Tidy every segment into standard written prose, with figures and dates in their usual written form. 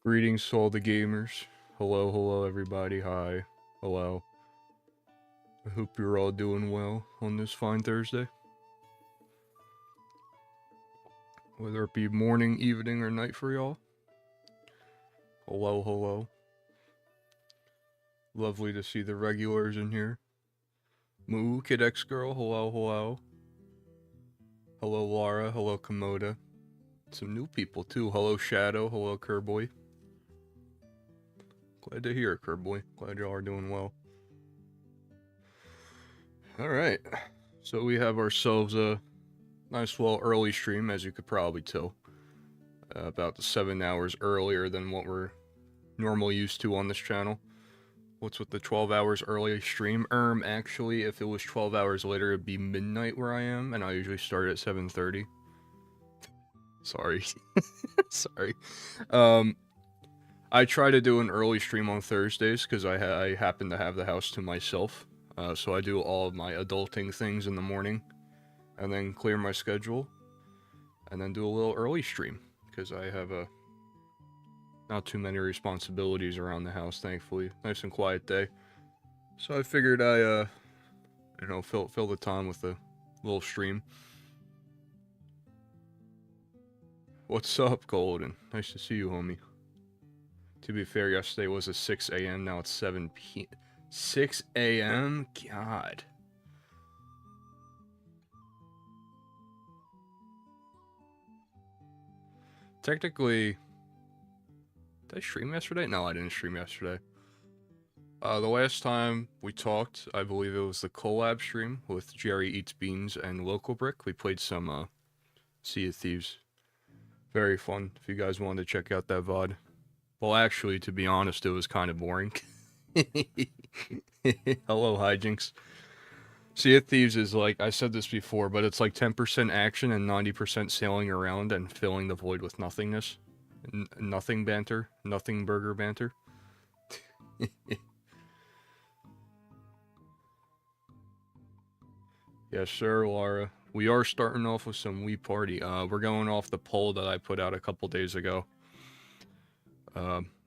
Greetings to all the gamers. Hello, hello everybody. Hi. Hello. I hope you're all doing well on this fine Thursday. Whether it be morning, evening, or night for y'all. Hello, hello. Lovely to see the regulars in here. Moo, Kid X Girl, hello, hello. Hello, Lara, hello, Komoda. Some new people too. Hello, Shadow, hello, Kerboy. Glad to hear it, Kerboy. Glad y'all are doing well. Alright, so we have ourselves a nice, well, early stream, as you could probably tell. About 7 hours earlier than what we're normally used to on this channel. What's with the 12 hours early stream? Actually, if it was 12 hours later, it'd be midnight where I am, and I usually start at 7:30. Sorry. Sorry. I try to do an early stream on Thursdays, because I happen to have the house to myself. So I do all of my adulting things in the morning, and then clear my schedule, and then do a little early stream, because I have not too many responsibilities around the house, thankfully. Nice and quiet day. So I figured I, fill the time with a little stream. What's up, Golden? Nice to see you, homie. To be fair, yesterday was a 6 a.m., now it's 7 p.m. 6 a.m.? God. Technically, did I stream yesterday? No, I didn't stream yesterday. The last time we talked, I believe it was the collab stream with Jerry Eats Beans and Local Brick. We played some Sea of Thieves. Very fun, if you guys wanted to check out that VOD. Well, actually, to be honest, it was kind of boring. Hello, Hijinks. Sea of Thieves is like, I said this before, but it's like 10% action and 90% sailing around and filling the void with nothingness. Nothing banter. Nothing burger banter. Yes, sir, Laura. We are starting off with some Wii Party. We're going off the poll that I put out a couple days ago.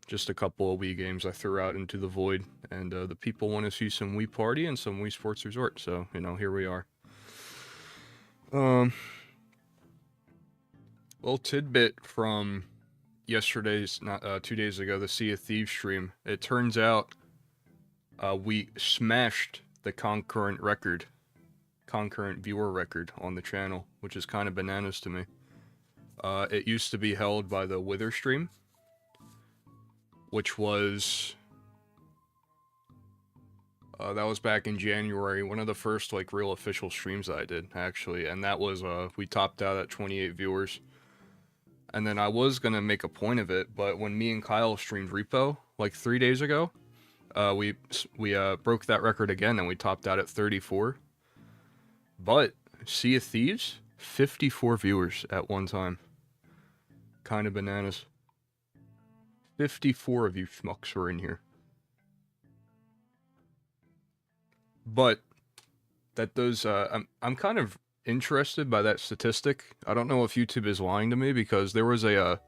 Just a couple of Wii games I threw out into the void, and the people want to see some Wii Party and some Wii Sports Resort, so, here we are. Little tidbit from yesterday's, 2 days ago, the Sea of Thieves stream. It turns out, we smashed the concurrent viewer record on the channel, which is kind of bananas to me. It used to be held by the Wither stream, which was, that was back in January, one of the first, like, real official streams that I did, actually, and that was, we topped out at 28 viewers. And then I was gonna make a point of it, but when me and Kyle streamed Repo, like 3 days ago, we broke that record again, and we topped out at 34. But Sea of Thieves, 54 viewers at one time. Kind of bananas. 54 of you schmucks were in here. But that does, I'm kind of interested by that statistic. I don't know if YouTube is lying to me, because there was like a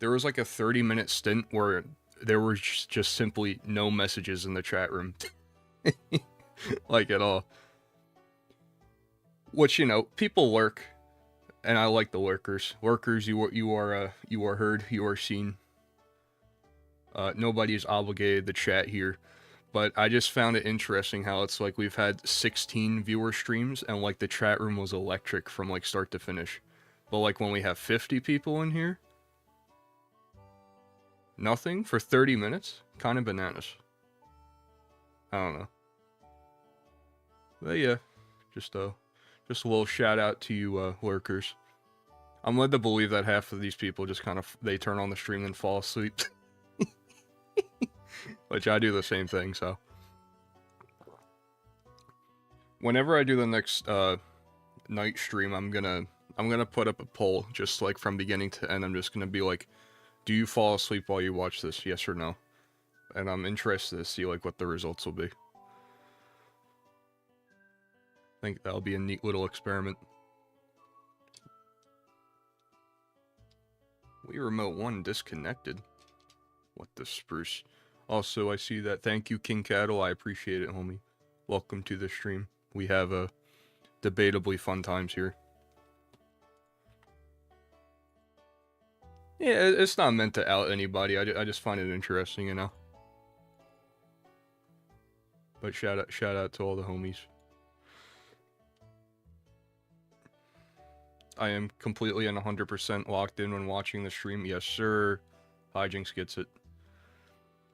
30-minute stint where there were just simply no messages in the chat room. Like, at all. Which, people lurk, and I like the lurkers. Lurkers, you are heard, you are seen. Nobody is obligated to chat here, but I just found it interesting how it's like we've had 16 viewer streams, and like the chat room was electric from like start to finish. But like when we have 50 people in here, nothing for 30 minutes? Kind of bananas. I don't know. But yeah, just a little shout out to you lurkers. I'm led to believe that half of these people just they turn on the stream and fall asleep. Which I do the same thing, so. Whenever I do the next night stream, I'm gonna put up a poll, just like from beginning to end. I'm just gonna be like, do you fall asleep while you watch this, yes or no? And I'm interested to see like what the results will be. I think that'll be a neat little experiment. Wii Remote 1 disconnected. What the spruce? Also, I see that. Thank you, King Cattle. I appreciate it, homie. Welcome to the stream. We have debatably fun times here. Yeah, it's not meant to out anybody. I just find it interesting, you know. But shout out to all the homies. I am completely and 100% locked in when watching the stream. Yes, sir. Hijinks gets it.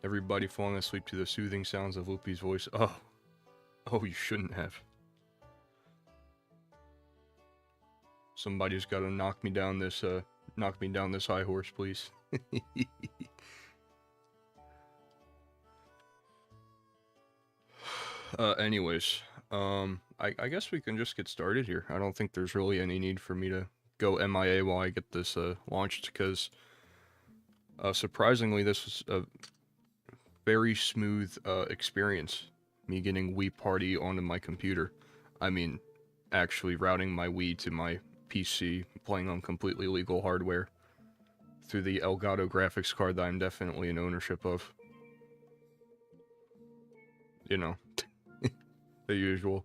Everybody falling asleep to the soothing sounds of Loopy's voice. Oh, you shouldn't have. Somebody's got to knock me down this high horse, please. Anyways, I guess we can just get started here. I don't think there's really any need for me to go MIA while I get this launched, because surprisingly this was a very smooth experience, me getting Wii Party onto my computer. I mean, actually routing my Wii to my PC, playing on completely legal hardware through the Elgato graphics card that I'm definitely in ownership of. You know, the usual.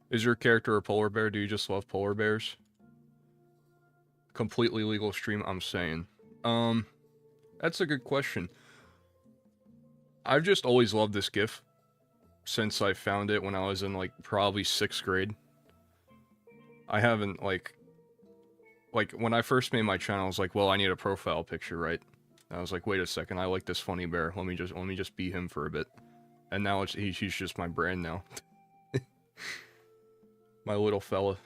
Is your character a polar bear? Do you just love polar bears? Completely legal stream, I'm saying. That's a good question. I've just always loved this GIF since I found it when I was in, like, probably 6th grade. I haven't, like, when I first made my channel, I was like, well, I need a profile picture, right? I was like, wait a second, I like this funny bear. Let me just be him for a bit. And now he's just my brand now. My little fella.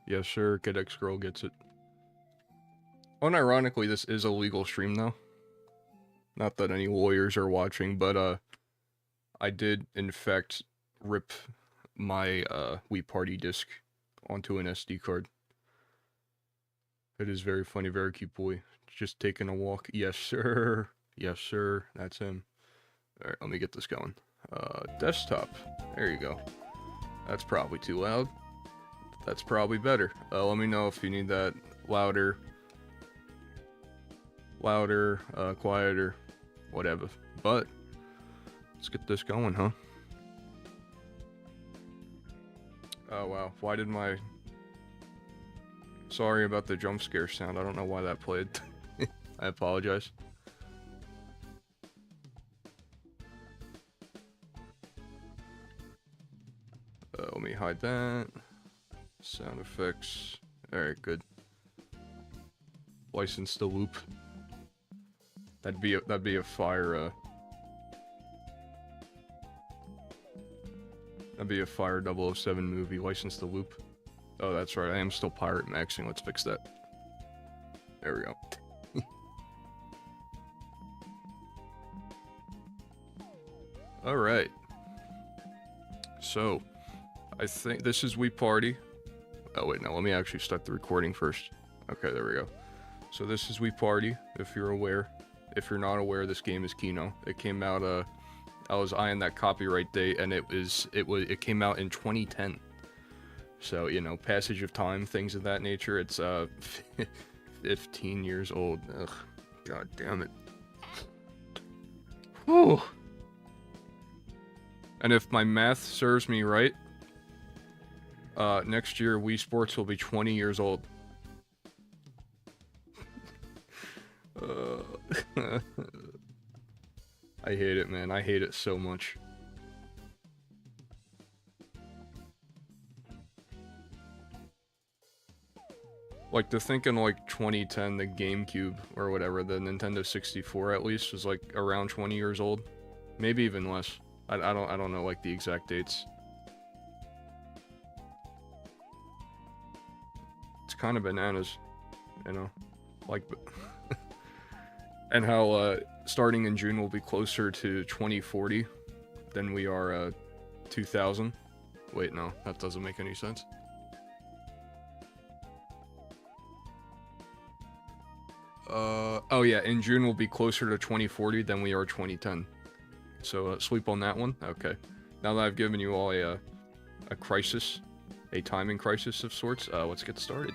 Yes, sir, Cadex Girl gets it. Unironically, this is a legal stream, though. Not that any lawyers are watching, but, I did, in fact, rip my, Wii Party disc onto an SD card. It is very funny, very cute boy. Just taking a walk. Yes, sir. Yes, sir. That's him. Alright, let me get this going. Desktop. There you go. That's probably too loud. That's probably better. Let me know if you need that louder, quieter, whatever. But, let's get this going, huh? Oh, wow. Why did my... Sorry about the jump scare sound. I don't know why that played. I apologize. Let me hide that. Sound effects. Alright, good. License the loop. That'd be a fire, that'd be a fire 007 movie, License the Loop. Oh, that's right, I am still pirate maxing, let's fix that. There we go. Alright. So, I think this is Wii Party. Oh wait, no, let me actually start the recording first. Okay, there we go. So this is Wii Party, if you're aware. If you're not aware, this game is Kino. It came out, I was eyeing that copyright date, and it came out in 2010. So, you know, passage of time, things of that nature. It's 15 years old. Ugh, god damn it. Whew. And if my math serves me right, next year Wii Sports will be 20 years old. I hate it, man. I hate it so much. Like, to think in, like, 2010, the GameCube, or whatever, the Nintendo 64 at least, was, like, around 20 years old. Maybe even less. I don't know, like, the exact dates. kind of bananas, you know, like, and how starting in June we'll be closer to 2040 than we are 2000. Wait, no, that doesn't make any sense. Oh yeah, in June we'll be closer to 2040 than we are 2010. So sleep on that one. Okay. Now that I've given you all a crisis, a timing crisis of sorts, let's get started.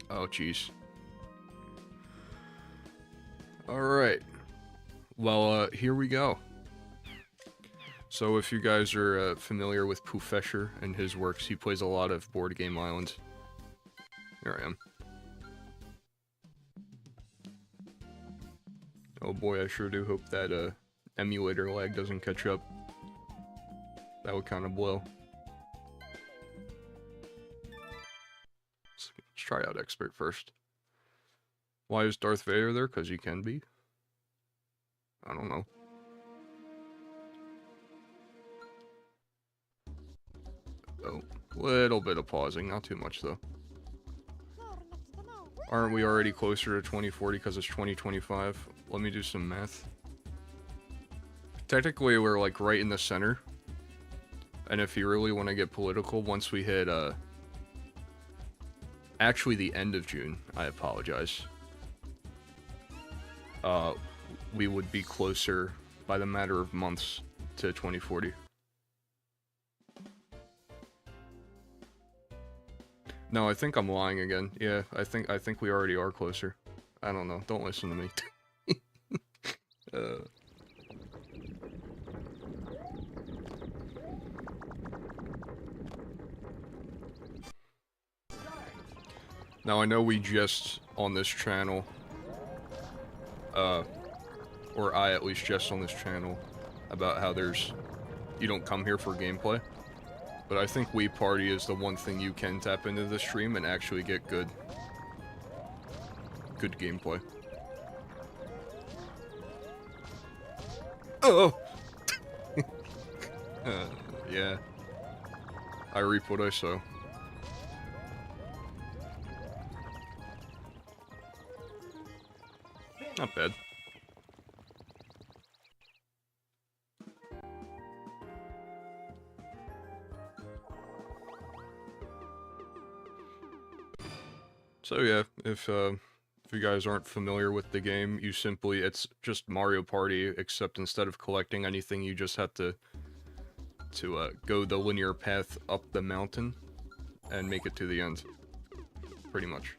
Oh jeez. All right. Well, here we go. So if you guys are familiar with Poofesher and his works, he plays a lot of Board Game Island. Here I am. Oh boy, I sure do hope that emulator lag doesn't catch up. That would kind of blow. Let's try out Expert first. Why is Darth Vader there? Because he can be. I don't know. Oh, little bit of pausing, not too much though. Aren't we already closer to 2040 because it's 2025? Let me do some math. Technically, we're like right in the center. And if you really want to get political, once we hit, actually the end of June, I apologize. We would be closer by the matter of months to 2040. No, I think I'm lying again. Yeah, I think we already are closer. I don't know. Don't listen to me. Now I know we just on this channel, or I at least just on this channel, about how you don't come here for gameplay. But I think Wii Party is the one thing you can tap into the stream and actually get good gameplay. Oh! Yeah. I reap what I sow. Not bad. So yeah, if you guys aren't familiar with the game, it's just Mario Party, except instead of collecting anything, you just have to go the linear path up the mountain and make it to the end, pretty much.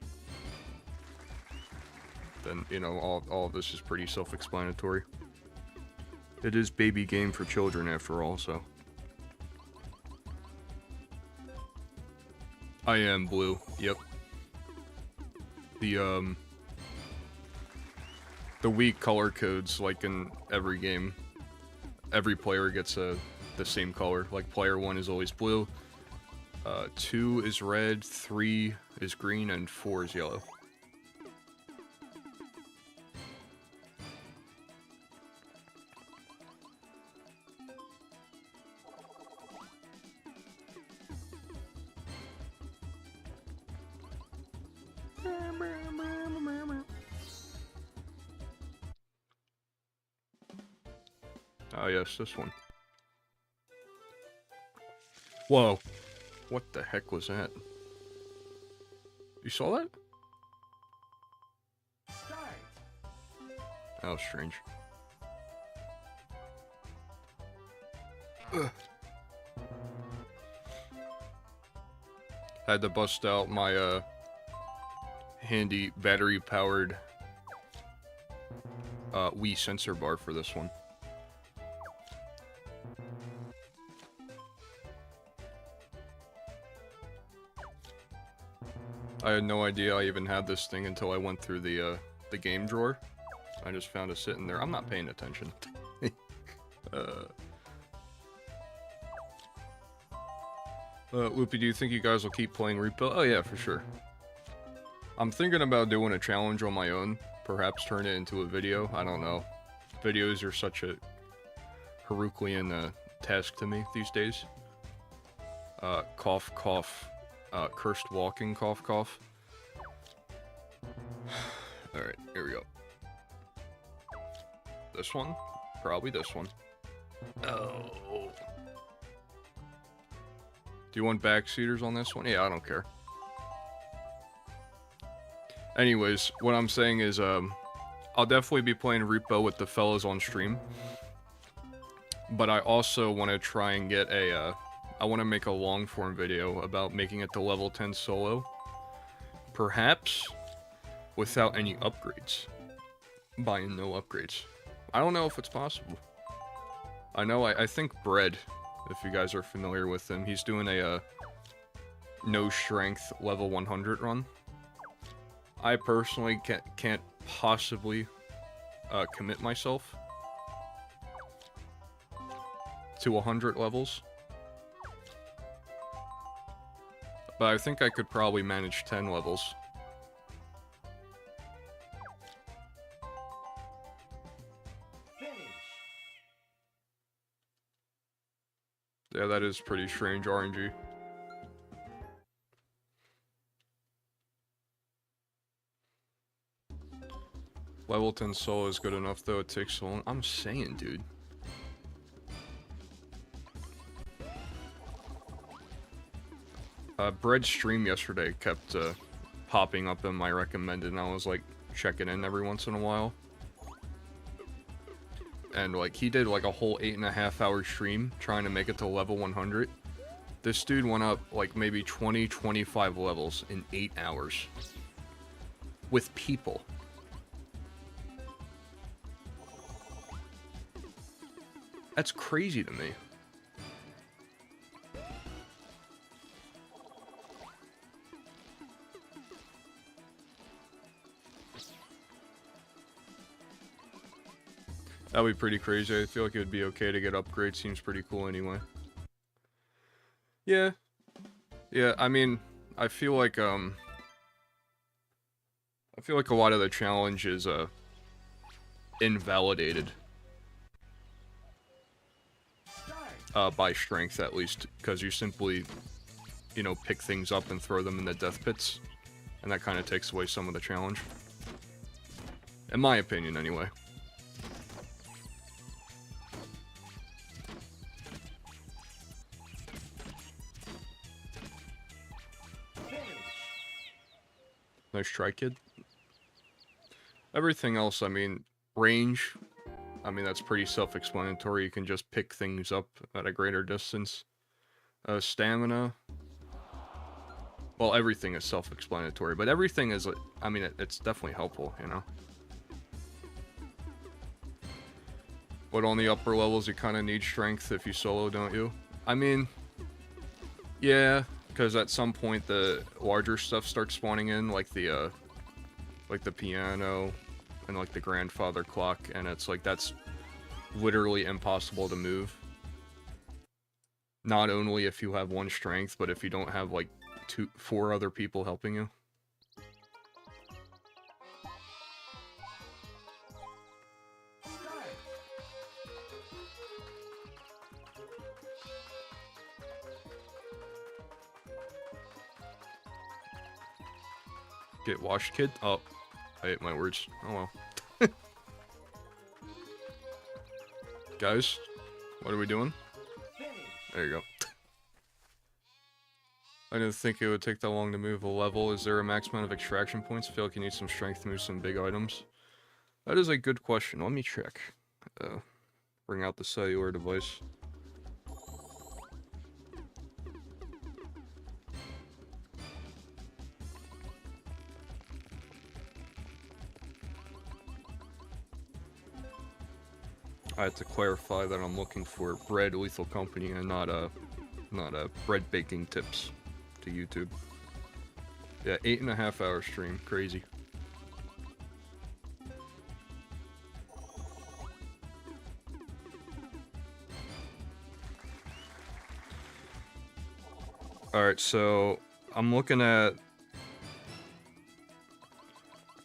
Then, you know, all of this is pretty self-explanatory. It is baby game for children after all, so. I am blue, yep. The Wii color codes, like in every game, every player gets the same color. Like player 1 is always blue, 2 is red, 3 is green, and 4 is yellow. Oh yes, this one. Whoa. What the heck was that? You saw that? That was strange. Ugh. Had to bust out my handy battery-powered Wii sensor bar for this one. I had no idea I even had this thing until I went through the game drawer. I just found it sitting there. I'm not paying attention. Loopy, do you think you guys will keep playing Repo? Oh yeah, for sure. I'm thinking about doing a challenge on my own. Perhaps turn it into a video. I don't know. Videos are such a Herculean task to me these days. Cough, cough. Cursed walking, cough, cough. Alright, here we go. This one? Probably this one. Oh. Do you want backseaters on this one? Yeah, I don't care. Anyways, what I'm saying is, I'll definitely be playing Repo with the fellas on stream. But I also want to try and get a, I want to make a long form video about making it to level 10 solo. Perhaps without any upgrades. Buying no upgrades. I don't know if it's possible. I know, I think Bread, if you guys are familiar with him, he's doing a, no strength level 100 run. I personally can't possibly commit myself to 100 levels. But I think I could probably manage 10 levels. Yeah, that is pretty strange RNG. Level 10 solo is good enough, though it takes so long. I'm saying, dude. Bread's stream yesterday kept popping up in my recommended, and I was like checking in every once in a while. And like he did like a whole 8.5 hour stream trying to make it to level 100. This dude went up like maybe 20-25 levels in 8 hours. With people. That's crazy to me. That'd be pretty crazy. I feel like it would be okay to get upgrades. Seems pretty cool anyway. Yeah. Yeah, I mean, I feel like a lot of the challenge is invalidated. By strength, at least, because you simply, you know, pick things up and throw them in the death pits, and that kind of takes away some of the challenge. In my opinion, anyway. Nice try, kid. Everything else, I mean, range, I mean, that's pretty self-explanatory. You can just pick things up at a greater distance. Stamina. Well, everything is self-explanatory, but everything is, I mean, it's definitely helpful, you know? But on the upper levels, you kind of need strength if you solo, don't you? I mean, yeah, because at some point the larger stuff starts spawning in, like the piano and like the grandfather clock, and it's like that's literally impossible to move. Not only if you have one strength, but if you don't have like 4 other people helping you. Get washed, kid? Oh, I ate my words. Oh well. Guys, what are we doing? There you go. I didn't think it would take that long to move a level. Is there a max amount of extraction points? I feel like you need some strength to move some big items. That is a good question. Let me check. Bring out the cellular device. I had to clarify that I'm looking for Bread Lethal Company and not bread baking tips to YouTube. Yeah, 8.5 hour stream, crazy. Alright, so I'm looking at,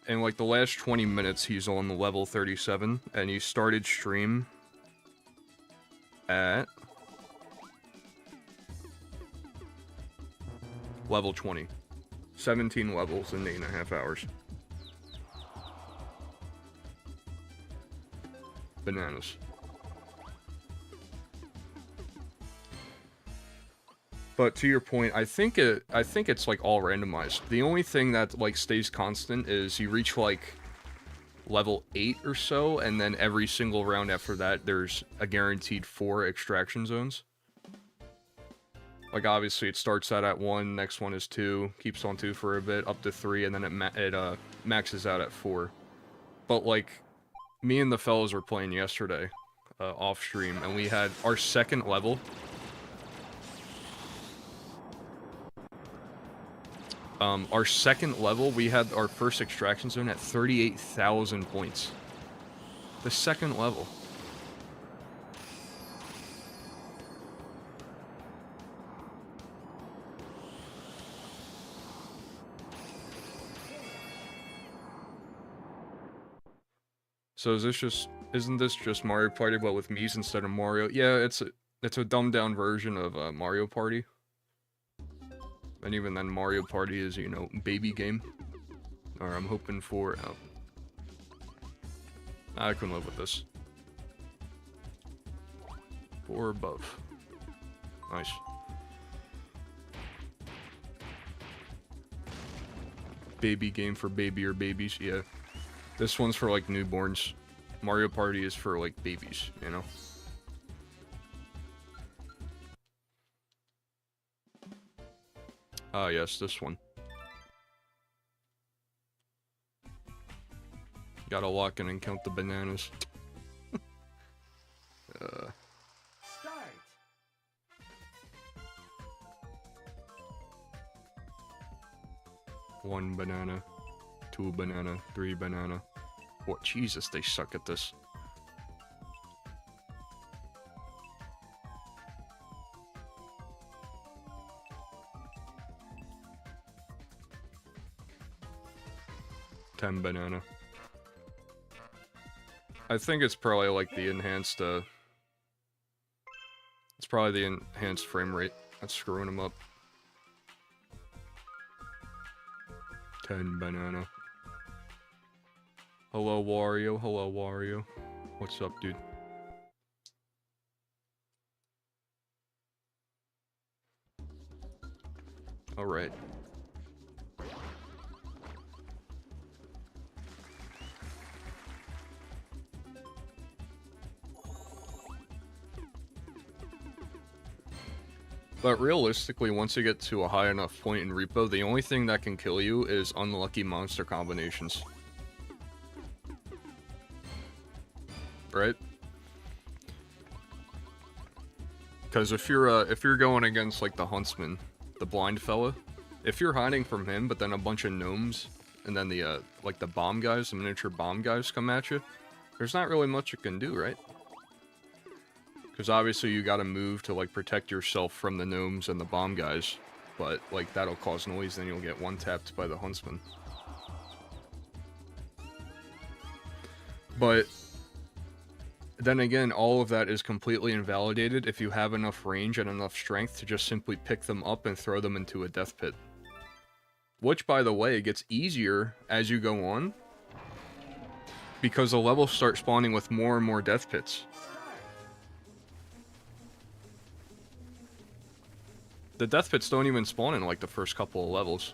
in like the last 20 minutes, he's on the level 37, and he started stream at Level 20. 17 levels in 8.5 hours. Bananas. But to your point, I think it's like all randomized. The only thing that like stays constant is you reach like level 8 or so, and then every single round after that, there's a guaranteed 4 extraction zones. Like, obviously, it starts out at 1, next one is 2, keeps on 2 for a bit, up to 3, and then it maxes out at 4. But, like, me and the fellas were playing yesterday, off-stream, and we had our second level. Our second level, we had our first extraction zone at 38,000 points. The second level. So isn't this just Mario Party but with Mii's instead of Mario? Yeah, it's a dumbed down version of Mario Party. And even then, Mario Party is, you know, baby game. Or I'm hoping for... Oh. I can live with this. 4 above. Nice. Baby game for baby or babies, yeah. This one's for, like, newborns. Mario Party is for, like, babies, you know? Ah, yes, this one. Gotta lock in and count the bananas. Start. 1 banana, 2 banana, 3 banana. What? Jesus, they suck at this. $10 banana. I think it's probably like the enhanced, it's probably the enhanced frame rate that's screwing them up. 10 banana. Hello, Wario. Hello, Wario. What's up, dude? Alright. But realistically, once you get to a high enough point in Repo, the only thing that can kill you is unlucky monster combinations. Right? Because if you're going against like the Huntsman, the blind fella, if you're hiding from him, but then a bunch of gnomes and then the like the bomb guys, the miniature bomb guys come at you, there's not really much you can do, right? Because obviously you gotta move to like protect yourself from the gnomes and the bomb guys, but like that'll cause noise, then you'll get one-tapped by the Huntsman. But then again, all of that is completely invalidated if you have enough range and enough strength to just simply pick them up and throw them into a death pit. Which, by the way, gets easier as you go on, because the levels start spawning with more and more death pits. The death pits don't even spawn in like the first couple of levels.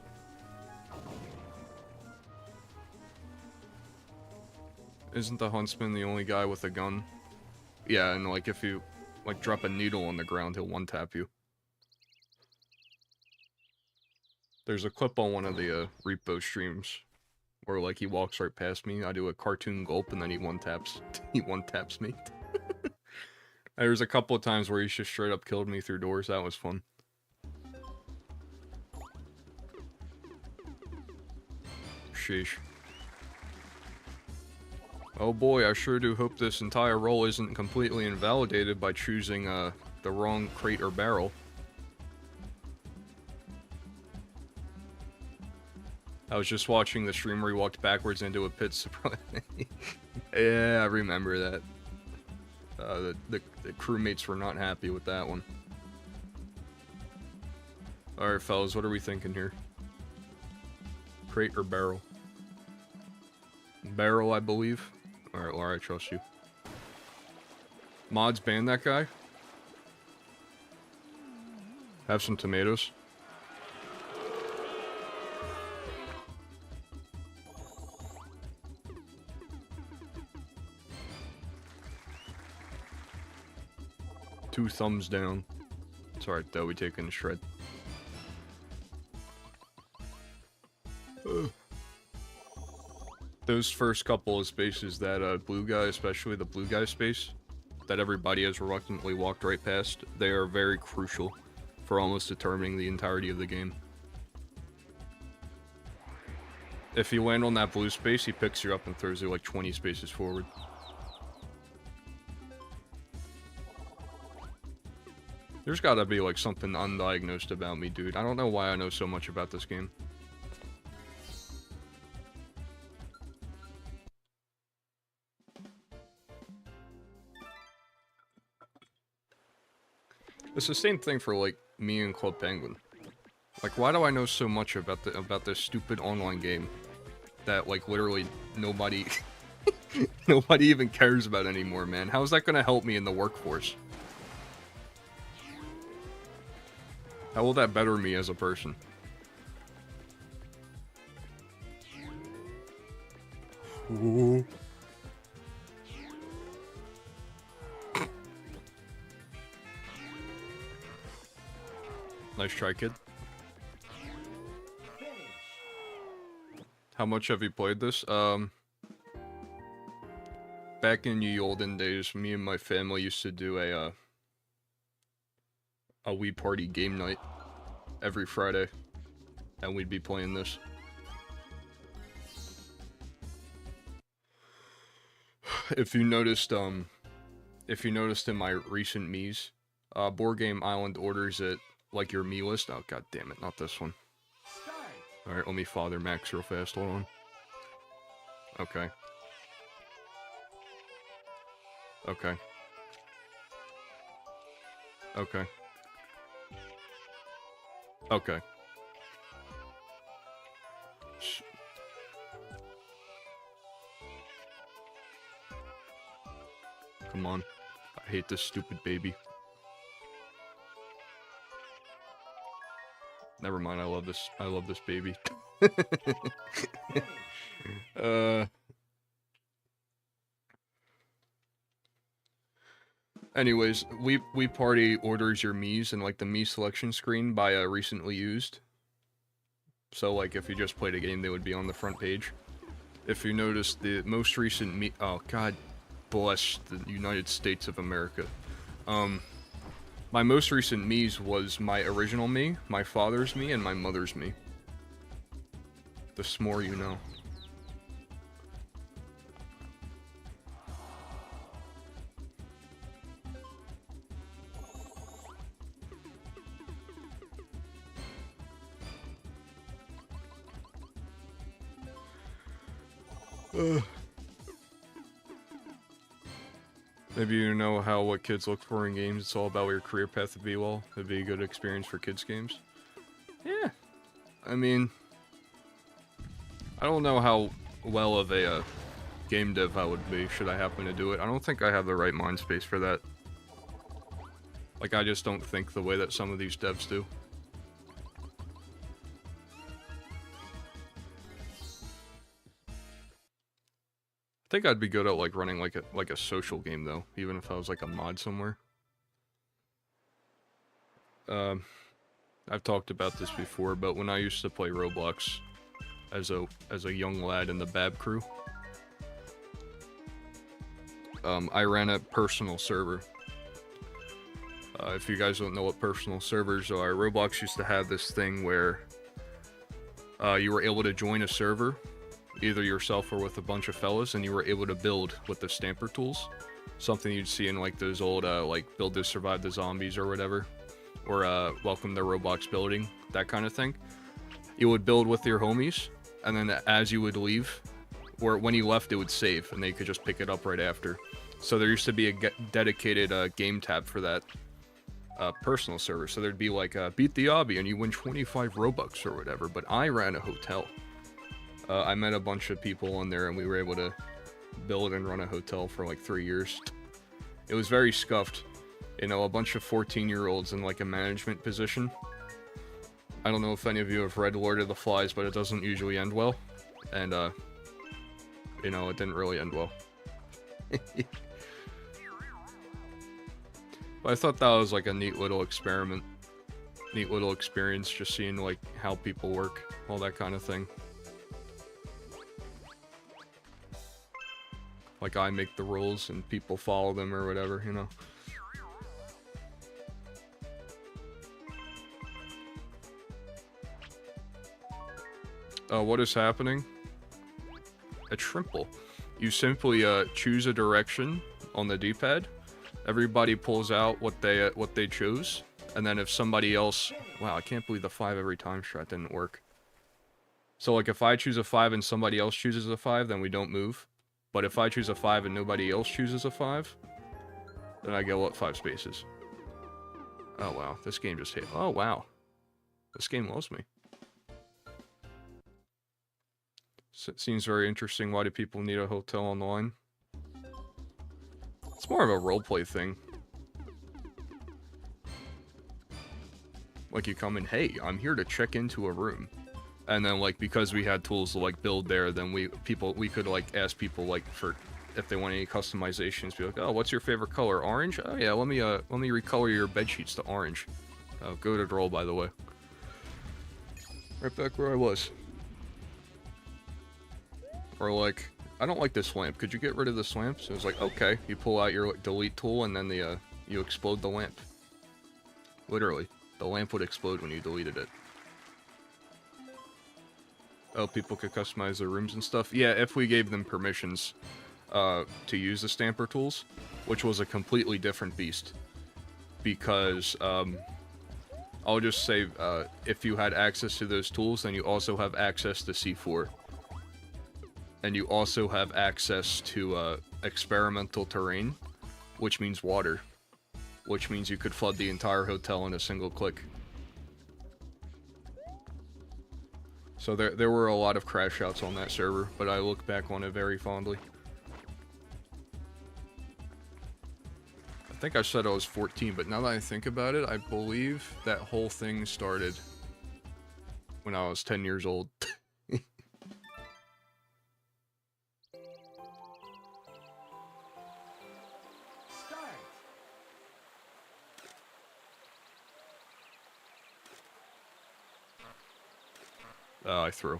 Isn't the Huntsman the only guy with a gun? Yeah, and like if you like drop a needle on the ground, he'll one-tap you. There's a clip on one of the Repo streams where like he walks right past me, I do a cartoon gulp, and then he one-taps me. There's a couple of times where he's just straight up killed me through doors. That was fun. Sheesh. Oh boy, I sure do hope this entire roll isn't completely invalidated by choosing the wrong crate or barrel. I was just watching the stream where he walked backwards into a pit surprise. Yeah, I remember that. The crewmates were not happy with that one. Alright, fellas, what are we thinking here? Crate or barrel? Barrel, I believe. Alright, Laura, I trust you. Mods ban that guy? Have some tomatoes. Two thumbs down. It's alright though, we take in a shred. Those first couple of spaces, that blue guy, especially the blue guy space, that everybody has reluctantly walked right past, they are very crucial for almost determining the entirety of the game. If you land on that blue space, he picks you up and throws you like 20 spaces forward. There's gotta be like something undiagnosed about me, dude. I don't know why I know so much about this game. It's the same thing for like me and Club Penguin. Like, why do I know so much about this stupid online game that like literally nobody nobody even cares about anymore, man? How is that gonna help me in the workforce? How will that better me as a person? Ooh. Nice try, kid. Finish. How much have you played this? Back in the olden days, me and my family used to do a Wii Party game night every Friday, and we'd be playing this. If you noticed in my recent Mii's, Board Game Island orders it like your Mii list. Oh, god damn it, not this one. Start. Alright, let me father Max real fast, hold on. Okay. Okay. Okay. Okay. Come on. I hate this stupid baby. Never mind, I love this baby. Anyways, Wii Party orders your Mii's, and like the Mii selection screen by recently used. So like if you just played a game, they would be on the front page. If you notice, the most recent Mii, oh god bless the United States of America. My most recent Mii's was my original Mii, my father's Mii, and my mother's Mii. The s'more you know. Maybe you know what kids look for in games. It's all about your career path would be. Well, it'd be a good experience for kids games. Yeah, I mean, I don't know how well of a game dev I would be should I happen to do it. I don't think I have the right mind space for that. Like, I just don't think the way that some of these devs do. I think I'd be good at like running like a social game though, even if I was like a mod somewhere. I've talked about this before, but when I used to play Roblox as a young lad in the Bab crew, I ran a personal server. If you guys don't know what personal servers are, Roblox used to have this thing where you were able to join a server, either yourself or with a bunch of fellas, and you were able to build with the stamper tools. Something you'd see in like those old like Build to Survive the Zombies or whatever, or Welcome to Roblox Building, that kind of thing. You would build with your homies, and then as you would leave, or when you left, it would save, and they could just pick it up right after. So there used to be a dedicated game tab for that. personal server. So there'd be like beat the obby and you win 25 Robux or whatever. But I ran a hotel. I met a bunch of people on there and we were able to build and run a hotel for like 3 years. It was very scuffed. You know, a bunch of 14-year-olds in like a management position. I don't know if any of you have read Lord of the Flies, but it doesn't usually end well. And, you know, it didn't really end well. But I thought that was like a neat little experiment. Neat little experience, just seeing like how people work, all that kind of thing. Like I make the rules and people follow them or whatever, you know. What is happening? At Shrimple. You simply choose a direction on the D-pad. Everybody pulls out what they chose, and then if somebody else, wow, I can't believe the 5 every time strat didn't work. So like if I choose a 5 and somebody else chooses a 5, then we don't move. But if I choose a 5 and nobody else chooses a 5, then I go up 5 spaces. Oh wow, this game just hit. Oh wow, this game loves me. So it seems very interesting. Why do people need a hotel online? It's more of a roleplay thing. Like you come in, hey, I'm here to check into a room. And then like because we had tools to like build there, then we could like ask people like for if they want any customizations, be like, oh, what's your favorite color? Orange? Oh yeah, let me recolor your bed sheets to orange. Oh, go to roll, by the way. Right back where I was. Or like, I don't like this lamp. Could you get rid of this lamp? So it's like, okay. You pull out your like, delete tool and then the you explode the lamp. Literally, the lamp would explode when you deleted it. Oh, people could customize their rooms and stuff. Yeah, if we gave them permissions to use the stamper tools, which was a completely different beast. Because I'll just say, if you had access to those tools, then you also have access to C4. And you also have access to experimental terrain, which means water. Which means you could flood the entire hotel in a single click. So there were a lot of crash outs on that server, but I look back on it very fondly. I think I said I was 14, but now that I think about it, I believe that whole thing started when I was 10 years old. Oh, I threw.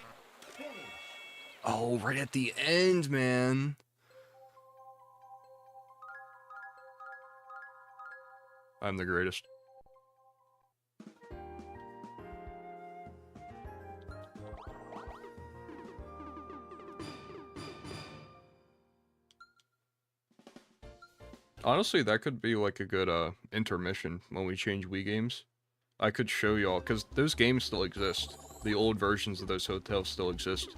Oh, right at the end, man. I'm the greatest. Honestly, that could be like a good intermission when we change Wii games. I could show y'all, because those games still exist. The old versions of those hotels still exist.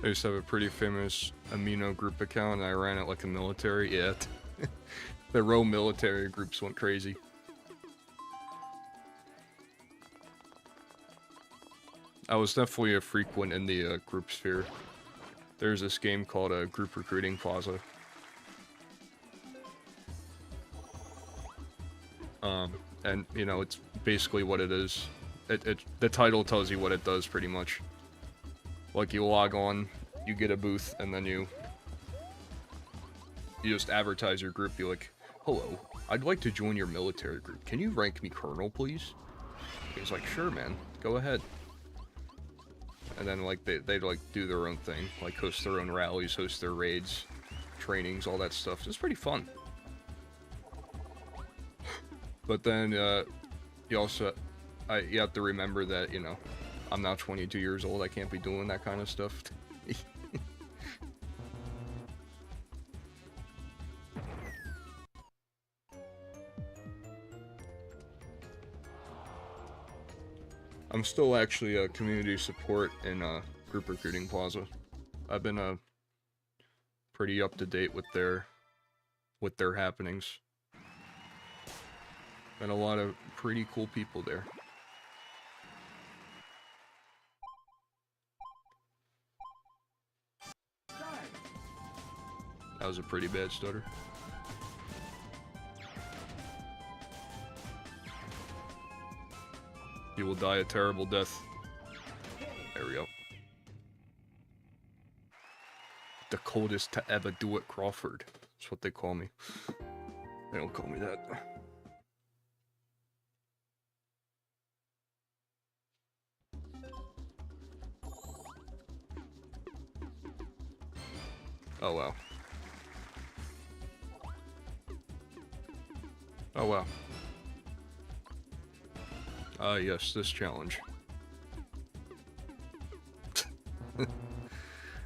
I used to have a pretty famous Amino group account, and I ran it like a military. Yeah, the row military groups went crazy. I was definitely a frequent in the group sphere. There's this game called Group Recruiting Plaza. And you know, it's basically what it is. The title tells you what it does pretty much. Like, you log on, you get a booth, and then you just advertise your group. You're like, hello, I'd like to join your military group. Can you rank me colonel, please? He's like, sure, man, go ahead. And then, like, they'd like, do their own thing. Like, host their own rallies, host their raids, trainings, all that stuff. It's pretty fun. But then, you also, you have to remember that, you know, I'm now 22 years old, I can't be doing that kind of stuff. I'm still actually a community support in Group Recruiting Plaza. I've been pretty up to date with their happenings. And a lot of pretty cool people there. That was a pretty bad stutter. You will die a terrible death. There we go. The coldest to ever do it, Crawford. That's what they call me. They don't call me that. Oh wow. Oh wow. Ah yes, this challenge.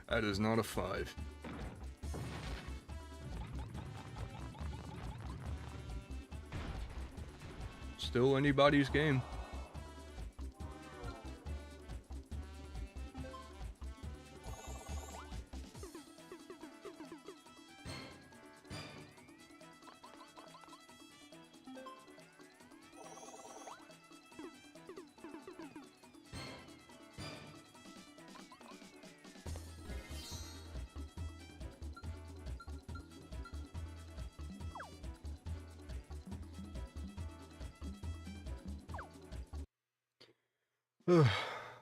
That is not a 5. Still anybody's game.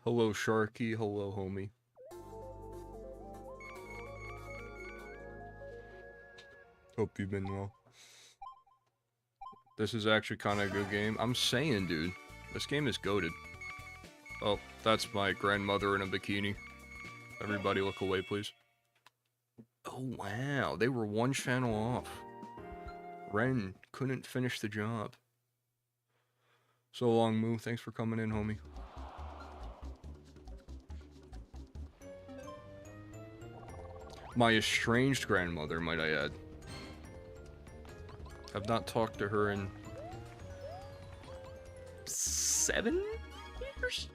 Hello, Sharky. Hello, homie. Hope you've been well. This is actually kind of a good game. I'm saying, dude, this game is goated. Oh, that's my grandmother in a bikini. Everybody look away, please. Oh, wow. They were one channel off. Ren couldn't finish the job. So long, Moo. Thanks for coming in, homie. My estranged grandmother, might I add. I've not talked to her in 7 years?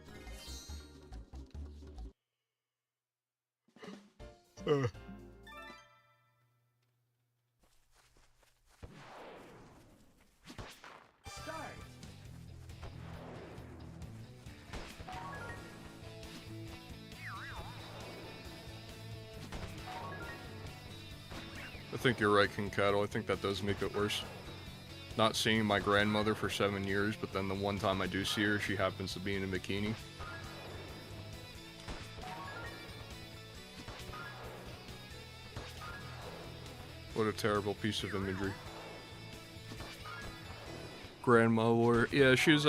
I think you're right, King Cattle. I think that does make it worse. Not seeing my grandmother for 7 years, but then the one time I do see her, she happens to be in a bikini. What a terrible piece of imagery. Grandma war. Yeah, she's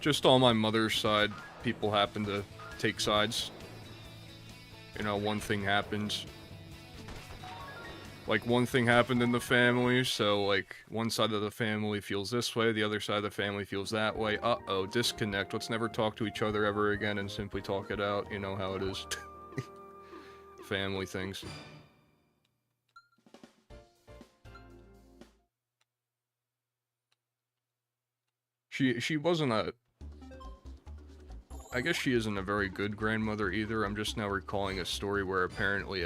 just on my mother's side, people happen to take sides. You know, one thing happens. Like, one thing happened in the family, so, like, one side of the family feels this way, the other side of the family feels that way. Uh-oh, disconnect. Let's never talk to each other ever again and simply talk it out. You know how it is. Family things. She wasn't a... I guess she isn't a very good grandmother either. I'm just now recalling a story where apparently,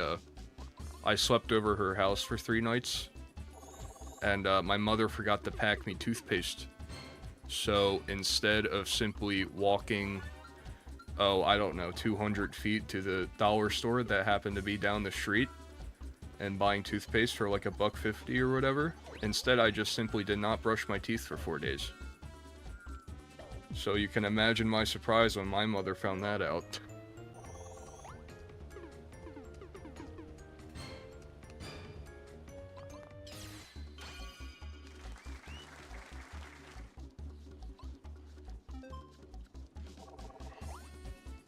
I slept over her house for 3 nights, and my mother forgot to pack me toothpaste. So instead of simply walking, oh, I don't know, 200 feet to the dollar store that happened to be down the street and buying toothpaste for like $1.50 or whatever, instead I just simply did not brush my teeth for 4 days. So you can imagine my surprise when my mother found that out.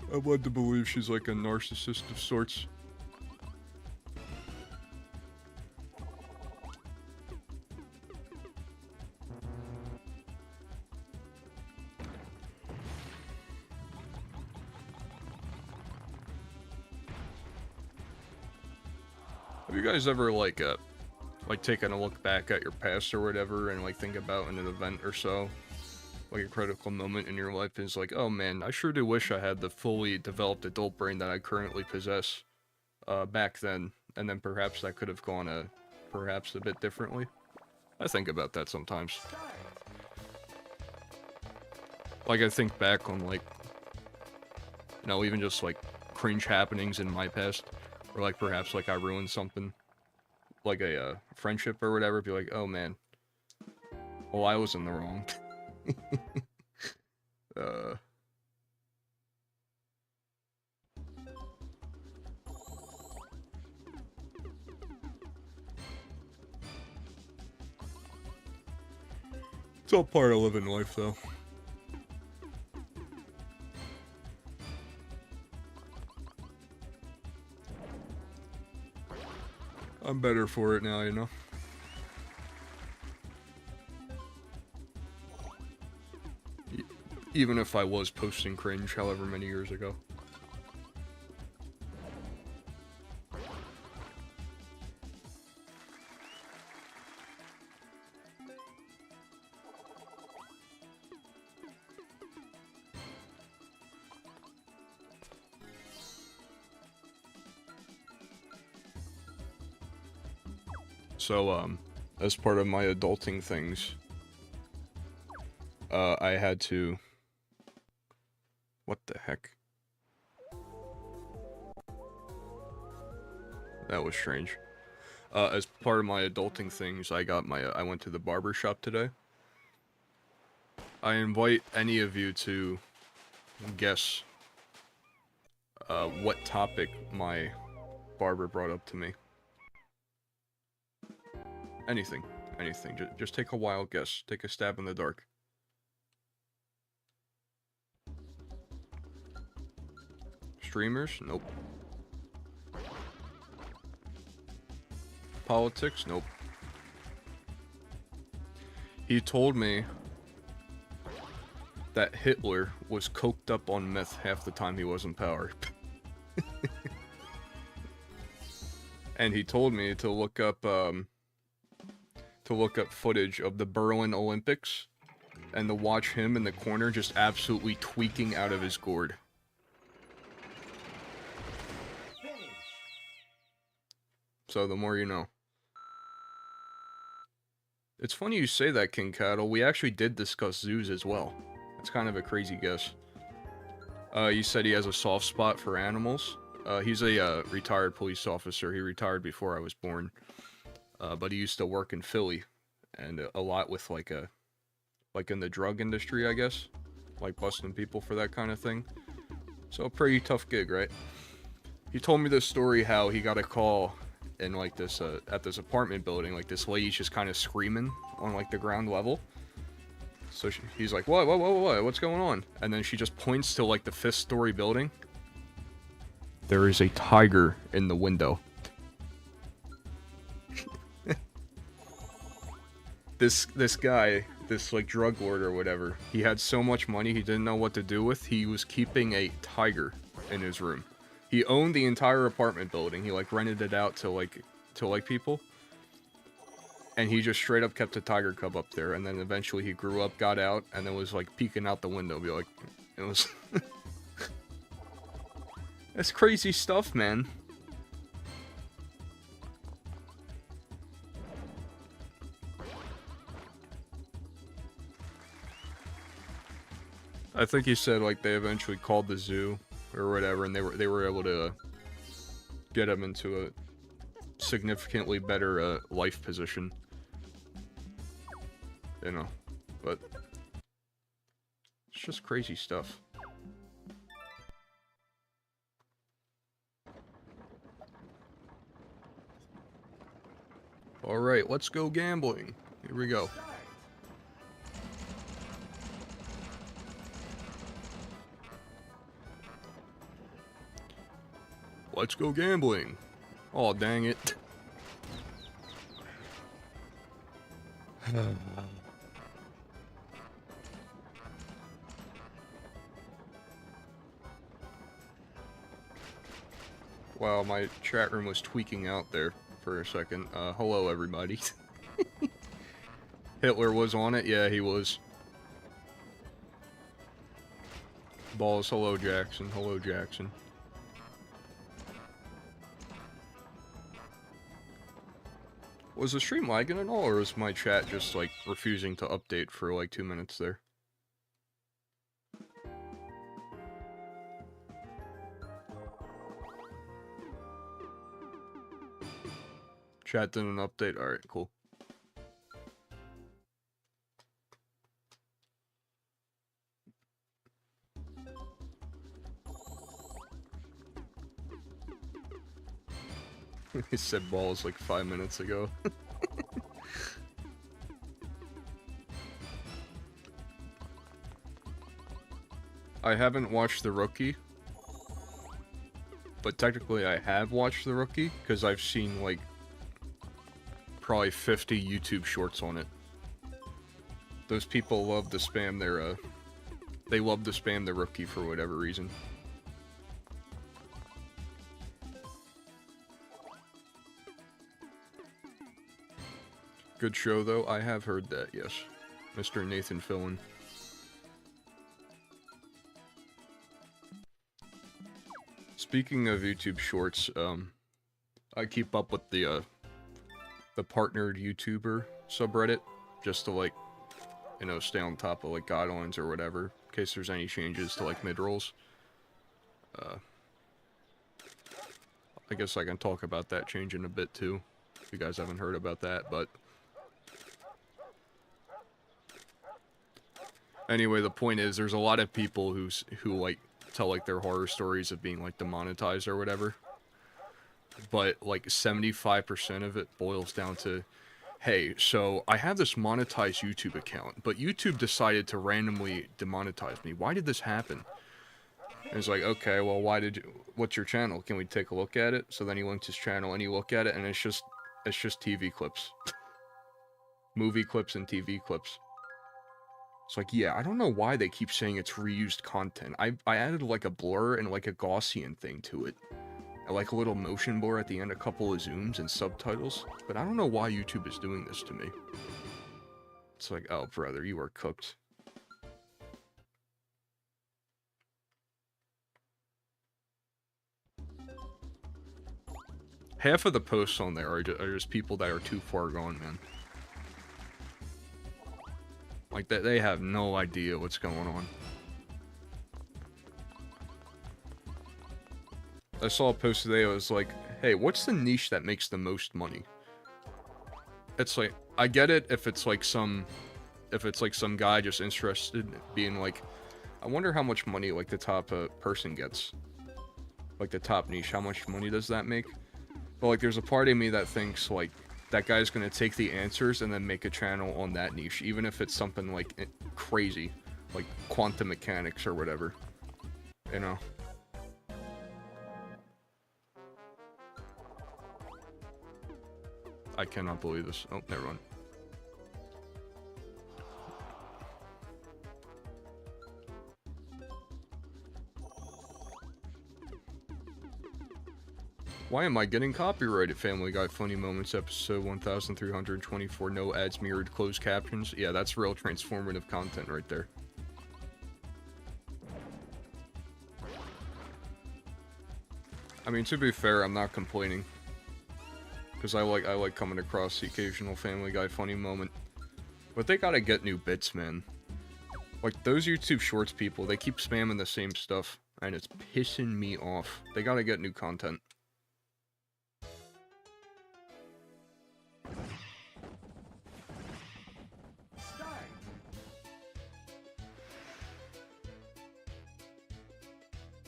I'm led to believe she's like a narcissist of sorts. Have you guys ever like taken a look back at your past or whatever and like think about an event or so? like a critical moment in your life is like, oh man, I sure do wish I had the fully developed adult brain that I currently possess back then, and then perhaps that could have gone perhaps a bit differently. I think about that sometimes. Start. Like, I think back on, like, you know, even just, like, cringe happenings in my past, or, like, perhaps, like, I ruined something, like a friendship or whatever, be like, oh man, well, I was in the wrong. It's all part of living life, though. I'm better for it now, you know? Even if I was posting cringe however many years ago. So, as part of my adulting things, I had to... What the heck? That was strange. As part of my adulting things, I went to the barber shop today. I invite any of you to guess, what topic my barber brought up to me. Anything. Just take a wild guess. Take a stab in the dark. Streamers? Nope. Politics? Nope. He told me that Hitler was coked up on meth half the time he was in power. And he told me to look up footage of the Berlin Olympics and to watch him in the corner just absolutely tweaking out of his gourd. Finish. So the more you know. It's funny you say that, King Cattle. We actually did discuss zoos as well. It's kind of a crazy guess. You said he has a soft spot for animals. He's a retired police officer. He retired before I was born. But he used to work in Philly, and a lot with like in the drug industry, I guess, like busting people for that kind of thing. So a pretty tough gig, right? He told me this story how he got a call in like this at this apartment building, like this lady's just kind of screaming on like the ground level. So he's like, what, what's going on? And then she just points to like the 5th story building. There is a tiger in the window. This guy, this like drug lord or whatever, he had so much money he didn't know what to do with. He was keeping a tiger in his room. He owned the entire apartment building. He like rented it out to people. And he just straight up kept a tiger cub up there. And then eventually he grew up, got out, and then was like peeking out the window. Be like, it was... That's crazy stuff, man. I think he said like they eventually called the zoo or whatever, and they were able to get him into a significantly better life position. You know, but it's just crazy stuff. All right, let's go gambling. Here we go. Start. Let's go gambling. Oh, dang it. Wow, my chat room was tweaking out there for a second. Hello, everybody. Hitler was on it? Yeah, he was. Balls, hello Jackson, hello Jackson. Was the stream lagging at all, or was my chat just, like, refusing to update for, like, 2 minutes there? Chat didn't update? Alright, cool. He said balls like 5 minutes ago. I haven't watched The Rookie. But technically I have watched The Rookie, because I've seen, like, probably 50 YouTube shorts on it. Those people love to spam their, they love to spam The Rookie for whatever reason. Good show, though. I have heard that, yes. Mr. Nathan Fillion. Speaking of YouTube Shorts, I keep up with the partnered YouTuber subreddit, just to, like, you know, stay on top of, like, guidelines or whatever, in case there's any changes to, like, mid-rolls. I guess I can talk about that change in a bit, too, if you guys haven't heard about that, but... Anyway, the point is, there's a lot of people who like, tell, like, their horror stories of being, like, demonetized or whatever. But, like, 75% of it boils down to, hey, so I have this monetized YouTube account, but YouTube decided to randomly demonetize me. Why did this happen? And it's like, okay, well, what's your channel? Can we take a look at it? So then he links his channel and you look at it and it's just TV clips. Movie clips and TV clips. It's like, yeah, I don't know why they keep saying it's reused content. I added, like, a blur and, like, a Gaussian thing to it. And, like, a little motion blur at the end, a couple of zooms and subtitles. But I don't know why YouTube is doing this to me. It's like, oh, brother, you are cooked. Half of the posts on there are just people that are too far gone, man. Like, they have no idea what's going on. I saw a post today that was like, hey, what's the niche that makes the most money? It's like, I get it if it's like some guy just interested in being like, I wonder how much money, like, the top person gets. Like, the top niche, how much money does that make? But, like, there's a part of me that thinks, like, that guy's gonna take the answers and then make a channel on that niche, even if it's something, like, crazy, like quantum mechanics or whatever, you know? I cannot believe this. Oh, never mind. Why am I getting copyrighted? Family Guy Funny Moments, episode 1324, no ads, mirrored, closed captions. Yeah, that's real transformative content right there. I mean, to be fair, I'm not complaining. Because I like coming across the occasional Family Guy funny moment. But they gotta get new bits, man. Like, those YouTube Shorts people, they keep spamming the same stuff. And it's pissing me off. They gotta get new content.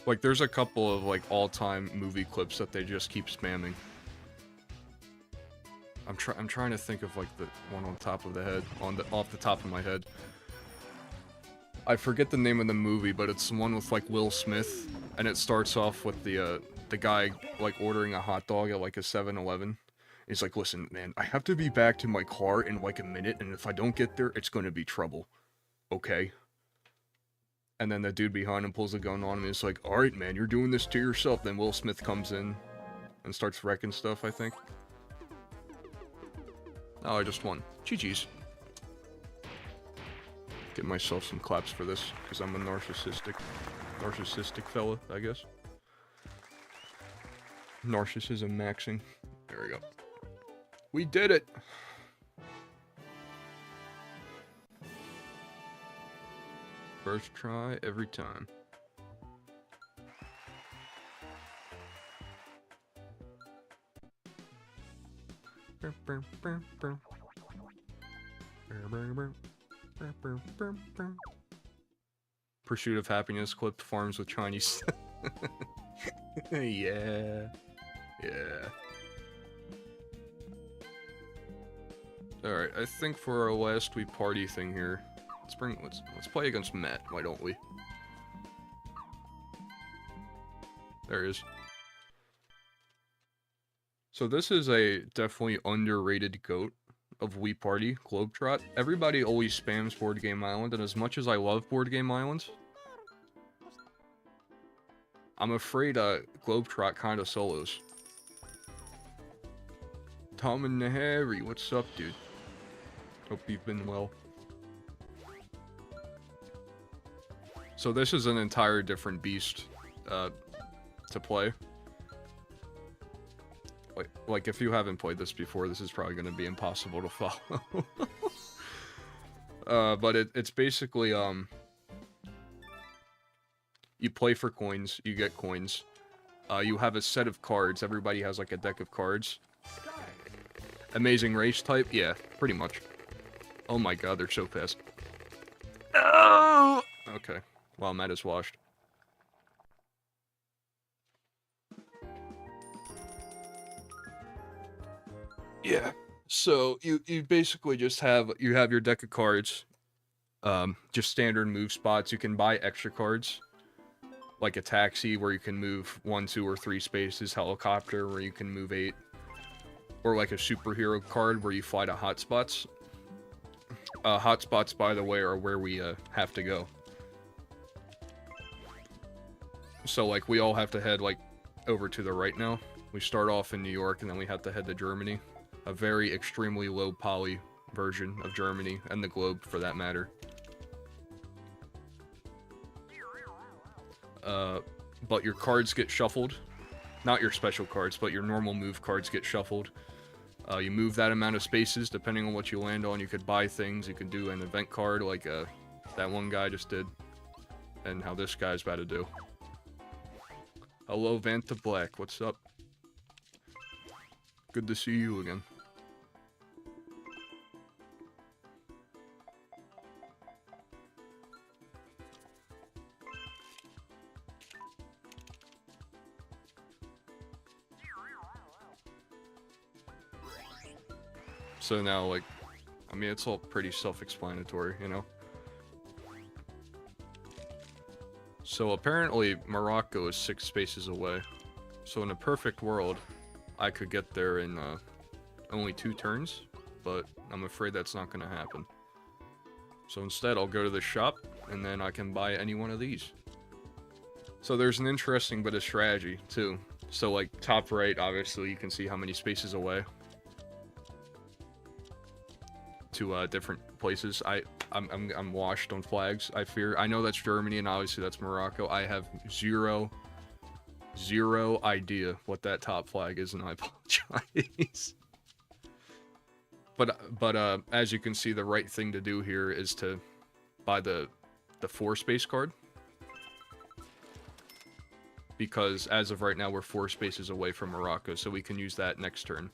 Like, there's a couple of, like, all-time movie clips that they just keep spamming. I'm trying to think of, like, the one on top of the head, off the top of my head. I forget the name of the movie, but it's the one with, like, Will Smith, and it starts off with the guy, like, ordering a hot dog at, like, a 7-Eleven. He's like, listen, man, I have to be back to my car in, like, a minute, and if I don't get there, it's gonna be trouble. Okay? And then the dude behind him pulls a gun on him and he's like, alright, man, you're doing this to yourself. Then Will Smith comes in and starts wrecking stuff, I think. Oh, I just won. GG's. Get myself some claps for this, because I'm a narcissistic. Narcissistic fella, I guess. Narcissism maxing. There we go. We did it! First try every time. Pursuit of Happiness clipped farms with Chinese. Yeah. Yeah. Alright, I think for our last we party thing here, let's play against Matt, why don't we? There he is. So this is a definitely underrated goat of Wii Party, Globetrot. Everybody always spams Board Game Island, and as much as I love Board Game Island, I'm afraid Globetrot kind of solos. Tom and Harry, what's up, dude? Hope you've been well. So this is an entire different beast to play. Like if you haven't played this before, this is probably going to be impossible to follow. But it's basically you play for coins, you get coins. You have a set of cards. Everybody has like a deck of cards. Amazing Race type? Yeah, pretty much. Oh my god, they're so fast. Oh! Okay. Wow, Matt is washed. Yeah. So you basically just have your deck of cards. Just standard move spots. You can buy extra cards. Like a taxi where you can move 1, 2, or 3 spaces, helicopter where you can move 8. Or like a superhero card where you fly to hotspots. Hotspots, by the way, are where we have to go. So like we all have to head like over to the right now. We start off in New York and then we have to head to Germany. A very extremely low poly version of Germany and the globe for that matter. But your cards get shuffled. Not your special cards, but your normal move cards get shuffled. You move that amount of spaces depending on what you land on. You could buy things. You could do an event card like that one guy just did. And how this guy's about to do. Hello, Vanta Black. What's up? Good to see you again. So now, like, I mean, it's all pretty self-explanatory, you know? So apparently, Morocco is 6 spaces away. So in a perfect world, I could get there in only 2 turns, but I'm afraid that's not going to happen. So instead, I'll go to the shop, and then I can buy any one of these. So there's an interesting bit of strategy, too. So, like, top right, obviously, you can see how many spaces away to different places. I'm washed on flags, I fear. I know that's Germany, and obviously that's Morocco. I have zero idea what that top flag is, and I apologize. But as you can see, the right thing to do here is to buy the 4 space card. Because as of right now, we're 4 spaces away from Morocco, so we can use that next turn.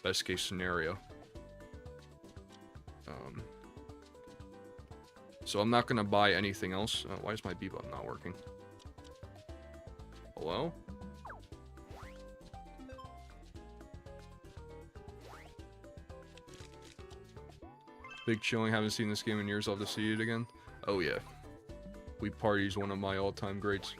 Best case scenario. So I'm not gonna buy anything else. Why is my bebop not working? Hello? Big chilling, haven't seen this game in years, I'll have to see it again. Oh yeah. Wii Party's one of my all-time greats.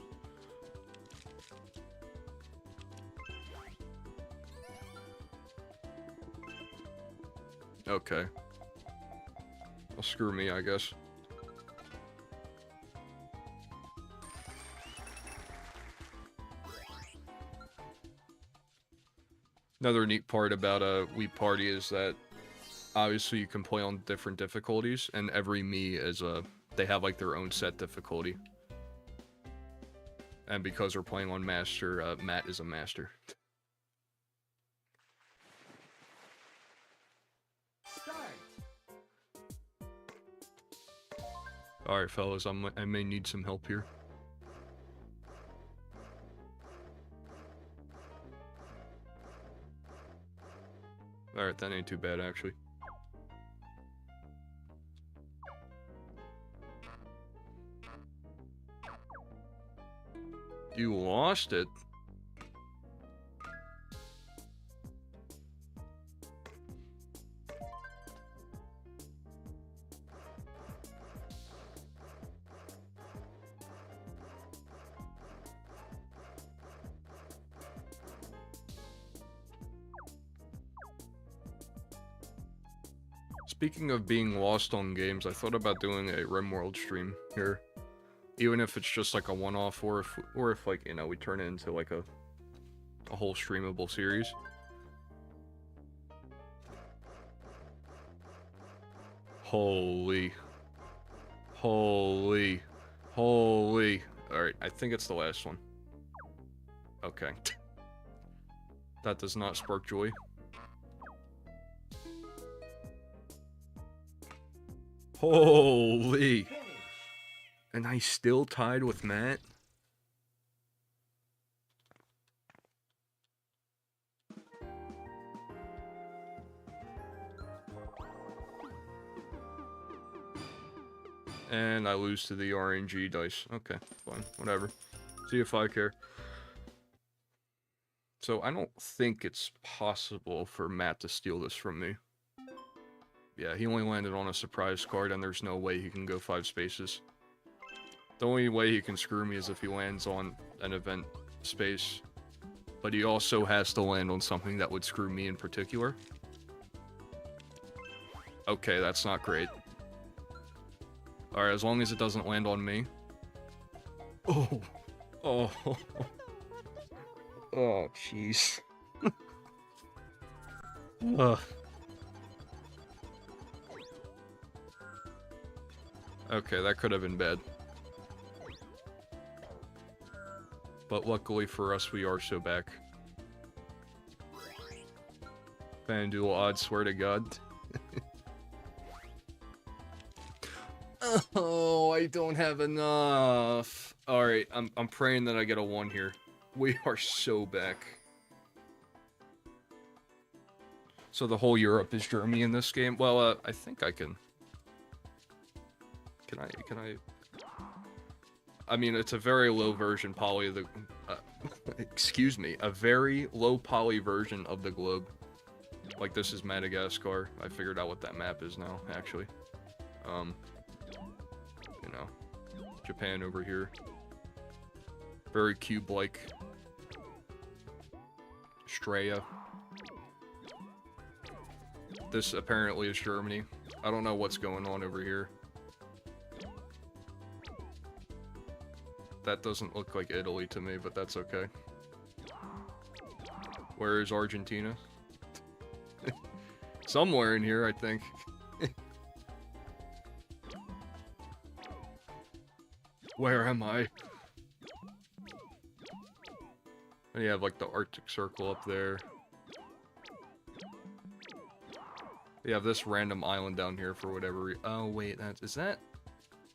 Okay. Well, screw me, I guess. Another neat part about Wii Party is that obviously you can play on different difficulties, and every Mii is they have like their own set difficulty. And because we're playing on Master, Matt is a master. Start. Alright, fellas, I may need some help here. Alright, that ain't too bad, actually. You lost it? Speaking of being lost on games, I thought about doing a RimWorld stream here. Even if it's just like a one-off, or if like, you know, we turn it into like a whole streamable series. Holy. Holy. Holy. Alright, I think it's the last one. Okay. That does not spark joy. Holy. Finish. And I still tied with Matt? And I lose to the RNG dice. Okay, fine, whatever. See if I care. So I don't think it's possible for Matt to steal this from me. Yeah, he only landed on a surprise card, and there's no way he can go 5 spaces. The only way he can screw me is if he lands on an event space. But he also has to land on something that would screw me in particular. Okay, that's not great. Alright, as long as it doesn't land on me. Oh. Oh. Oh, jeez. Ugh. Okay, that could have been bad. But luckily for us, we are so back. FanDuel odds, swear to God. Oh, I don't have enough. Alright, I'm praying that I get a 1 here. We are so back. So the whole Europe is Germany in this game? Well, I think I can... Can I... I mean, it's a very low version poly of the... excuse me. A very low poly version of the globe. Like, this is Madagascar. I figured out what that map is now, actually. You know. Japan over here. Very cube-like. Straya. This apparently is Germany. I don't know what's going on over here. That doesn't look like Italy to me, but that's okay. Where is Argentina? Somewhere in here, I think. Where am I? And you have like the Arctic Circle up there. You have this random island down here for whatever reason. Oh wait, is that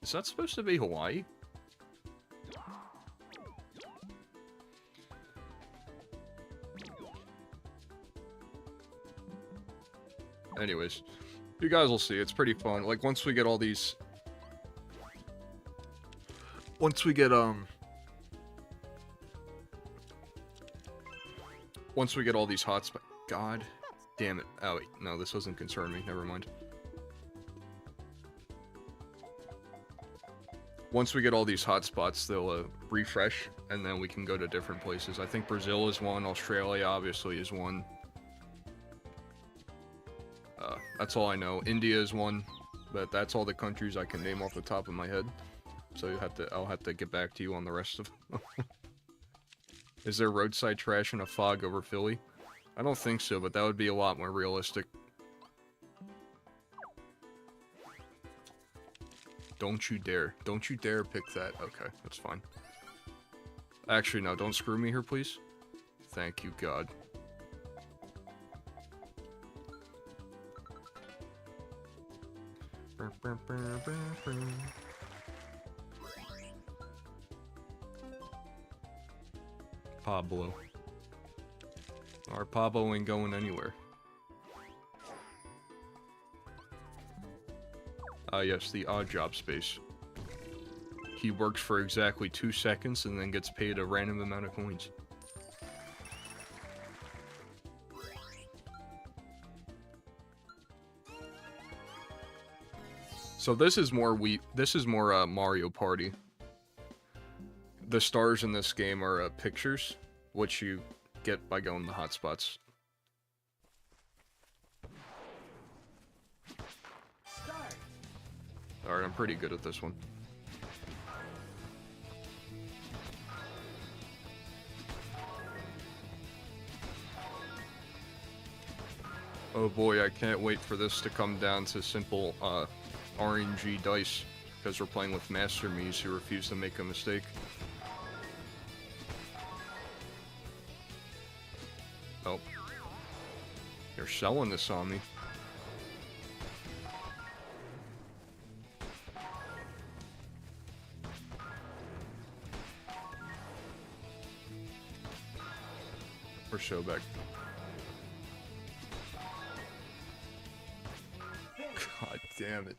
supposed to be Hawaii? Anyways, you guys will see. It's pretty fun. Like once we get all these, once we get all these hotspots. God damn it! Oh wait, no, this doesn't concern me. Never mind. Once we get all these hotspots, they'll refresh, and then we can go to different places. I think Brazil is one. Australia obviously is one. That's all I know. India is one, but that's all the countries I can name off the top of my head. So I'll have to get back to you on the rest of them. Is there roadside trash in a fog over Philly? I don't think so, but that would be a lot more realistic. Don't you dare. Don't you dare pick that. Okay, that's fine. Actually, no, don't screw me here, please. Thank you, God. Pablo. Our Pablo ain't going anywhere. Ah, yes, the odd job space. He works for exactly 2 seconds and then gets paid a random amount of coins. So this is more Mario Party. The stars in this game are pictures, which you get by going to hotspots. Start. Alright, I'm pretty good at this one. Oh boy, I can't wait for this to come down to simple RNG dice, because we're playing with Master Miis who refuse to make a mistake. Oh. You're selling this on me. We're so back. God damn it.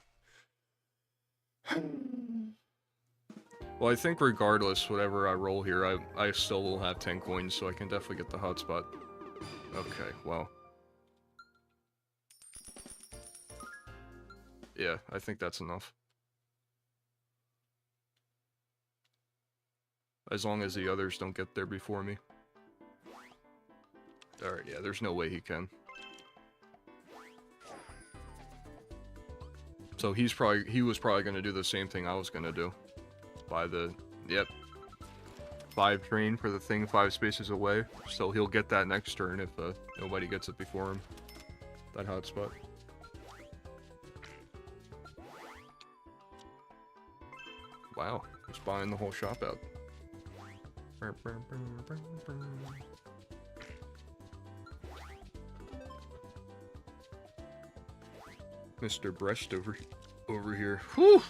Well, I think regardless, whatever I roll here, I still will have 10 coins, so I can definitely get the hotspot. Okay, well. Yeah, I think that's enough. As long as the others don't get there before me. Alright, yeah, there's no way he can. So he was probably gonna do the same thing I was gonna do. Buy the, yep. 5 train for the thing 5 spaces away. So he'll get that next turn if nobody gets it before him. That hotspot. Wow, he's buying the whole shop out. Mr. Breast over here. Whew!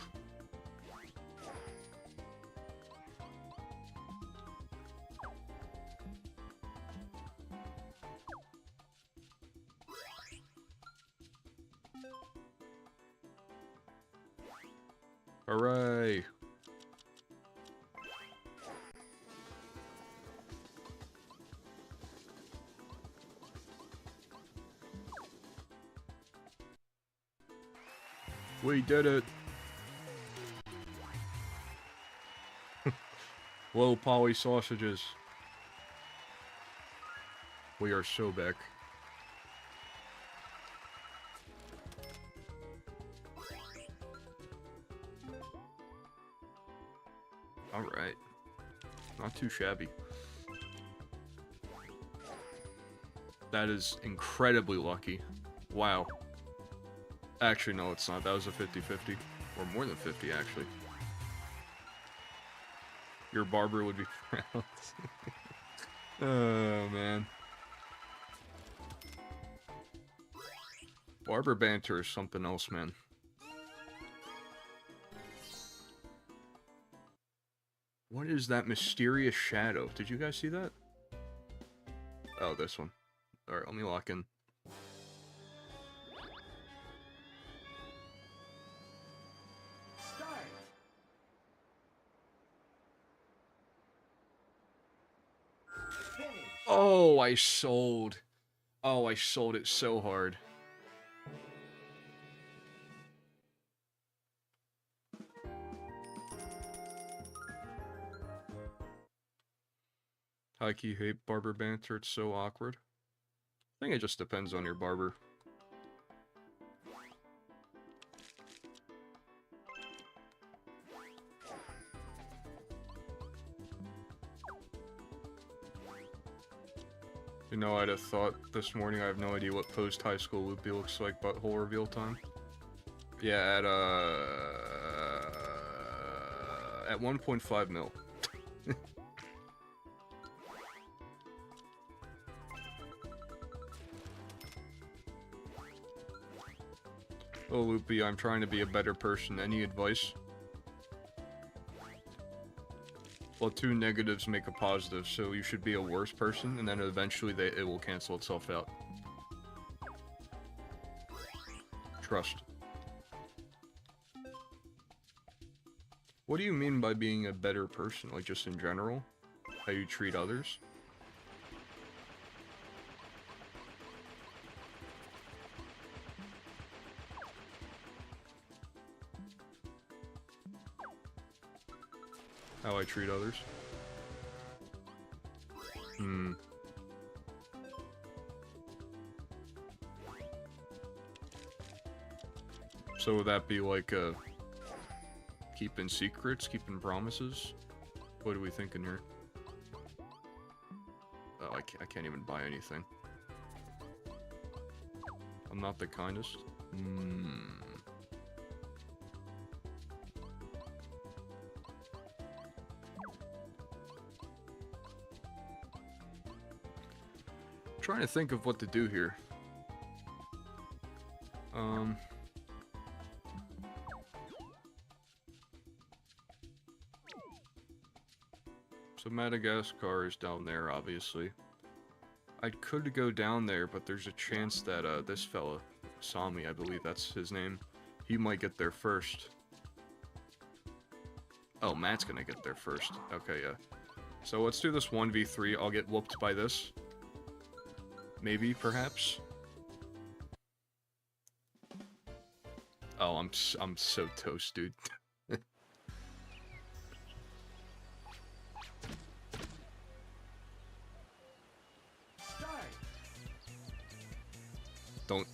Hooray! We did it! Whoa, Polly sausages. We are so back. Alright. Not too shabby. That is incredibly lucky. Wow. Actually, no, it's not. That was a 50-50. Or more than 50, actually. Your barber would be proud. Oh, man. Barber banter is something else, man. What is that mysterious shadow? Did you guys see that? Oh, this one. Alright, let me lock in. Start. Finish. Oh, I sold. Oh, I sold it so hard. Hikey hate barber banter, it's so awkward. I think it just depends on your barber. You know, I'd have thought this morning, I have no idea what post-high school Loopy looks like, butthole reveal time. Yeah, at 1.5 mil. Oh, Loopy, I'm trying to be a better person. Any advice? Well, two negatives make a positive, so you should be a worse person, and then eventually it will cancel itself out. Trust. What do you mean by being a better person? Like, just in general? How you treat others? How I treat others? Hmm. So would that be like, keeping secrets, keeping promises? What are we thinking here? Oh, I can't even buy anything. I'm not the kindest? Hmm. Trying to think of what to do here. So Madagascar is down there, obviously. I could go down there, but there's a chance that, this fella, Sami, I believe that's his name, he might get there first. Oh, Matt's gonna get there first. Okay, yeah. So let's do this 1v3. I'll get whooped by this. Maybe, perhaps. Oh, I'm so toast, dude. Start. Don't.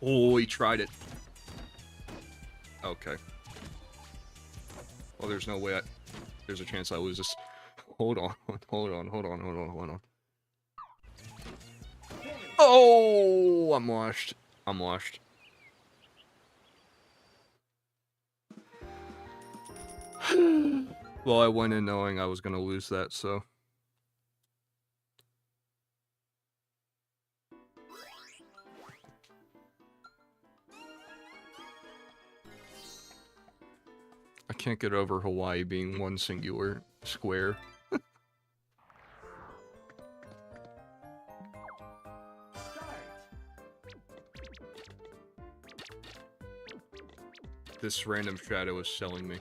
Oh, he tried it. Okay. Well, there's no way there's a chance I lose this. Hold on. Finish. Oh, I'm washed. I'm washed. Well, I went in knowing I was gonna lose that, so. I can't get over Hawaii being one singular square. Start. This random shadow is selling me.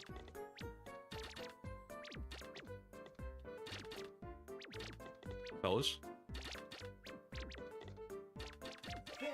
Fellas? Finish.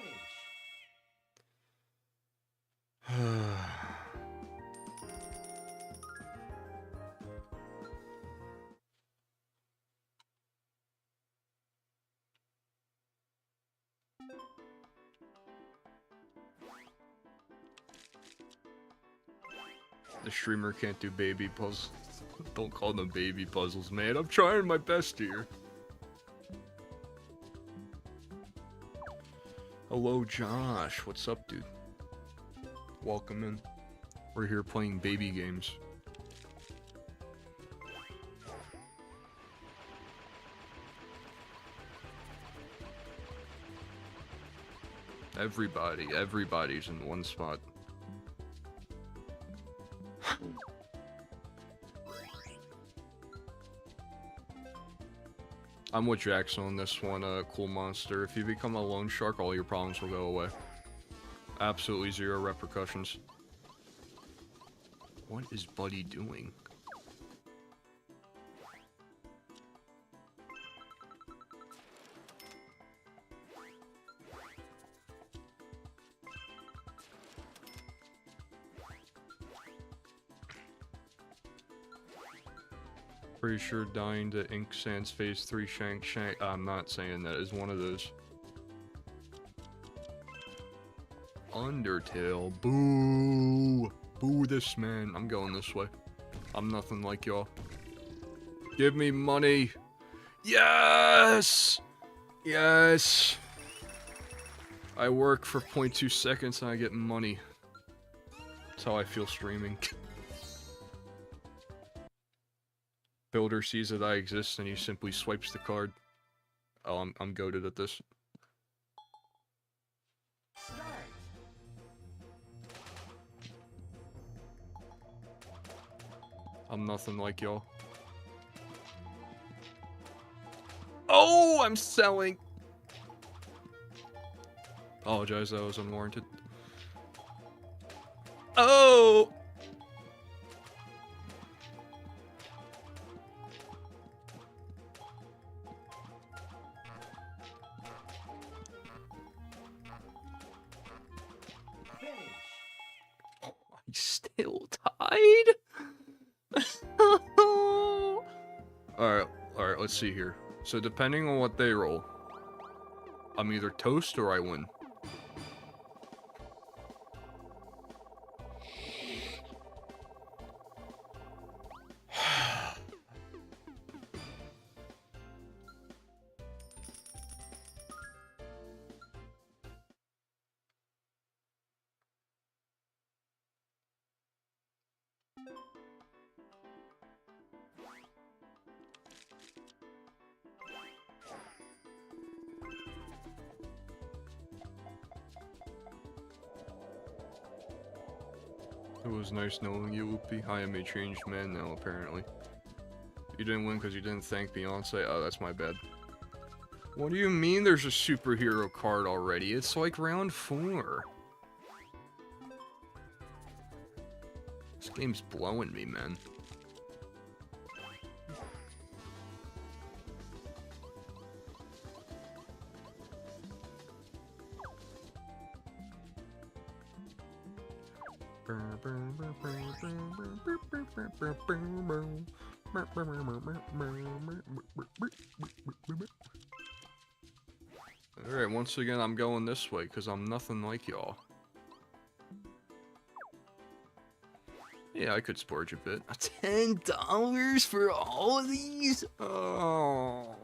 The streamer can't do baby puzzles. Don't call them baby puzzles, man. I'm trying my best here. Hello, Josh. What's up, dude? Welcome in. We're here playing baby games. Everybody's in one spot. I'm with Jackson on this one, Cool Monster. If you become a loan shark, all your problems will go away. Absolutely zero repercussions. What is Buddy doing? Pretty sure dying to Ink Sands Phase 3 Shank. I'm not saying that is one of those. Undertale. Boo! Boo this man. I'm going this way. I'm nothing like y'all. Give me money! Yes! Yes! I work for 0.2 seconds and I get money. That's how I feel streaming. Builder sees that I exist and he simply swipes the card. Oh, I'm goated at this. Start. I'm nothing like y'all. Oh, I'm selling. Apologize, that was unwarranted. Oh! Finish. He's still tied? Alright, let's see here. So depending on what they roll, I'm either toast or I win. It was nice knowing you, Whoopi. I am a changed man now, apparently. You didn't win because you didn't thank Beyonce? Oh, that's my bad. What do you mean there's a superhero card already? It's like round 4. This game's blowing me, man. Alright, once again, I'm going this way, because I'm nothing like y'all. Yeah, I could splurge a bit. $10 for all of these? Oh.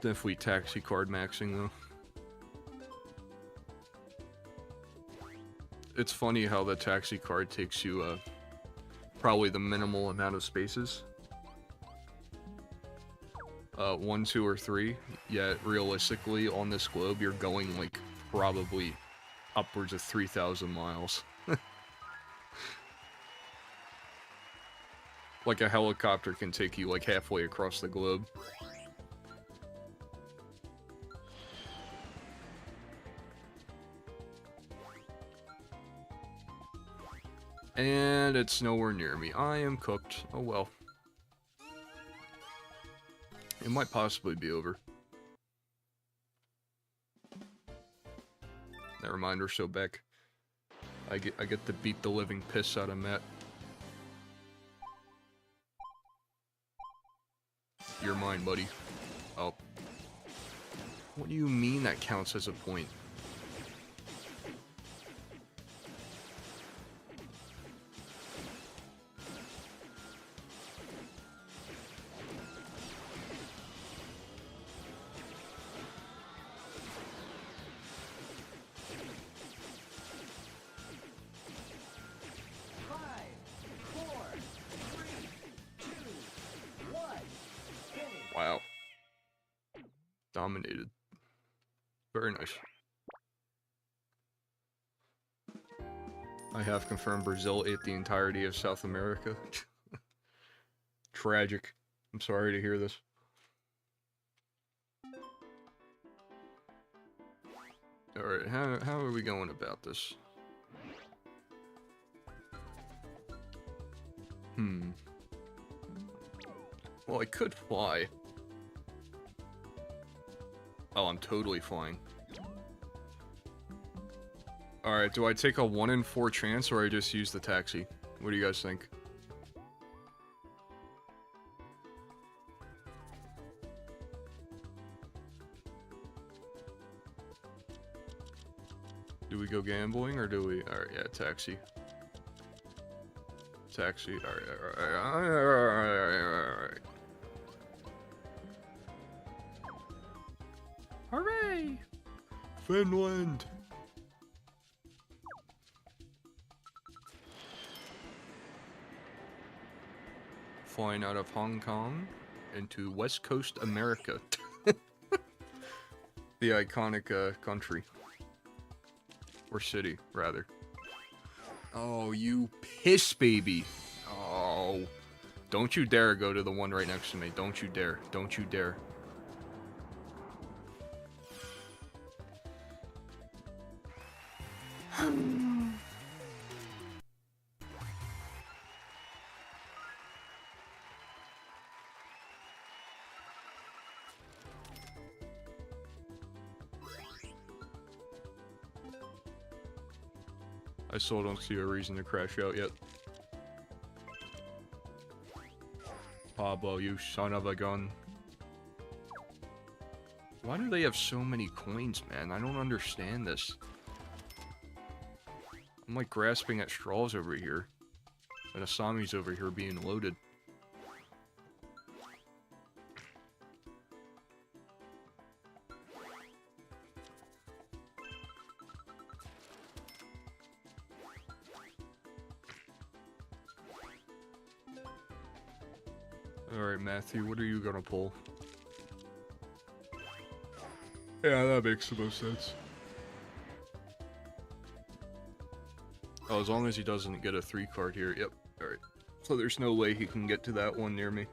Definitely taxi card maxing, though. It's funny how the taxi card takes you, probably the minimal amount of spaces. 1, 2, or 3, yet realistically, on this globe, you're going, like, probably upwards of 3,000 miles. Like, a helicopter can take you, like, halfway across the globe. And it's nowhere near me. I am cooked. Oh well. It might possibly be over. Never mind, we're so back. I get to beat the living piss out of Matt. You're mine, buddy. Oh. What do you mean that counts as a point? Wow. Dominated. Very nice. I have confirmed Brazil ate the entirety of South America. Tragic. I'm sorry to hear this. Alright, how are we going about this? Well, I could fly. Oh, I'm totally flying. Alright, do I take a 1 in 4 chance or I just use the taxi? What do you guys think? Do we go gambling or do we... Alright, yeah, taxi. Taxi, alright. Hooray! Finland! flying out of Hong Kong into West Coast America. The iconic country. Or city, rather. Oh, you piss baby. Oh. Don't you dare go to the one right next to me. Don't you dare. Don't you dare. I still don't see a reason to crash out yet. Pablo, you son of a gun. Why do they have so many coins, man? I don't understand this. I'm like grasping at straws over here. And Asami's over here being loaded. Alright, Matthew, what are you gonna pull? Yeah, that makes the most sense. Oh, as long as he doesn't get a 3 card here. Yep, alright. So there's no way he can get to that one near me.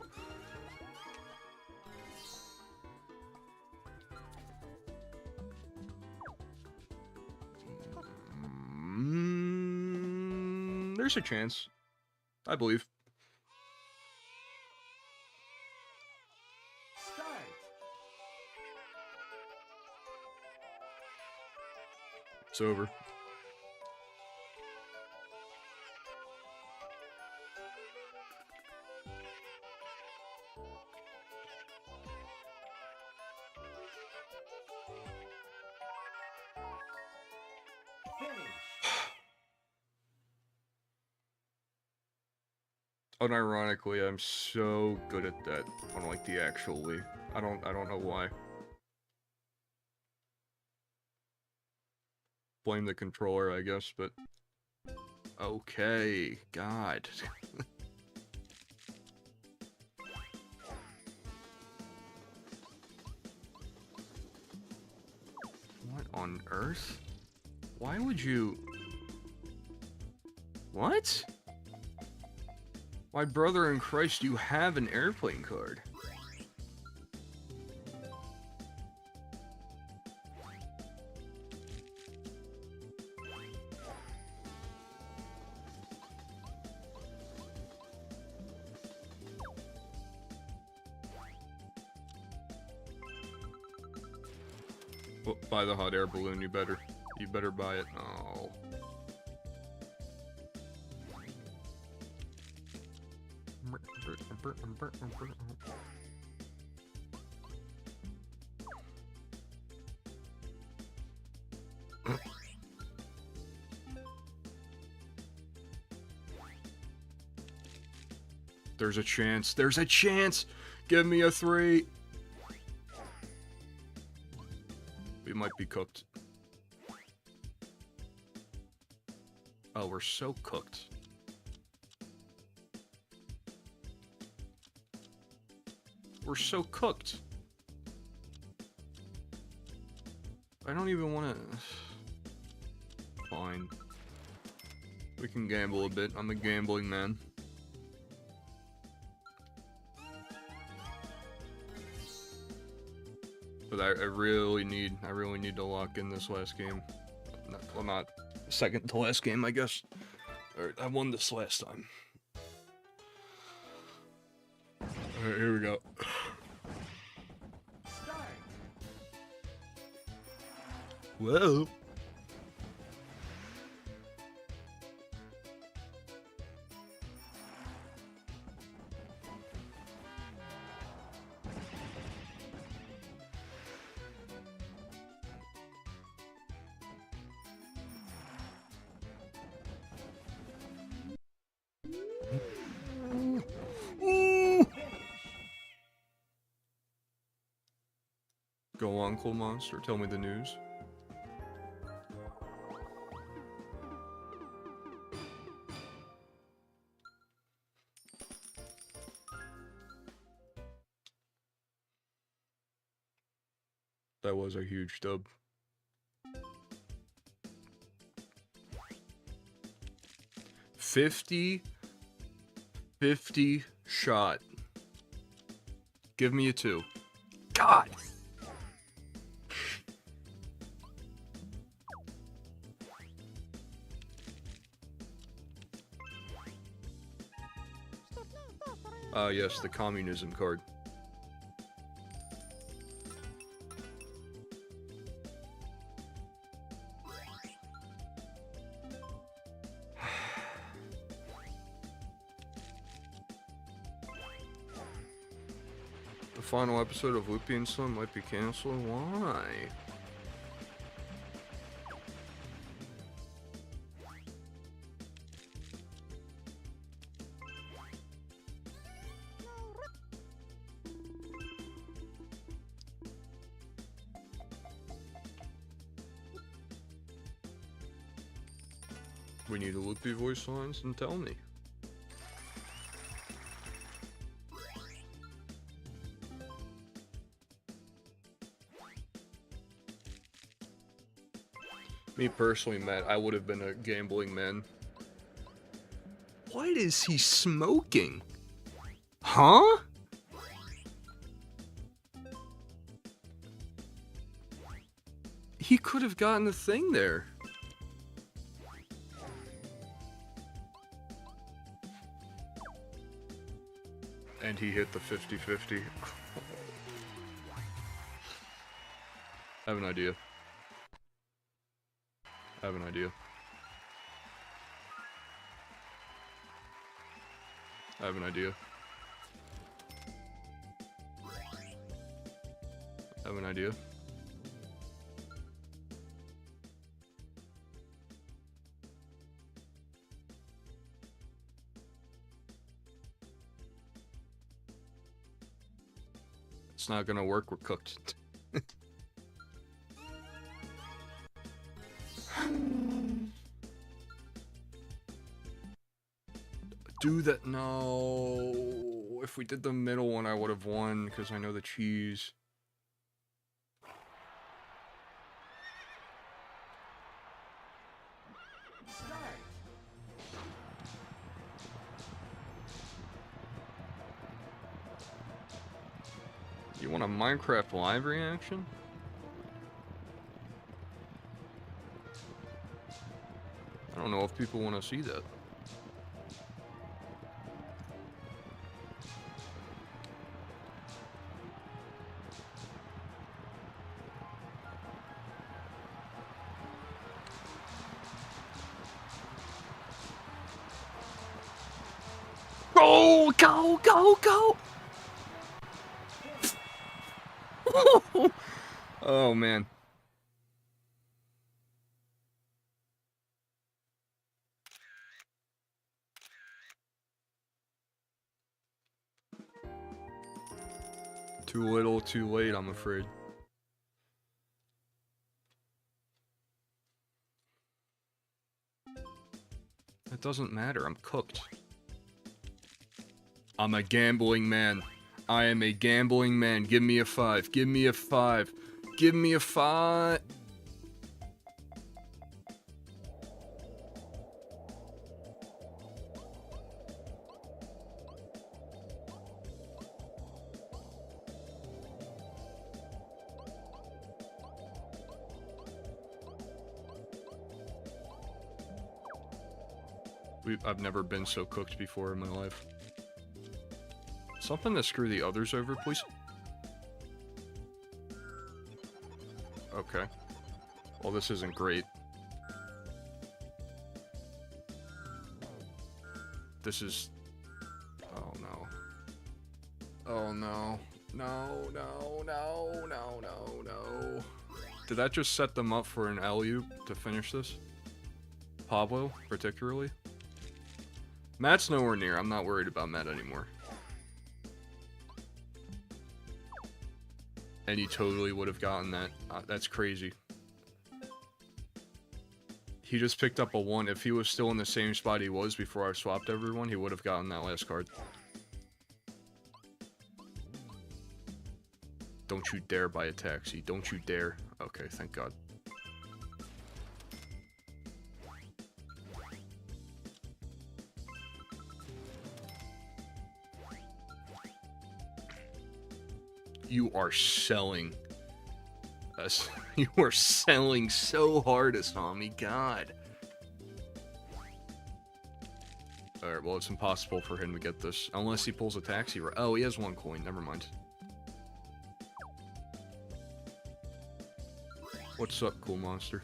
There's a chance. I believe. Start. It's over. Finish. Unironically, I'm so good at that on like the actual Wii. I don't know why. Blame the controller, I guess, but okay, God. What on earth? Why would you? What? My brother in Christ, you have an airplane card. Well, buy the hot air balloon, you better buy it. Oh. There's a chance. There's a chance. Give me a 3. We might be cooked. Oh, we're so cooked. We're so cooked. I don't even want to... Fine. We can gamble a bit. I'm a gambling man. But I really need to lock in this last game. Well, not second to last game, I guess. Alright, I won this last time. Alright, here we go. Start. Whoa. Go on, Cool Monster. Tell me the news. That was a huge dub. $50 shot. Give me a 2. God! Yes, the communism card. The final episode of Loopy and Son might be canceled. Why? We need a Loopy voice lines and tell me. Me personally, Matt, I would have been a gambling man. What is he smoking? Huh? He could have gotten the thing there. And he hit the 50-50. I have an idea. I have an idea. I have an idea. I have an idea. It's not gonna work, we're cooked. Do that. No. If we did the middle one, I would have won because I know the cheese. Start. You want a Minecraft live reaction? I don't know if people want to see that. Go, go, go, go! Oh, man. Too little, too late, I'm afraid. It doesn't matter, I'm cooked. I'm a gambling man. I am a gambling man. Give me a 5. Give me a 5. Give me a 5. I've never been so cooked before in my life. Something to screw the others over, please. Okay. Well, this isn't great. This is... Oh, no. Oh, no. No, no, no, no, no, no. Did that just set them up for an alley-oop to finish this? Pablo, particularly? Matt's nowhere near. I'm not worried about Matt anymore. And he totally would have gotten that. That's crazy. He just picked up a 1. If he was still in the same spot he was before I swapped everyone, he would have gotten that last card. Don't you dare buy a taxi. Don't you dare. Okay, thank God. You are selling. You are selling so hard, Asami. God. Alright, well, it's impossible for him to get this. Unless he pulls a taxi. Oh, he has 1 coin. Never mind. What's up, cool monster?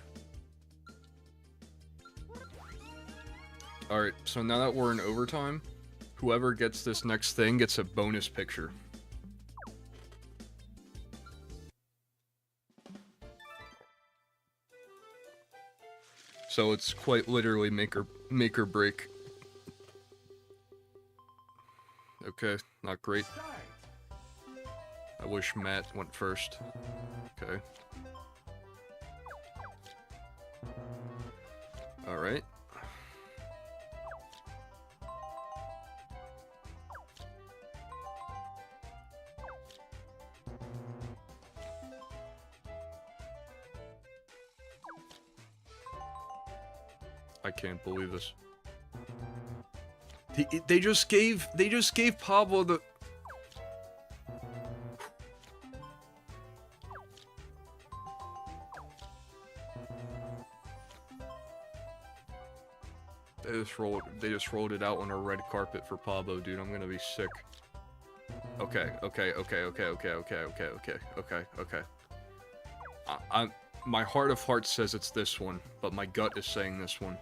Alright, so now that we're in overtime, whoever gets this next thing gets a bonus picture. So it's quite literally make or break. Okay, not great. I wish Matt went first. Okay. Alright. I can't believe this. They just gave Pablo the... They just rolled it out on a red carpet for Pablo, dude. I'm gonna be sick. Okay. My heart of hearts says it's this one, but my gut is saying this one.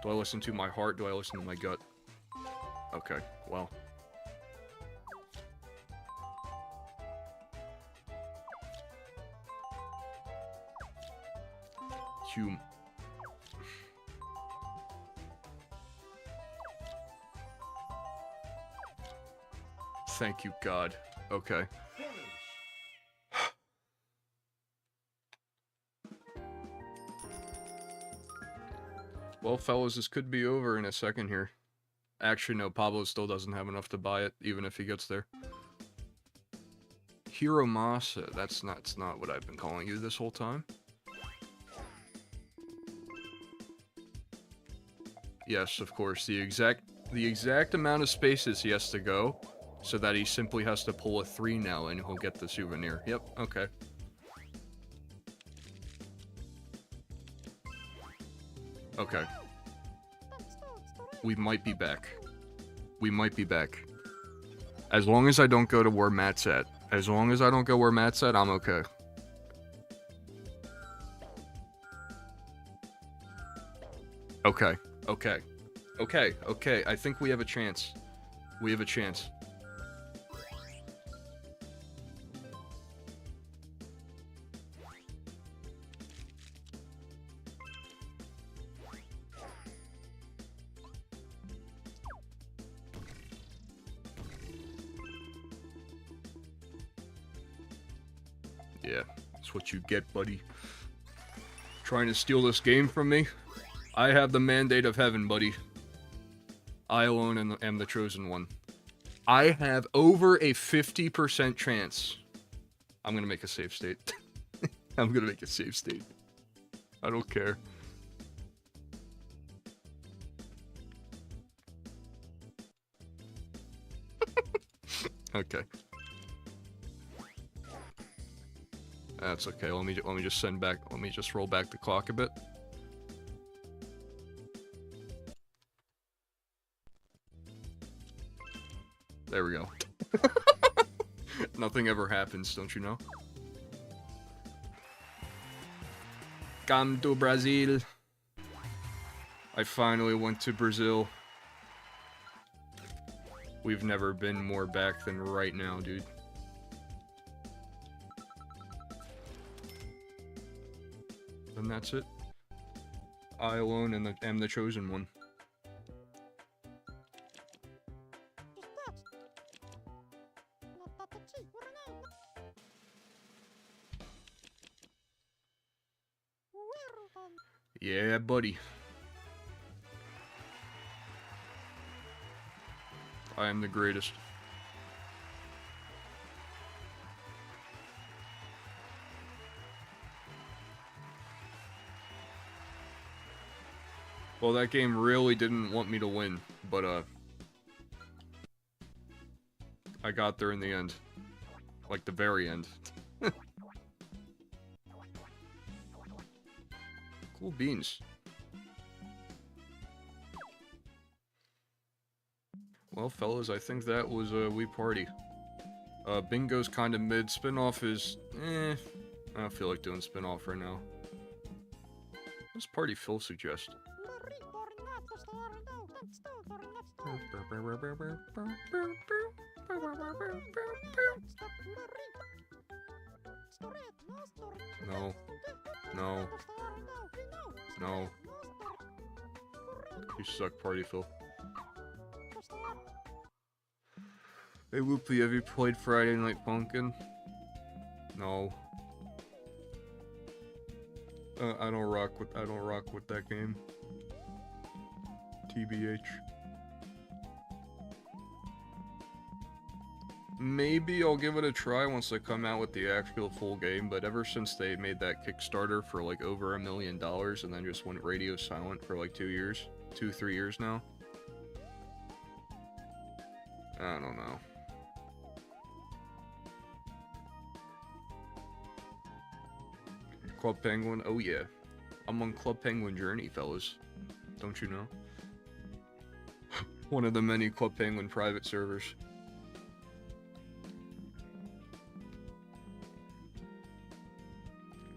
Do I listen to my heart? Do I listen to my gut? Okay, well. Thank you, God. Okay. Well, fellas, this could be over in a second here. Actually, no, Pablo still doesn't have enough to buy it, even if he gets there. Hiromasa, that's not what I've been calling you this whole time. Yes, of course, the exact amount of spaces he has to go, so that he simply has to pull a 3 now and he'll get the souvenir. Yep, okay. Okay. We might be back. We might be back. As long as I don't go to where Matt's at. As long as I don't go where Matt's at, I'm okay. Okay. Okay. Okay. Okay. I think we have a chance. We have a chance. Yeah, that's what you get, buddy. Trying to steal this game from me? I have the mandate of heaven, buddy. I alone am the chosen one. I have over a 50% chance. I'm gonna make a save state. I'm gonna make a save state. I don't care. Okay. That's okay. Let me just let me just roll back the clock a bit. There we go. Nothing ever happens, don't you know? Come to Brazil. I finally went to Brazil. We've never been more back than right now, dude. And that's it. I alone am the chosen one. Yeah, buddy. I am the greatest. Well, that game really didn't want me to win, but I got there in the end. Like the very end. Cool beans. Well, fellas, I think that was a Wii Party. Bingo's kinda mid. Spinoff is, I don't feel like doing spinoff right now. What does Party Phil suggest? No. No. No. You suck, Party Phil. Hey Whoopie, have you played Friday Night Pumpkin? No. I don't rock with that game. TBH. Maybe I'll give it a try once they come out with the actual full game, but ever since they made that Kickstarter for like over $1 million and then just went radio silent for like 3 years now. I don't know. Club Penguin, oh yeah. I'm on Club Penguin Journey, fellas. Don't you know? One of the many Club Penguin private servers.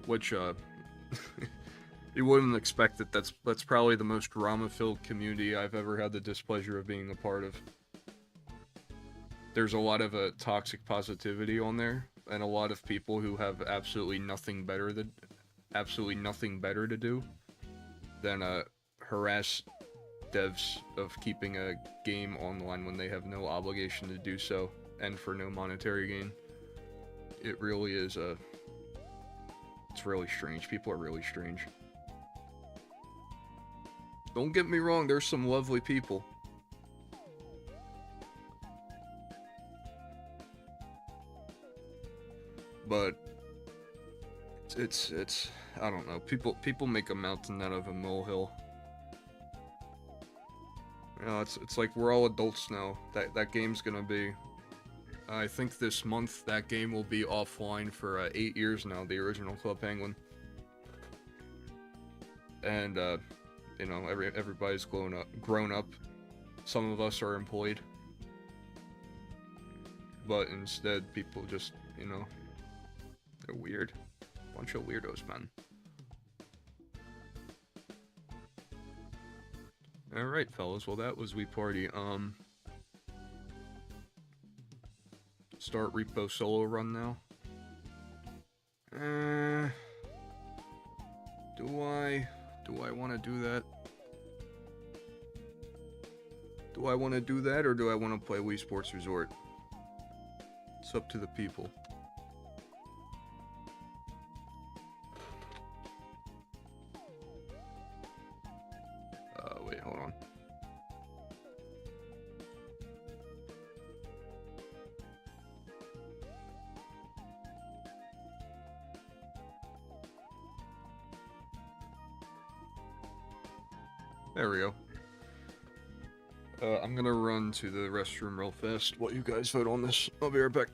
Which, you wouldn't expect that that's probably the most drama-filled community I've ever had the displeasure of being a part of. There's a lot of toxic positivity on there, and a lot of people who have absolutely nothing better to do than harass devs of keeping a game online when they have no obligation to do so, and for no monetary gain. It really is it's really strange. People are really strange. Don't get me wrong, there's some lovely people. But it's I don't know. People make a mountain out of a molehill. You know, it's like we're all adults now. That game's gonna be. I think this month that game will be offline for 8 years now. The original Club Penguin. And you know, everybody's grown up. Some of us are employed. But instead, people just, you know, they're weird. Bunch of weirdos, man. Alright, fellas. Well, that was Wii Party. Start repo solo run now. Do I want to do that? Do I want to do that, or do I want to play Wii Sports Resort? It's up to the people. Wait, hold on. There we go. I'm gonna run to the restroom real fast while you guys vote on this. I'll be right back.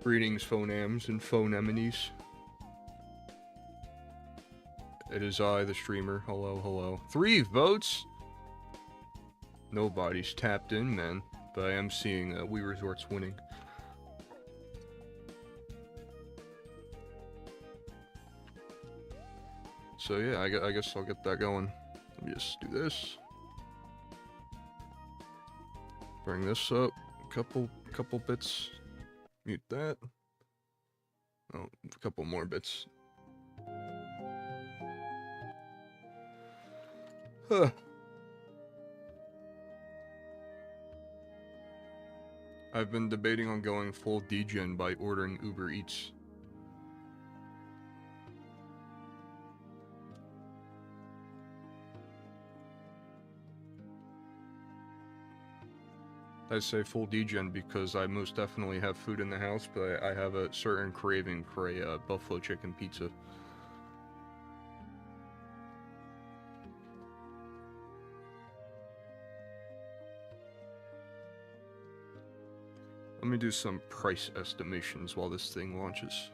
Greetings, phonams and phonemonies. It is I, the streamer. Hello, hello. 3 votes? Nobody's tapped in, man. But I am seeing Wii Resorts winning. So yeah, I guess I'll get that going. Let me just do this. Bring this up. Couple bits. Mute that. Oh, a couple more bits. Huh. I've been debating on going full degen by ordering Uber Eats. I say full degen because I most definitely have food in the house, but I have a certain craving for a buffalo chicken pizza. Let me do some price estimations while this thing launches.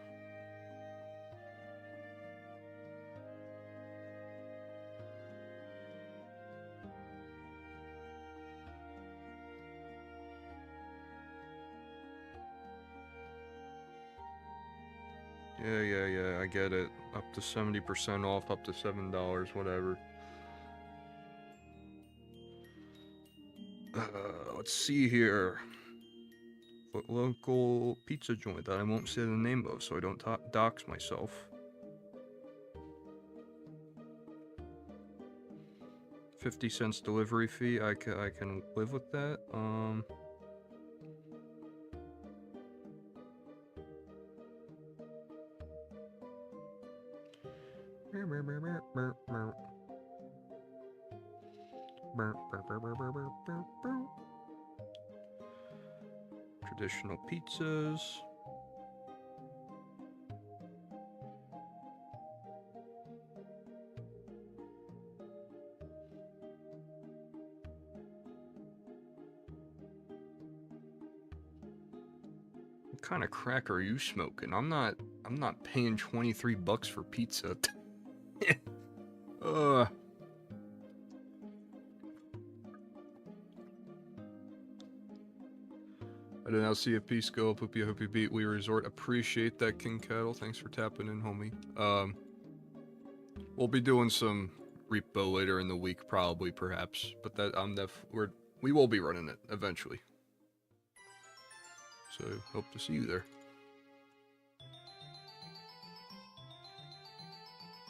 Yeah, I get it. Up to 70% off, up to $7, whatever. Let's see here. What local pizza joint that I won't say the name of so I don't dox myself. $0.50 delivery fee, I can live with that. Traditional pizzas. What kind of crack are you smoking? I'm not paying 23 bucks for pizza. I did not see a piece go up. Hope you beat Wii Resort. Appreciate that, King Cattle. Thanks for tapping in, homie. We'll be doing some repo later in the week, probably, perhaps. But that we will be running it eventually. So hope to see you there.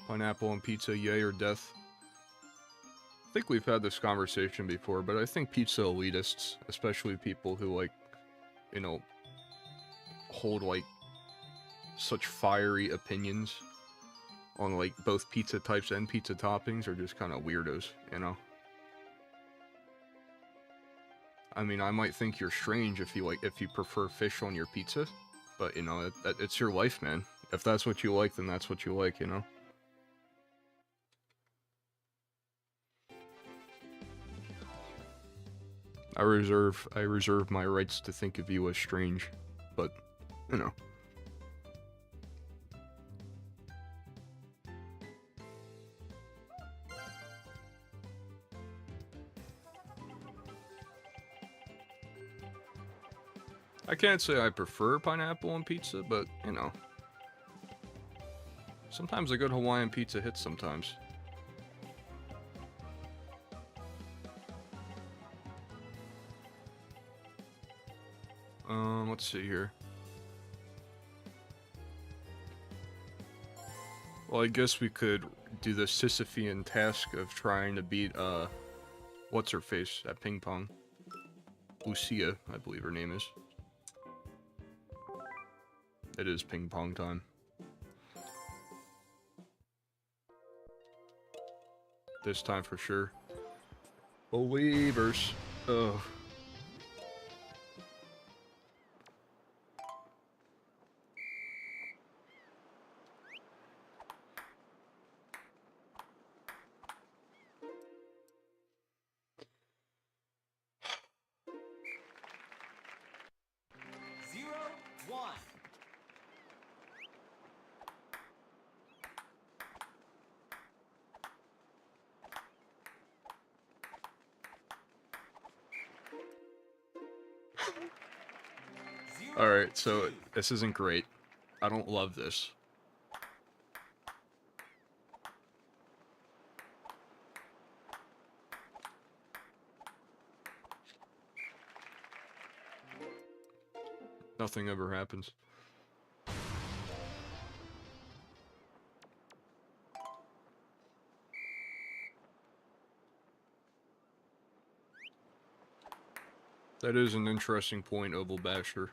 Pineapple and pizza, yay or death? I think we've had this conversation before, but I think pizza elitists, especially people who like, you know, hold like such fiery opinions on like both pizza types and pizza toppings, are just kind of weirdos, you know? I mean, I might think you're strange if you prefer fish on your pizza, but you know, it's your life, man. If that's what you like, then that's what you like, you know? I reserve my rights to think of you as strange, but, you know. I can't say I prefer pineapple on pizza, but, you know. Sometimes a good Hawaiian pizza hits sometimes. Let's see here. Well, I guess we could do the Sisyphean task of trying to beat, what's-her-face at ping pong. Lucia, I believe her name is. It is ping pong time. This time for sure. Believers. Ugh. Alright, so this isn't great. I don't love this. Nothing ever happens. That is an interesting point, Oval Basher.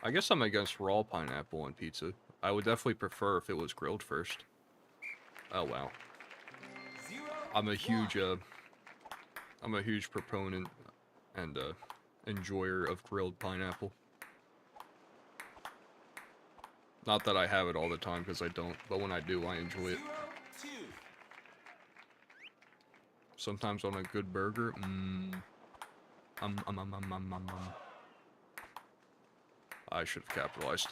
I guess I'm against raw pineapple on pizza. I would definitely prefer if it was grilled first. Oh wow. I'm a huge proponent and enjoyer of grilled pineapple. Not that I have it all the time, because I don't, but when I do, I enjoy it. Sometimes on a good burger, I should have capitalized.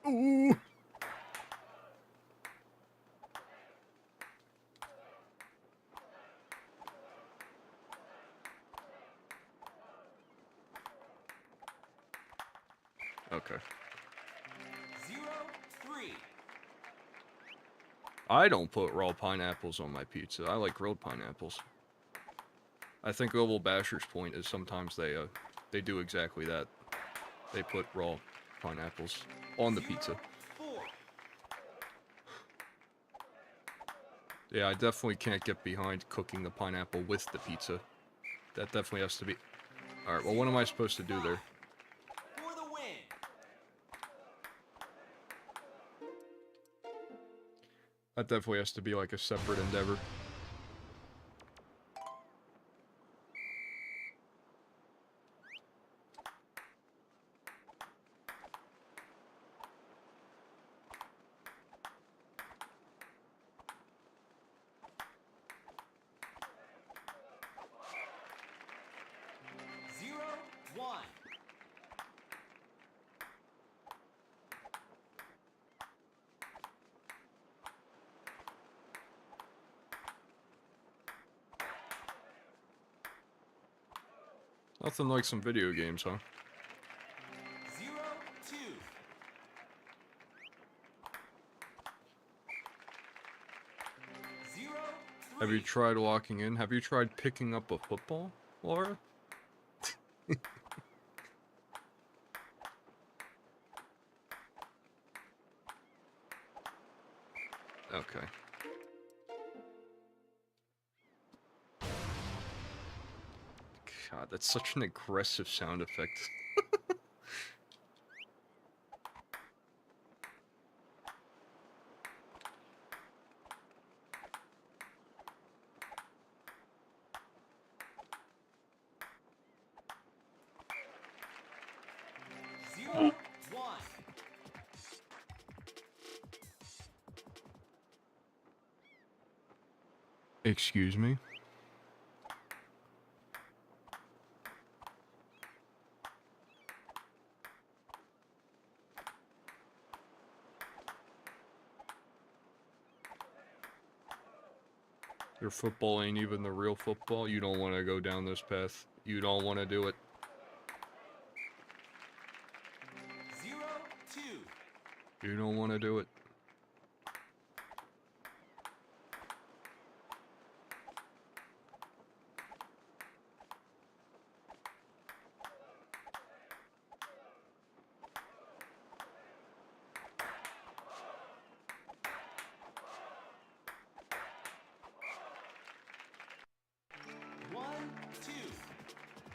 Ooh! Okay. 0-3. I don't put raw pineapples on my pizza. I like grilled pineapples. I think Oval Basher's point is sometimes they do exactly that. They put raw pineapples on the pizza. 4. Yeah, I definitely can't get behind cooking the pineapple with the pizza. That definitely has to be... Alright, well, what am I supposed to do there? For the win. That definitely has to be like a separate endeavor. Nothing like some video games, huh? 0-2. Have you tried walking in? Have you tried picking up a football, Laura? Okay. God, that's such an aggressive sound effect. One. Excuse me? Your football ain't even the real football? You don't want to go down this path. You don't want to do it. 0-2. You don't want to do it.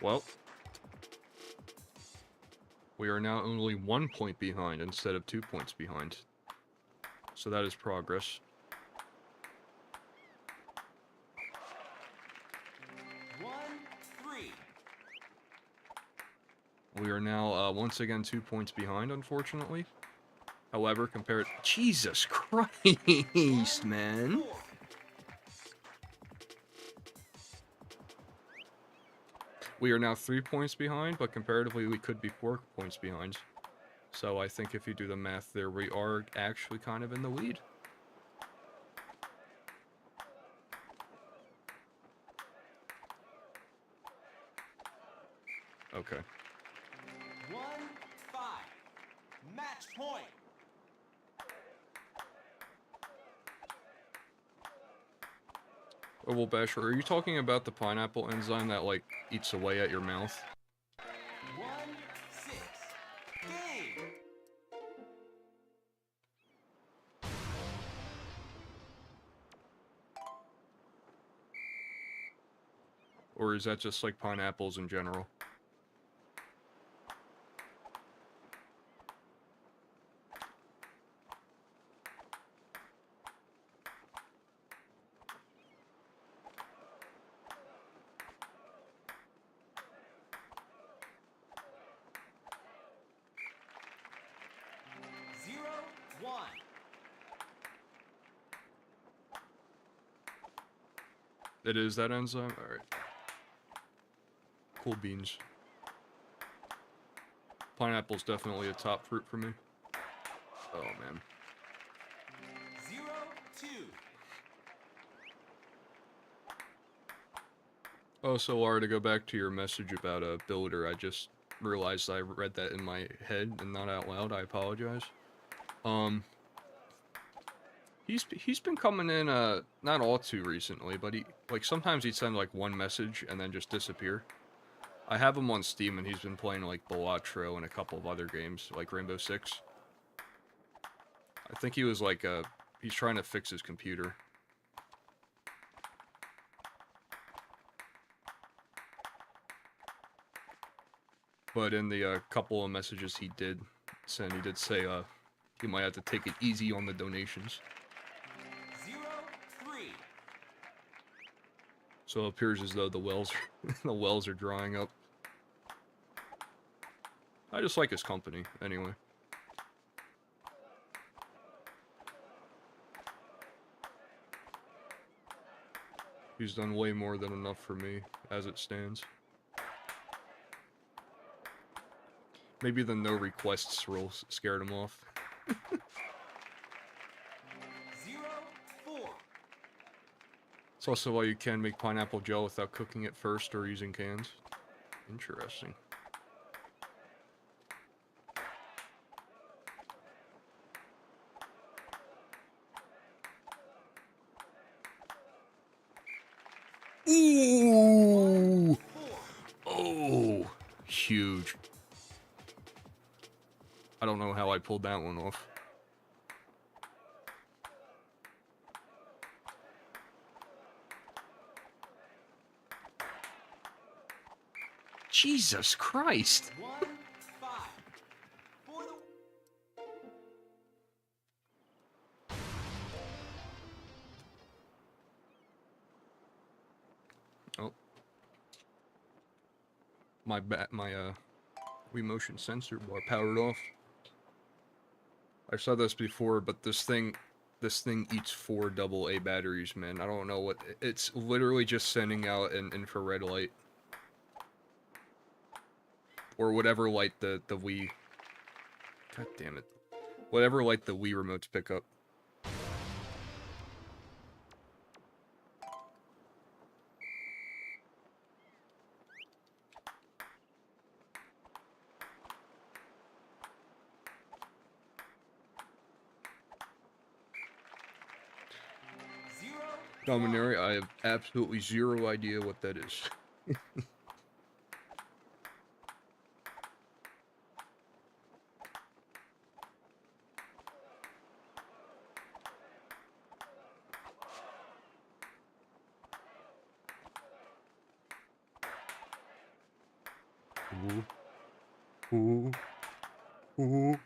Well, we are now only 1 point behind instead of 2 points behind. So that is progress. 1-3. We are now once again 2 points behind, unfortunately. However, compared... Jesus Christ, man! We are now 3 points behind, but comparatively we could be 4 points behind. So I think if you do the math there, we are actually kind of in the lead. Okay. 1-5. Match point. Oh, well, Basher, are you talking about the pineapple enzyme that, like, eats away at your mouth? 1-6. Game. Or is that just, like, pineapples in general? Zero, one. It is that enzyme? Alright. Cool beans. Pineapple's definitely a top fruit for me. Oh, man. 0-2. Oh, so Laura, to go back to your message about a builder, I just realized I read that in my head and not out loud. I apologize. He's been coming in, not all too recently, but sometimes he'd send, like, one message and then just disappear. I have him on Steam, and he's been playing, like, Balatro and a couple of other games, like Rainbow Six. I think he was, like, he's trying to fix his computer. But in the, couple of messages he did send, he did say, he might have to take it easy on the donations. 0-3. So it appears as though the wells the wells are drying up. I just like his company, anyway. He's done way more than enough for me, as it stands. Maybe the no requests rule scared him off. 0-4. It's also why you can make pineapple gel without cooking it first or using cans. Interesting. Ooh! 1-4. Oh! Huge. I don't know how I pulled that one off. Jesus Christ! 1-5. For the Oh. My Wii motion sensor bar powered off. I saw this before, but this thing eats 4 AA batteries, man. I don't know what it's literally just sending out an infrared light. Or whatever light the Wii... God damn it. Whatever light the Wii remotes pick up. Dominary, I have absolutely zero idea what that is. Ooh. Ooh. Ooh.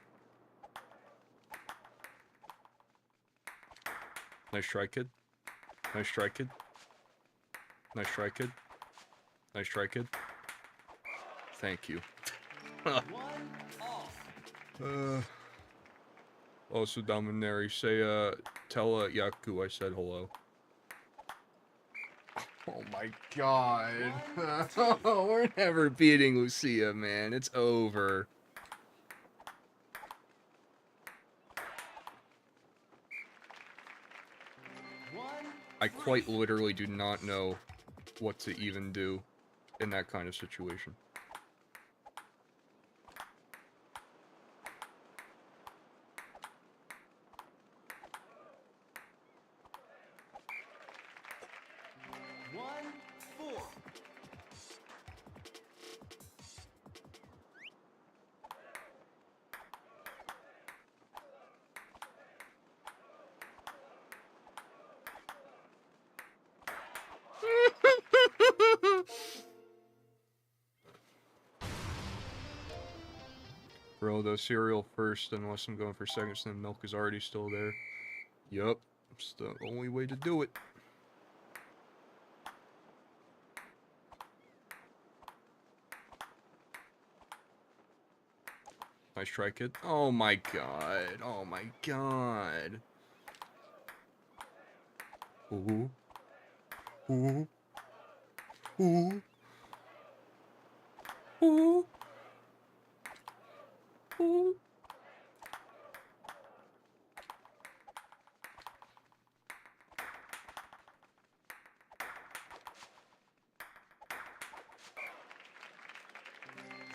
Nice try, kid. Nice try, kid. Nice try, kid. Nice try, kid. Thank you. 1-all. Also, Dominary, say, tell, Yaku I said hello. Oh my god. We're never beating Lucia, man. It's over. I quite literally do not know what to even do in that kind of situation. Bro, the cereal first, unless I'm going for seconds, then milk is already still there. Yup. It's the only way to do it. Nice try, kid. Oh my god. Oh my god. Ooh. Ooh. Ooh. Ooh. Ooh.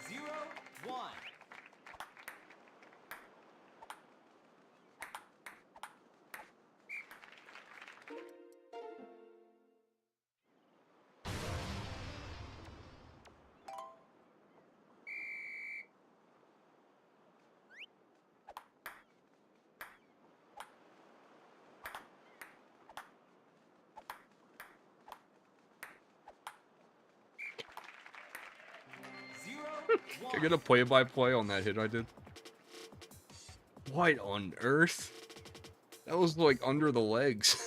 Zero, one. Zero, Can I one. get a play-by-play on that hit I did? What on earth? That was like under the legs.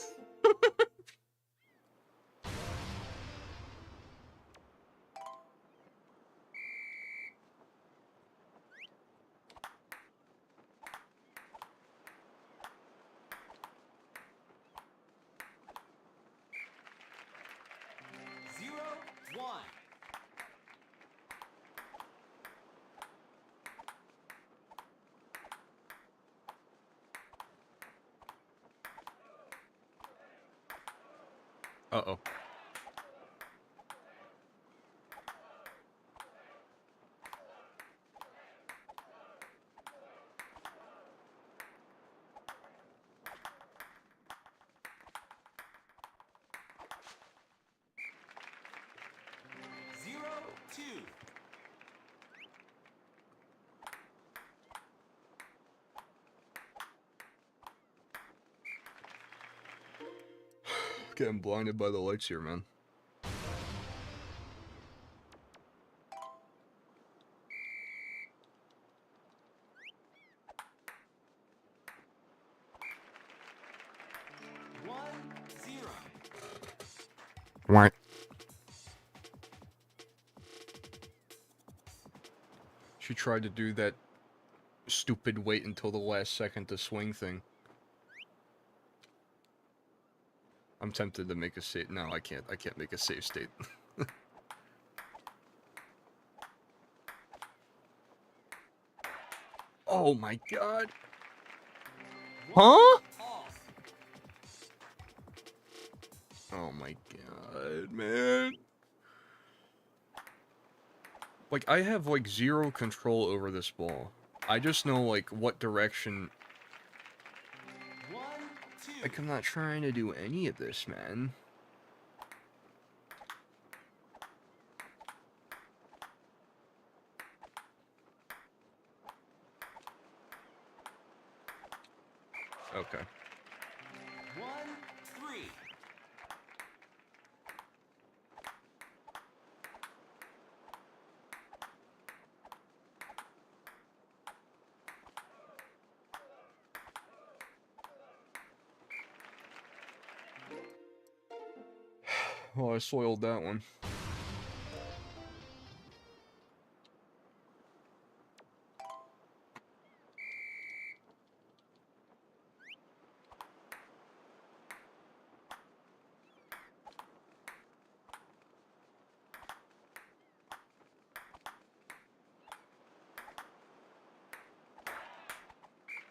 Zero, one. Uh-oh. Zero, two. Getting blinded by the lights here, man. One, zero. What? She tried to do that stupid wait until the last second to swing thing. I'm tempted to make a save. No, I can't. I can't make a save state. Oh my god. Huh? Off. Oh my god, man. Like, I have, like, zero control over this ball. I just know, like, what direction... One, two. Like, I'm not trying to do any of this, man. Okay. One, three. Oh, I soiled that one.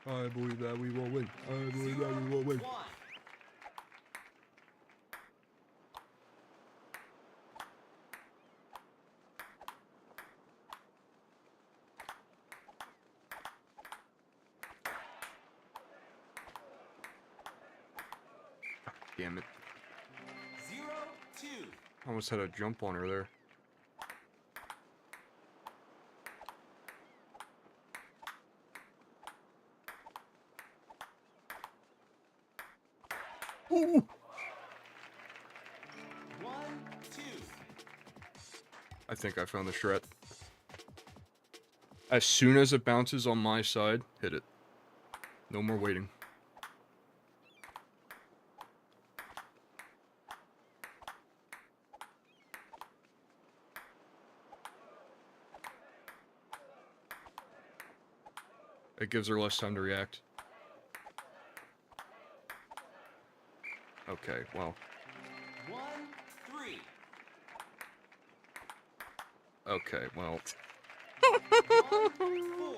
I believe that we will win. I believe that we will win. One. Damn it. Zero, two. Almost had a jump on her there. Ooh! One, two. I think I found the shred. As soon as it bounces on my side, hit it. No more waiting. It gives her less time to react. Okay, well. 1-3. Okay, well. 1-4.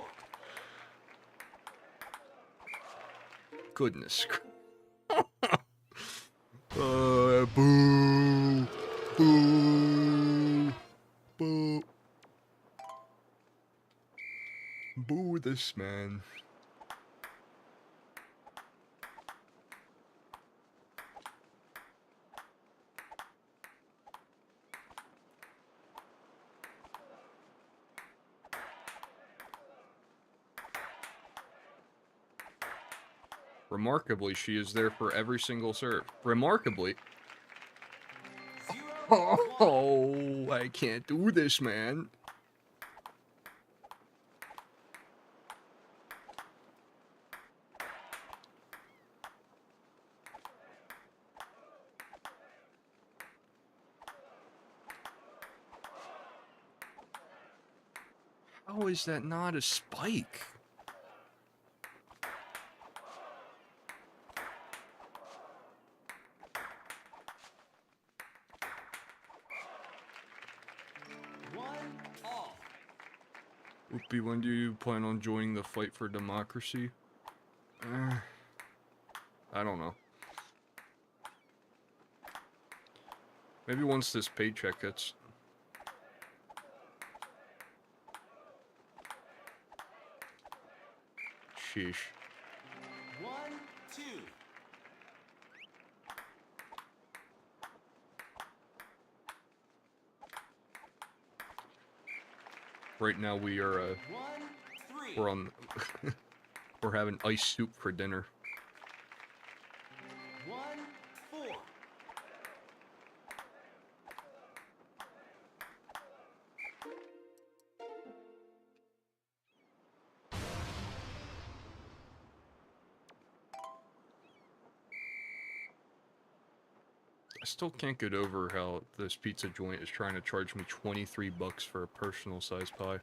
Goodness. Boo. Boo. Boo. Boo this man. Remarkably, she is there for every single serve. Remarkably. 0-1. Oh, I can't do this, man. How is that not a spike? One all. Whoopi, when do you plan on joining the fight for democracy? I don't know. Maybe once this paycheck hits. Sheesh. 1-2. Right now we are, 1-3. we're on, we're having ice soup for dinner. 1-4. I still can't get over how this pizza joint is trying to charge me 23 bucks for a personal size pie.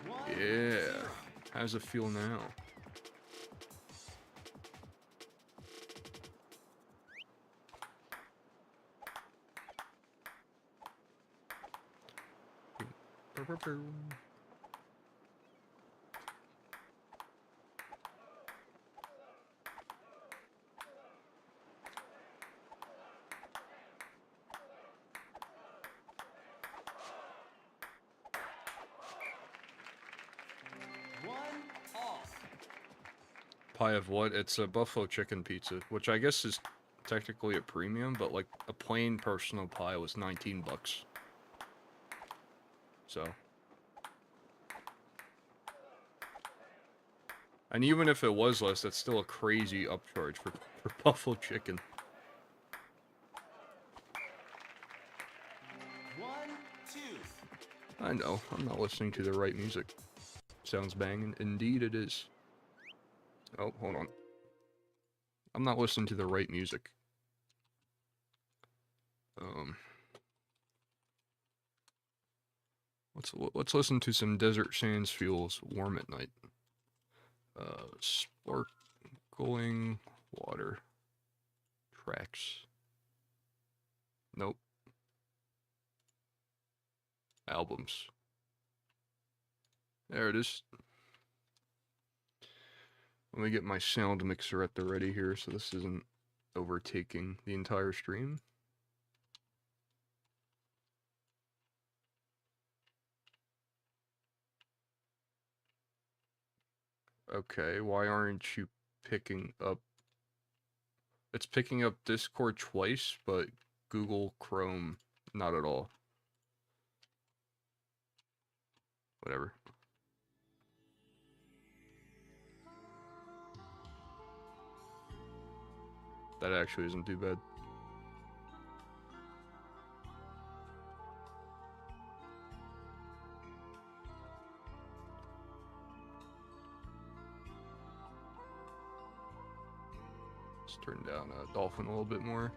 1-0. Yeah. How's it feel now? One all. Pie of what? It's a buffalo chicken pizza, which I guess is technically a premium, but like a plain personal pie was 19 bucks. So. And even if it was less, that's still a crazy upcharge for buffalo chicken. 1-2. I know, I'm not listening to the right music. Sounds banging. Indeed it is. Oh, hold on. I'm not listening to the right music. Let's listen to some Desert Sands Fuels Warm at Night. Sparkling water. Tracks. Nope. Albums. There it is. Let me get my sound mixer at the ready here so this isn't overtaking the entire stream. Okay, why aren't you picking up? It's picking up Discord twice, but Google Chrome not at all. Whatever. That actually isn't too bad. Let's turn down Dolphin a little bit more.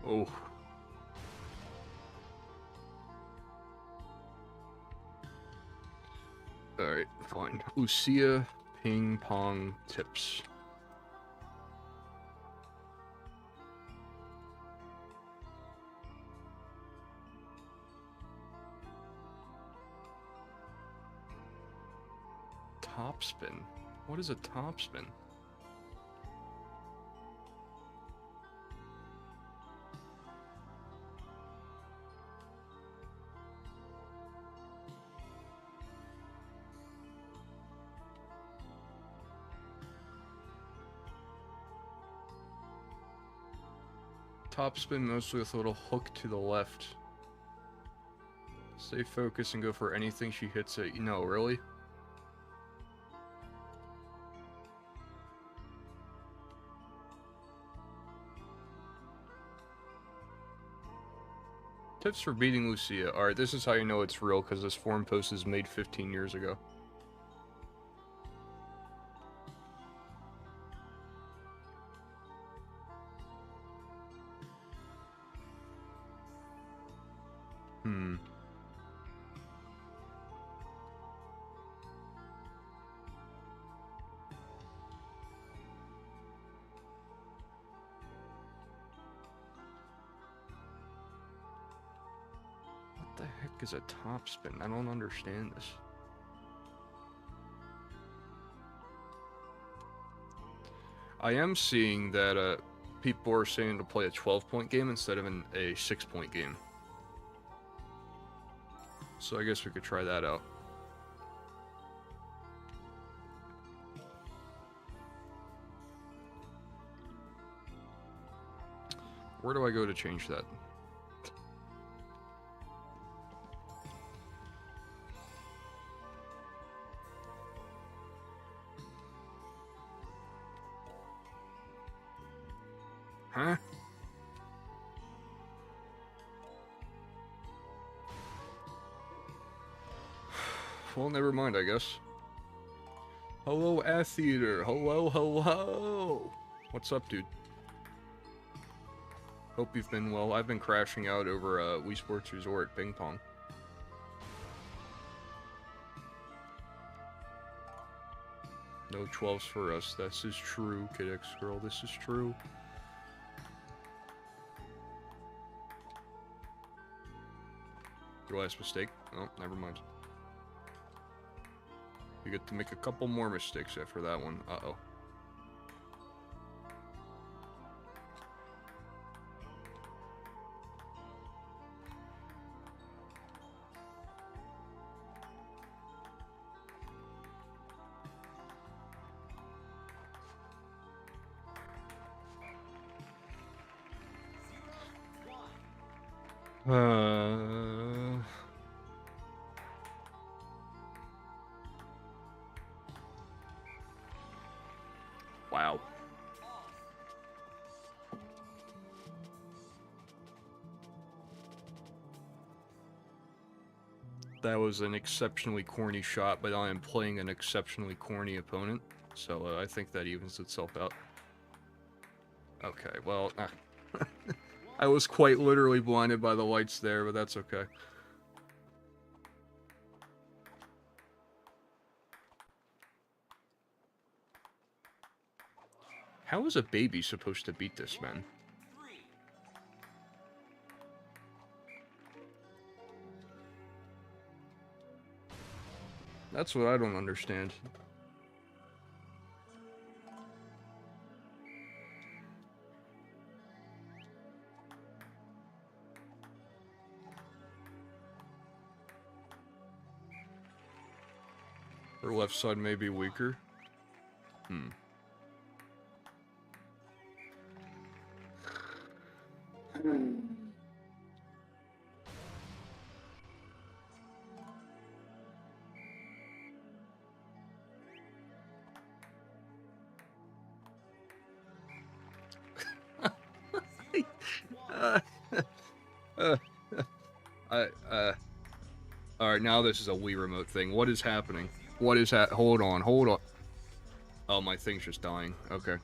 Oh. Alright, fine. Lucia, ping pong tips. Topspin? What is a topspin? Topspin mostly with a little hook to the left. Stay focused and go for anything she hits at you. No, really? Tips for beating Lucia. Alright, this is how you know it's real, because this forum post is made 15 years ago. What the heck is a topspin? I don't understand this. I am seeing that people are saying to play a 12-point game instead of a 6-point game. So I guess we could try that out. Where do I go to change that? Huh? Well, never mind, I guess. Hello, Atheater. Hello, hello. What's up, dude? Hope you've been well. I've been crashing out over Wii Sports Resort ping pong. No 12s for us. This is true, Kid X Girl. This is true. Your last mistake? Oh, never mind. You get to make a couple more mistakes after that one. Uh-oh. Wow. That was an exceptionally corny shot, but I am playing an exceptionally corny opponent, so I think that evens itself out. Okay, well, I was quite literally blinded by the lights there, but that's okay. How is a baby supposed to beat this, man? That's what I don't understand. Her left side may be weaker. Alright, now this is a Wii remote thing. What is happening? What is hold on, hold on. Oh, my thing's just dying. Okay.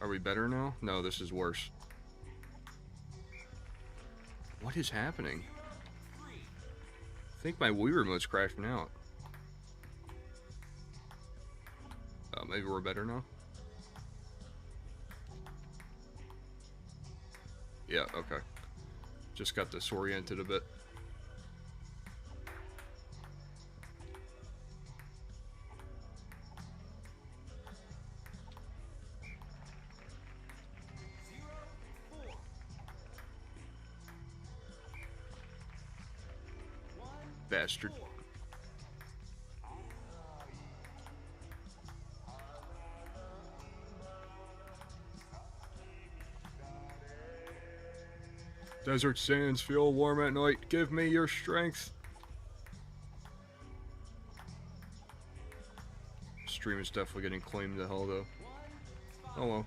Are we better now? No, this is worse. What is happening? I think my Wii remote's crashing out. Maybe we're better now? Yeah, okay. Just got disoriented a bit. Bastard. Desert sands feel warm at night. Give me your strength. Stream is definitely getting claimed to hell though. Oh well.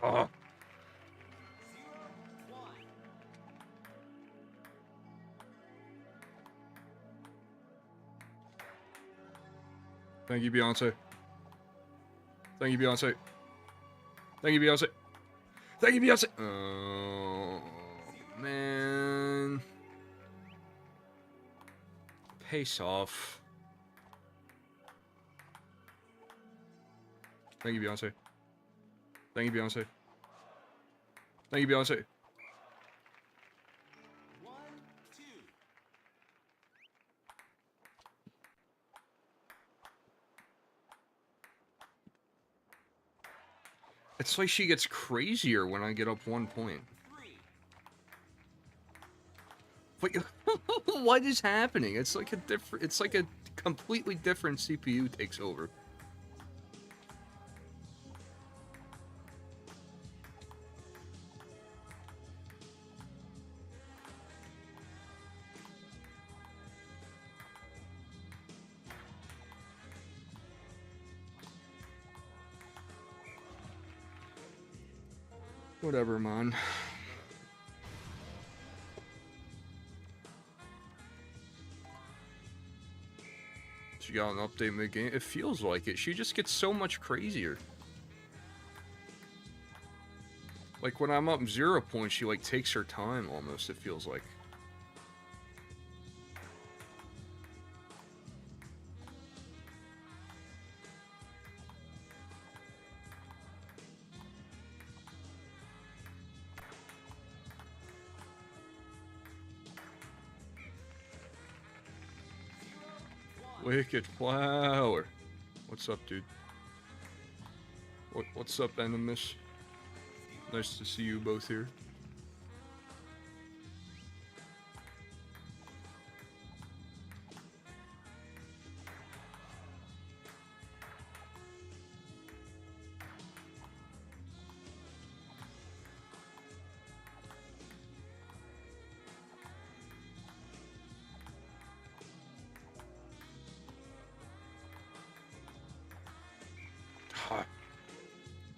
Oh. Thank you, Beyonce. Thank you, Beyonce. Thank you, Beyonce. Thank you, Beyonce. Oh, man. Pace off. Thank you, Beyonce. Thank you, Beyonce. Thank you, Beyonce. 1, 2. It's like she gets crazier when I get up 1 point. 3. Wait, what is happening? It's like a different. It's like a completely different CPU takes over. Whatever, man. She got an update mid-game. It feels like it. She just gets so much crazier. Like, when I'm up 0 points, she, like, takes her time, almost, it feels like. Wicked Flower. What's up, dude? What's up, Enemies? Nice to see you both here.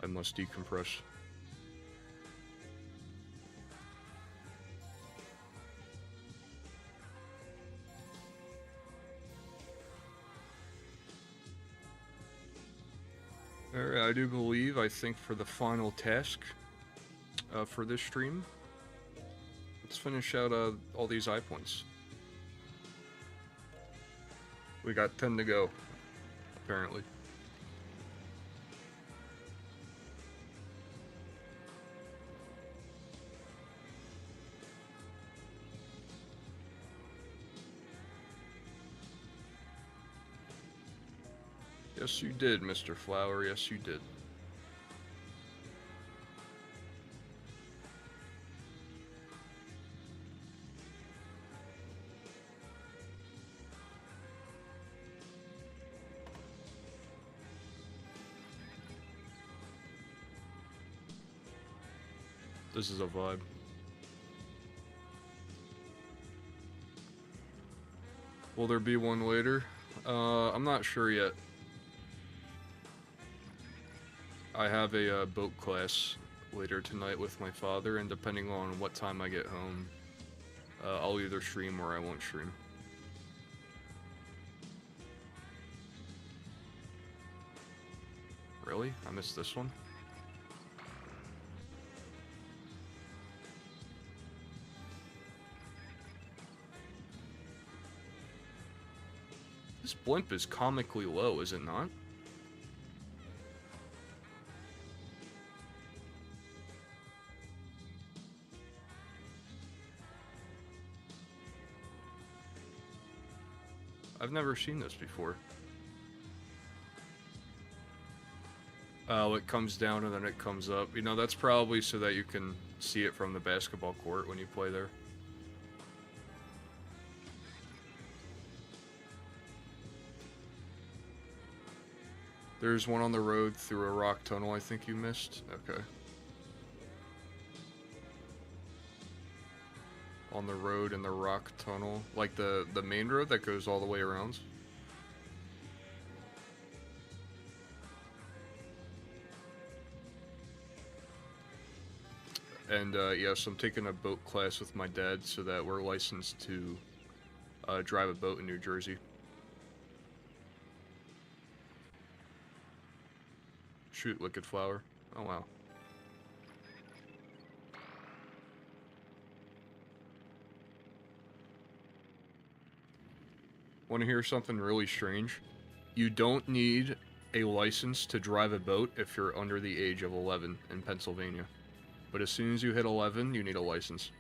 I must decompress. Alright, I do believe, I think for the final task for this stream, let's finish out all these eye points. We got 10 to go, apparently. Yes, you did, Mr. Flower. Yes, you did. This is a vibe. Will there be one later? I'm not sure yet. I have a boat class later tonight with my father, and depending on what time I get home, I'll either stream or I won't stream. Really? I missed this one? This blimp is comically low, is it not? I've never seen this before. Oh, it comes down and then it comes up. You know, that's probably so that you can see it from the basketball court when you play there. There's one on the road through a rock tunnel I think you missed. Okay. On the road in the rock tunnel. Like the main road that goes all the way around. And yes, I'm taking a boat class with my dad so that we're licensed to drive a boat in New Jersey. Shoot, Liquid Flower. Oh wow. Want to hear something really strange? You don't need a license to drive a boat if you're under the age of 11 in Pennsylvania. But as soon as you hit 11, you need a license.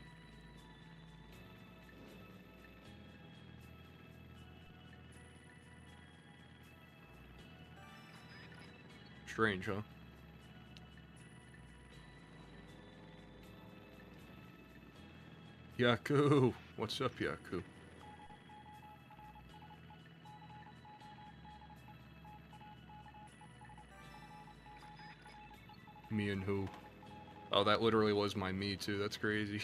Strange, huh? Yaku! What's up, Yaku? Me and who? Oh, that literally was my me too. That's crazy.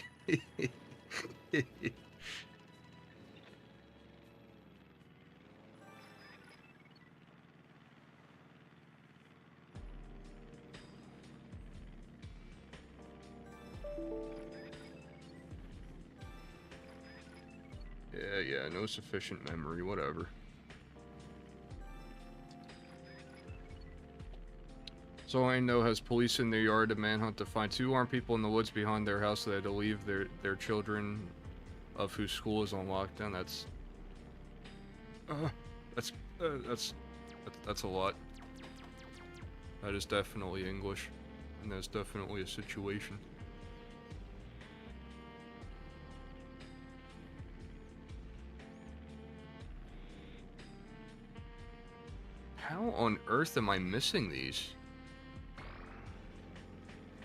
Yeah, no sufficient memory, whatever. So I know has police in their yard to manhunt to find 2 armed people in the woods behind their house. So they had to leave their children, of whose school is on lockdown. That's a lot. That is definitely English, and that's definitely a situation. How on earth am I missing these?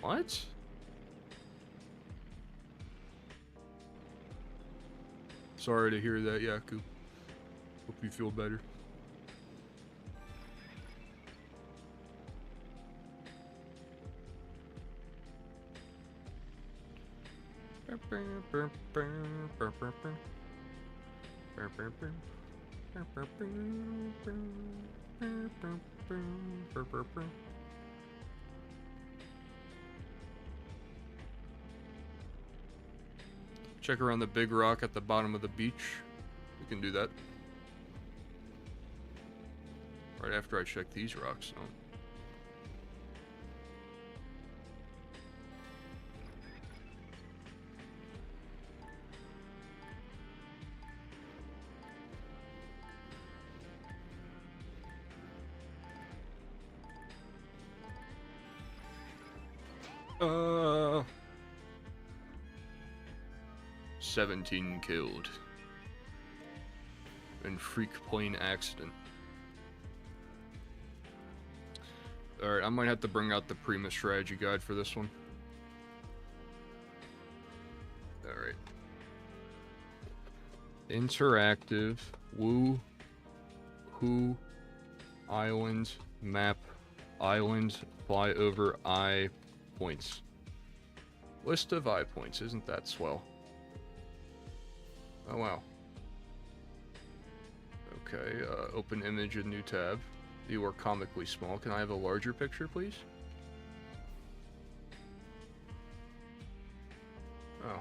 What? Sorry to hear that, Yaku. Hope you feel better. Check around the big rock at the bottom of the beach. We can do that. Right after I check these rocks out. Uh, 17 killed. In freak plane accident. Alright, I might have to bring out the Prima strategy guide for this one. Alright. Interactive, woo, who, island, map, island, fly over eye points. List of eye points, isn't that swell? Oh wow. Okay, open image in new tab. You are comically small. Can I have a larger picture, please? Oh.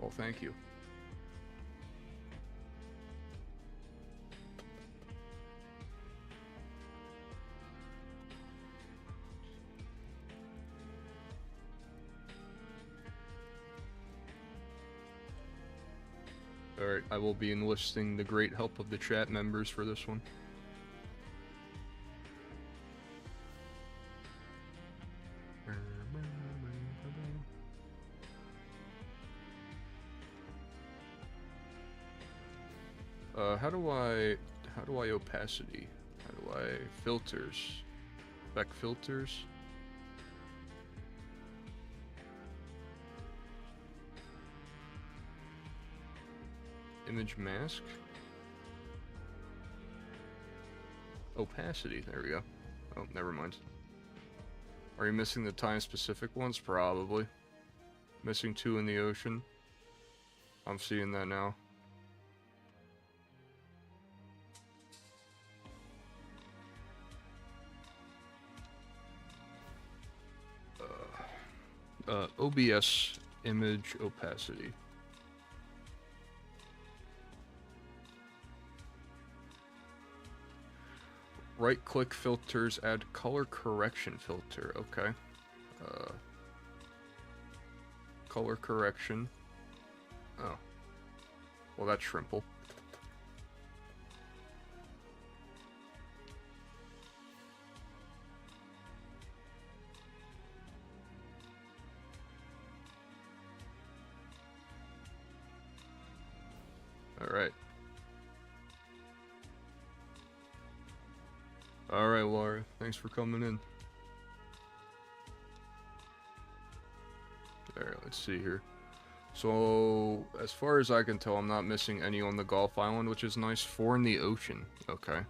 Well, thank you. Alright, I will be enlisting the great help of the chat members for this one. How do I opacity? How do I filters? Back filters? Image mask? Opacity, there we go. Oh, never mind. Are you missing the time-specific ones? Probably. Missing 2 in the ocean. I'm seeing that now. OBS image opacity. Right-click filters, add color correction filter. Okay. Color correction. Oh. Well, that's shrimple. Alright. Alright, Laura. Thanks for coming in. Alright, let's see here. So, as far as I can tell, I'm not missing any on the Gulf Island, which is nice. 4 in the ocean. Okay.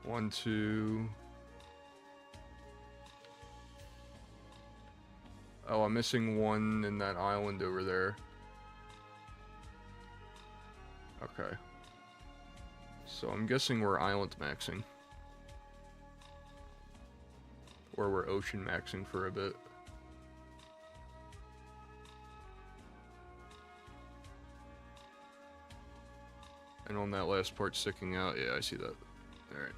One, two. Oh, I'm missing 1 in that island over there. Okay. So I'm guessing we're island maxing. Or we're ocean maxing for a bit. And on that last part sticking out, yeah, I see that. Alright.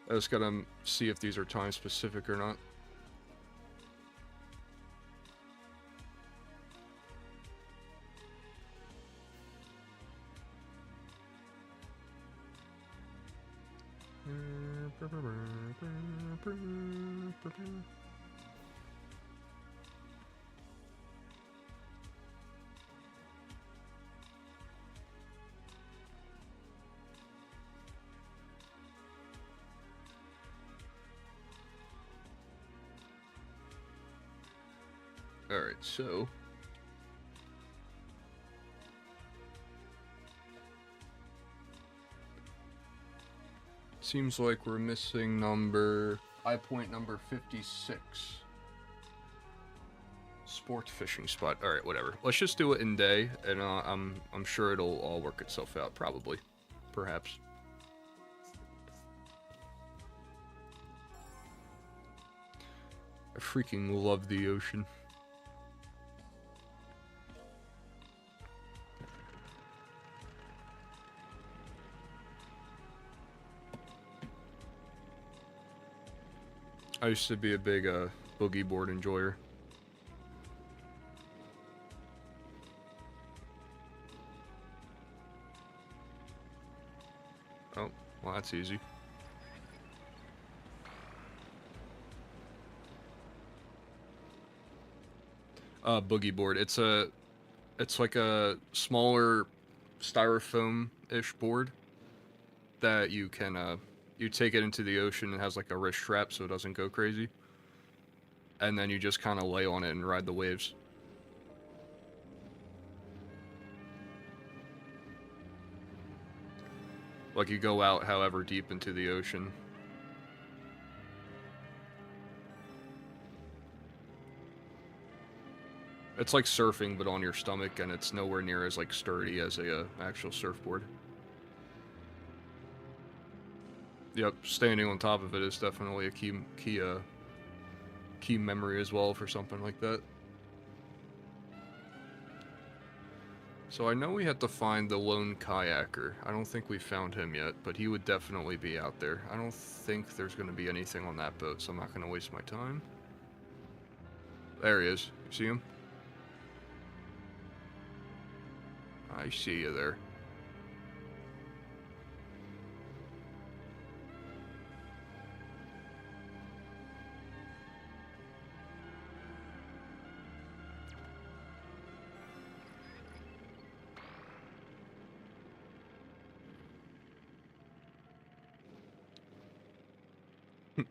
I just gotta see if these are time specific or not. Alright, so seems like we're missing eye point number 56. Sport fishing spot. Alright, whatever. Let's just do it in day, and I'm sure it'll all work itself out, probably. Perhaps. I freaking love the ocean. I used to be a big boogie board enjoyer. Oh, well that's easy. Boogie board. It's like a smaller styrofoam-ish board that you can you take it into the ocean. It has like a wrist strap so it doesn't go crazy, and then you just kind of lay on it and ride the waves. Like you go out however deep into the ocean. It's like surfing, but on your stomach, and it's nowhere near as like sturdy as a actual surfboard. Yep, standing on top of it is definitely a key memory as well for something like that. So I know we had to find the lone kayaker. I don't think we found him yet, but he would definitely be out there. I don't think there's going to be anything on that boat, so I'm not going to waste my time. There he is. You see him? I see you there.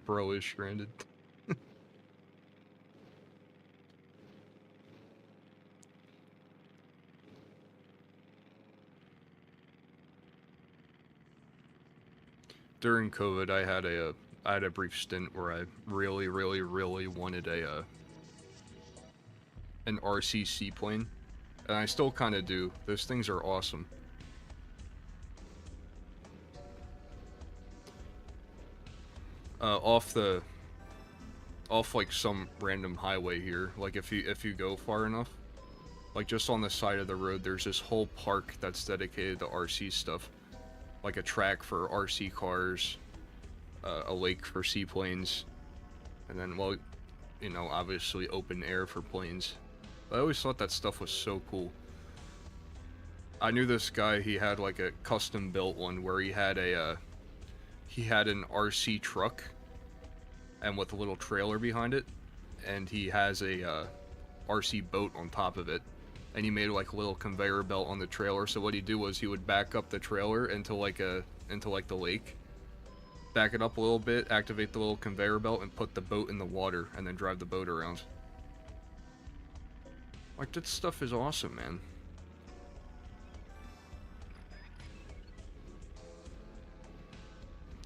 Bro is stranded. During COVID, I had a brief stint where I really wanted an RC seaplane, and I still kind of do. Those things are awesome. Off like some random highway here. Like if you go far enough, like just on the side of the road, there's this whole park that's dedicated to RC stuff, like a track for RC cars, a lake for seaplanes, and then, well, you know, obviously open air for planes. I always thought that stuff was so cool. I knew this guy, he had like a custom built one where he had an RC truck and with a little trailer behind it, and he has a RC boat on top of it, and he made like a little conveyor belt on the trailer. So what he'd do was he would back up the trailer into like the lake, back it up a little bit, activate the little conveyor belt, and put the boat in the water, and then drive the boat around. Like, that stuff is awesome, man.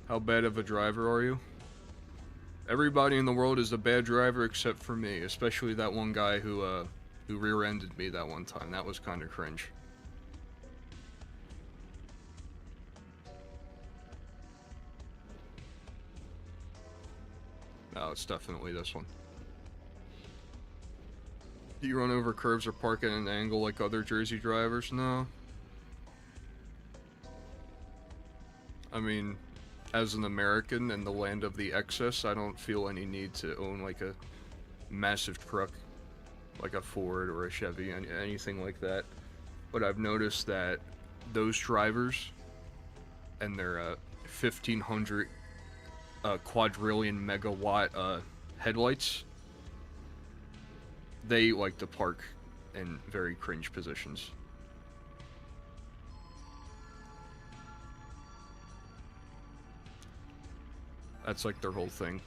How bad of a driver are you? Everybody in the world is a bad driver except for me, especially that one guy who rear-ended me that one time. That was kind of cringe. No, it's definitely this one. Do you run over curves or park at an angle like other Jersey drivers? No. I mean, as an American in the land of the excess, I don't feel any need to own like a massive truck, like a Ford or a Chevy, anything like that. But I've noticed that those drivers and their 1500 quadrillion megawatt headlights, they like to park in very cringe positions. That's like their whole thing.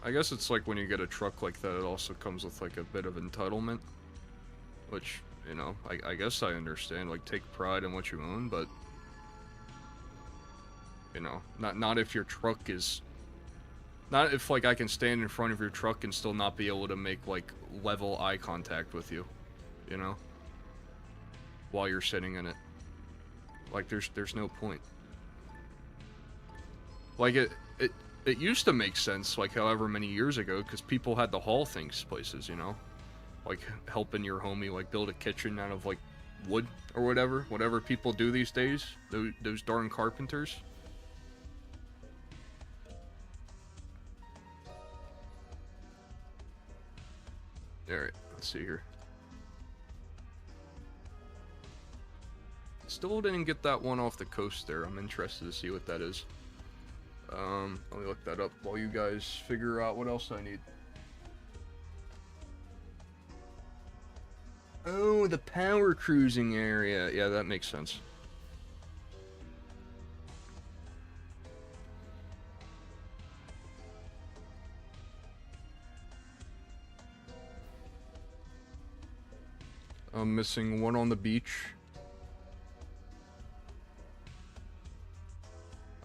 I guess it's like when you get a truck like that, it also comes with like a bit of entitlement, which, you know, I guess I understand. Like, take pride in what you own, but, you know, not if your truck is, not if like I can stand in front of your truck and still not be able to make like level eye contact with you, you know, while you're sitting in it. Like, there's no point. Like, it used to make sense, like, however many years ago, because people had to haul things places, you know? Like, helping your homie, like, build a kitchen out of, like, wood or whatever people do these days, those darn carpenters. Alright, let's see here. Still didn't get that one off the coast there. I'm interested to see what that is. Let me look that up while you guys figure out what else I need. Oh, the power cruising area. Yeah, that makes sense. I'm missing one on the beach.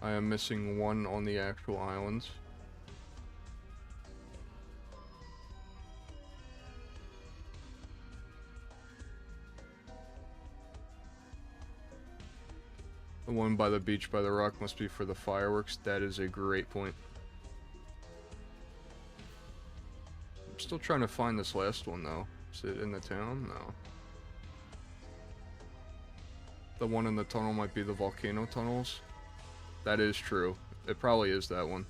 I am missing one on the actual islands. The one by the beach by the rock must be for the fireworks. That is a great point. I'm still trying to find this last one though. Is it in the town? No. The one in the tunnel might be the volcano tunnels. That is true. It probably is that one.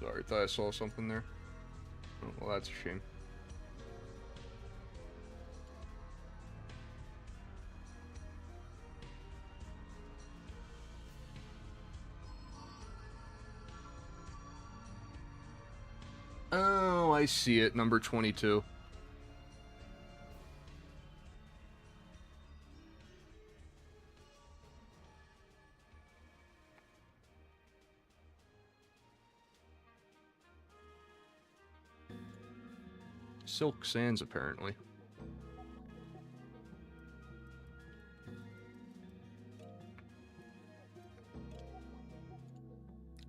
Sorry, thought I saw something there. Oh, well, that's a shame. Oh, I see it. Number 22. Silk Sands, apparently.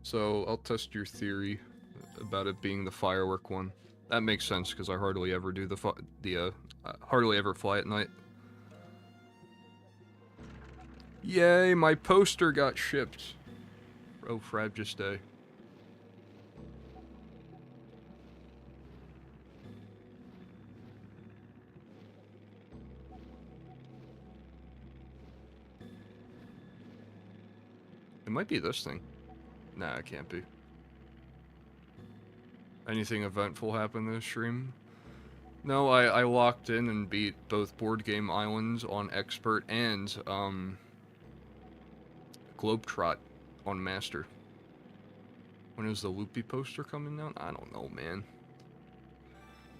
So, I'll test your theory about it being the firework one. That makes sense, because I hardly ever do hardly ever fly at night. Yay, my poster got shipped. Oh, Frabjous Day. It might be this thing. Nah, it can't be. Anything eventful happen this stream? No, I locked in and beat both Board Game Islands on Expert and, Globetrot on Master. When is the Loopy poster coming out? I don't know, man.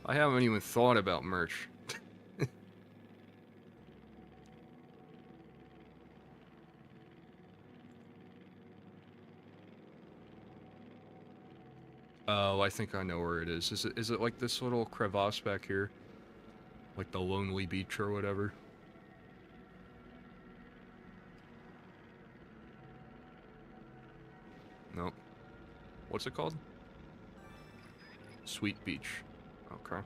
I haven't even thought about merch. Oh, I think I know where it is. Is it like this little crevasse back here? Like the Lonely Beach or whatever? Nope. What's it called? Sweet Beach. Okay.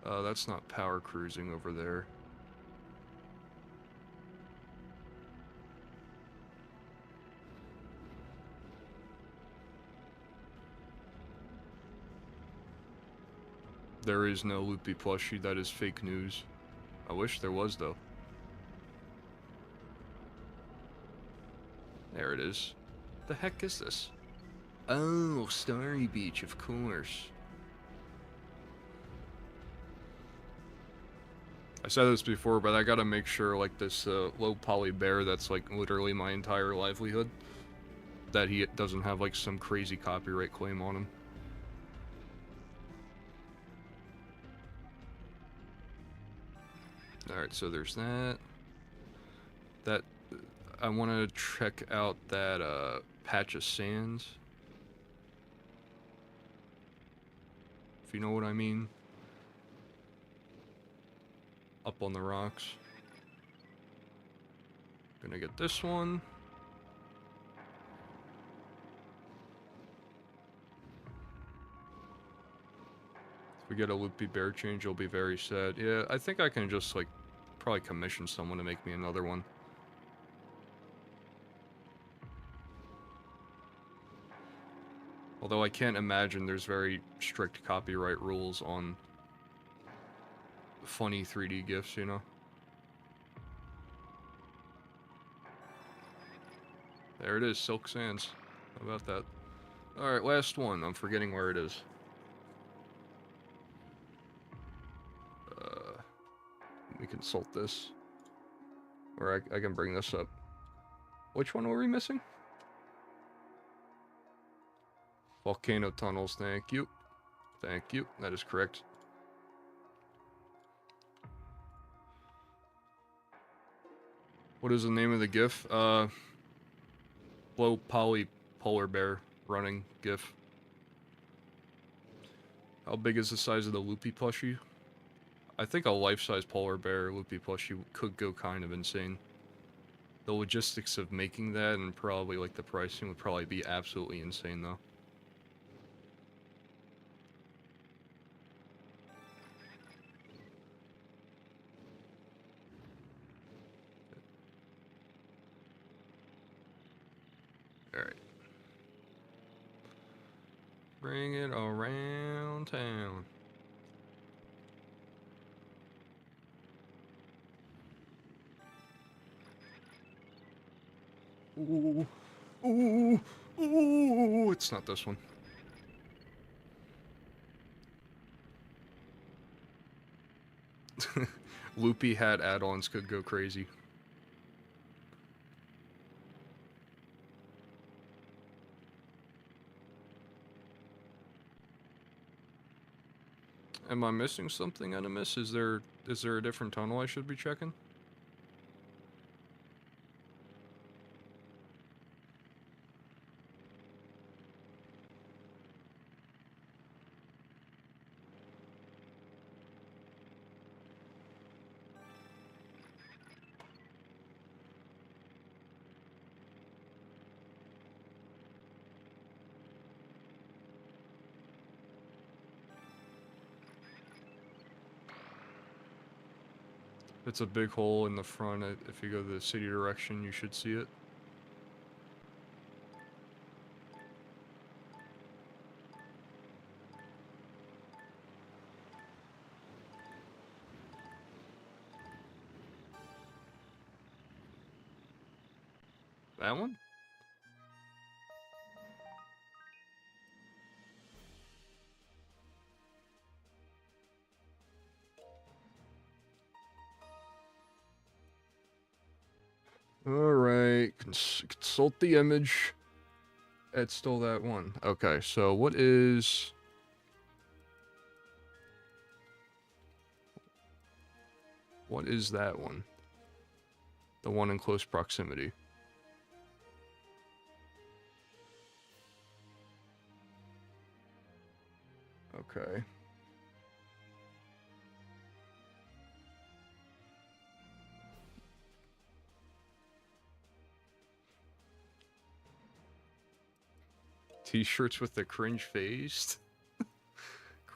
That's not power cruising over there. There is no Loopy plushie, that is fake news. I wish there was, though. There it is. The heck is this? Oh, Starry Beach, of course. I said this before, but I gotta make sure, like, this low poly bear that's, like, literally my entire livelihood, that he doesn't have, like, some crazy copyright claim on him. Alright, so there's that. I want to check out that, patch of sands. If you know what I mean. Up on the rocks. Gonna get this one. If we get a Loopy bear change, you'll be very sad. Yeah, I think I can just, like, probably commission someone to make me another one. Although I can't imagine there's very strict copyright rules on funny 3D gifs, you know? There it is, Silk Sands. How about that? Alright, last one. I'm forgetting where it is. Let me consult this. Or I can bring this up. Which one were we missing? Volcano tunnels, thank you. Thank you, that is correct. What is the name of the GIF? Low poly polar bear running GIF. How big is the size of the Loopy plushie? I think a life-size polar bear Loopy plushie could go kind of insane. The logistics of making that and probably like the pricing would probably be absolutely insane though. Alright. Bring it around town. Ooh, ooh, ooh, it's not this one. Loopy hat add-ons could go crazy. Am I missing something, Animus? Is there a different tunnel I should be checking? It's a big hole in the front. If you go the city direction, you should see it. That one? Alright, consult the image. It's still that one. Okay, so what is... What is that one? The one in close proximity. Okay. T-shirts with the cringe phase?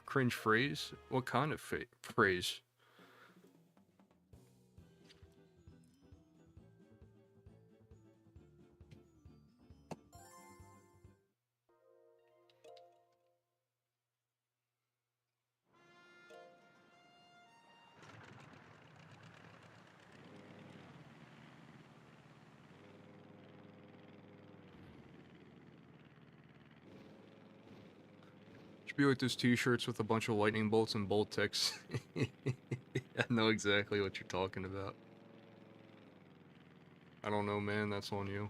Cringe phrase? What kind of phrase? Should be like those t-shirts with a bunch of lightning bolts and bolt ticks. I know exactly what you're talking about. I don't know, man. That's on you.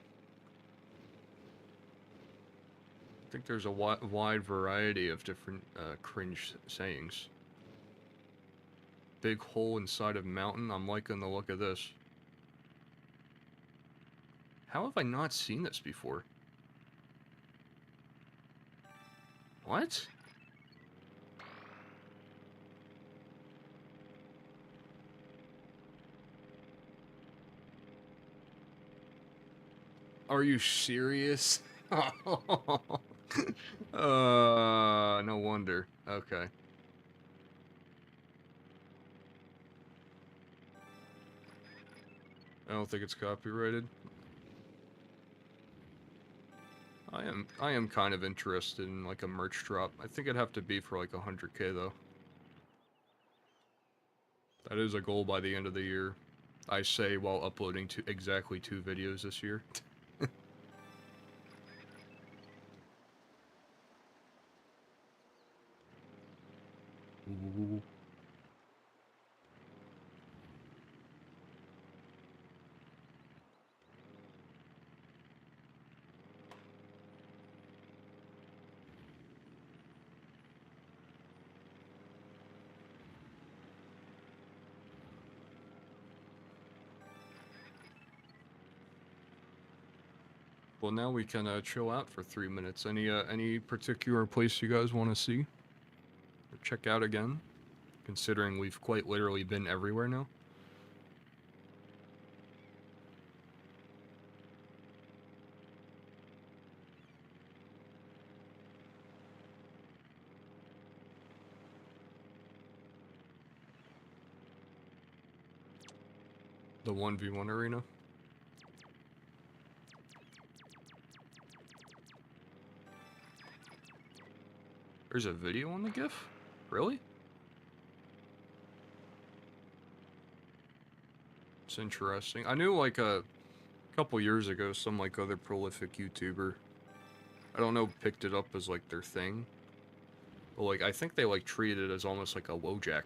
I think there's a wide variety of different cringe sayings. Big hole inside of mountain. I'm liking the look of this. How have I not seen this before? What? Are you serious? No wonder. Okay. I don't think it's copyrighted. I am kind of interested in like a merch drop. I think it'd have to be for like 100K though. That is a goal by the end of the year. I say while uploading exactly 2 videos this year. Ooh. Well, now we can chill out for 3 minutes. Any particular place you guys want to see or check out again? Considering we've quite literally been everywhere now. The 1v1 arena. There's a video on the GIF? Really? It's interesting. I knew like a couple years ago some like other prolific YouTuber, I don't know, picked it up as like their thing. But like I think they like treated it as almost like a Wojak.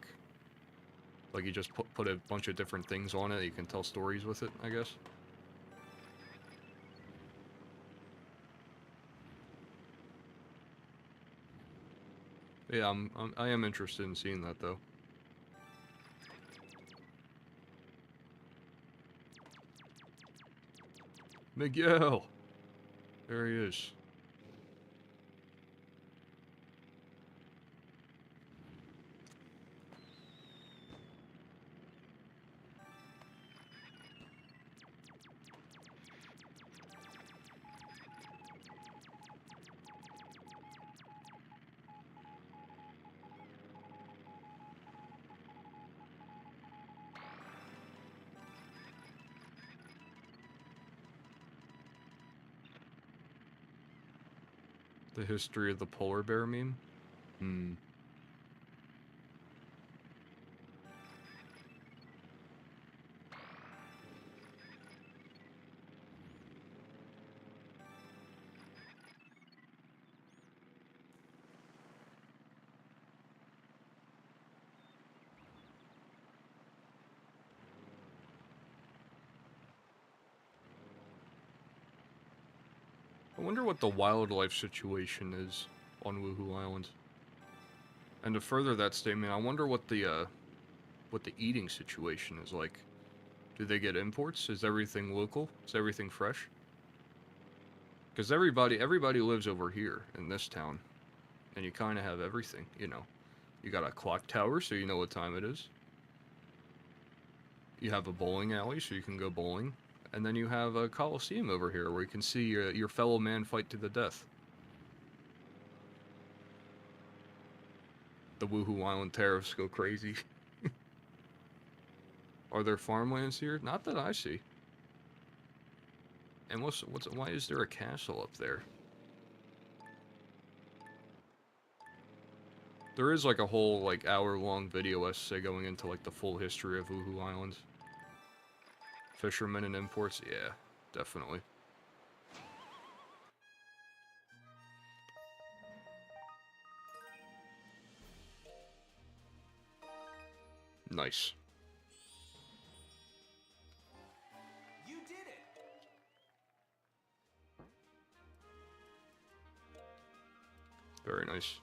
Like you just put a bunch of different things on it, you can tell stories with it, I guess. Yeah, I am interested in seeing that though. Miguel! There he is. The history of the polar bear meme? Hmm. I wonder what the wildlife situation is on Woohoo Island. And to further that statement, I wonder what the eating situation is like. Do they get imports? Is everything local? Is everything fresh? Because everybody lives over here in this town, and you kind of have everything, you know. You got a clock tower, so you know what time it is. You have a bowling alley, so you can go bowling. And then you have a coliseum over here, where you can see your fellow man fight to the death. The Woohoo Island tariffs go crazy. Are there farmlands here? Not that I see. And why is there a castle up there? There is like a whole like hour-long video essay going into like the full history of Woohoo Island. Fishermen and imports, yeah, definitely. Nice. You did it. Very nice.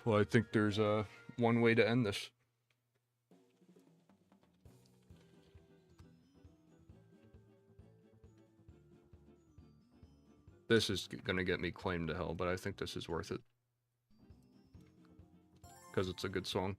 Well, I think there's one way to end this. This is gonna get me claimed to hell, but I think this is worth it. Because it's a good song.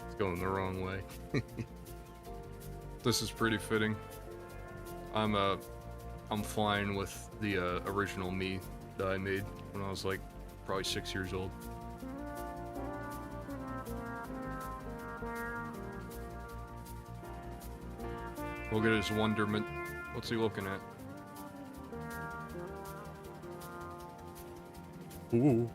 It's going the wrong way. This is pretty fitting. I'm flying with the original me that I made when I was like probably 6 years old. Look at his wonderment. What's he looking at? Ooh.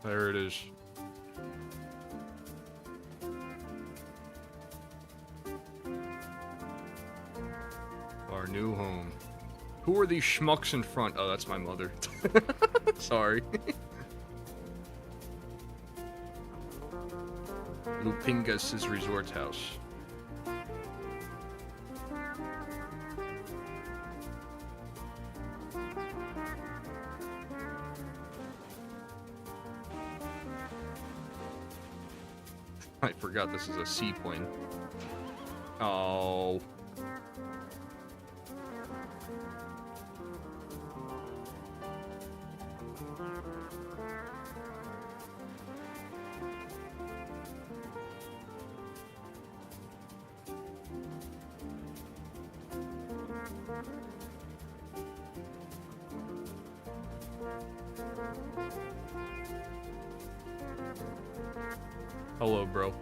There it is. Our new home. Who are these schmucks in front? Oh, that's my mother. Sorry. Lupingas' resort house. I forgot this is a seaplane. Oh. Hello, bro.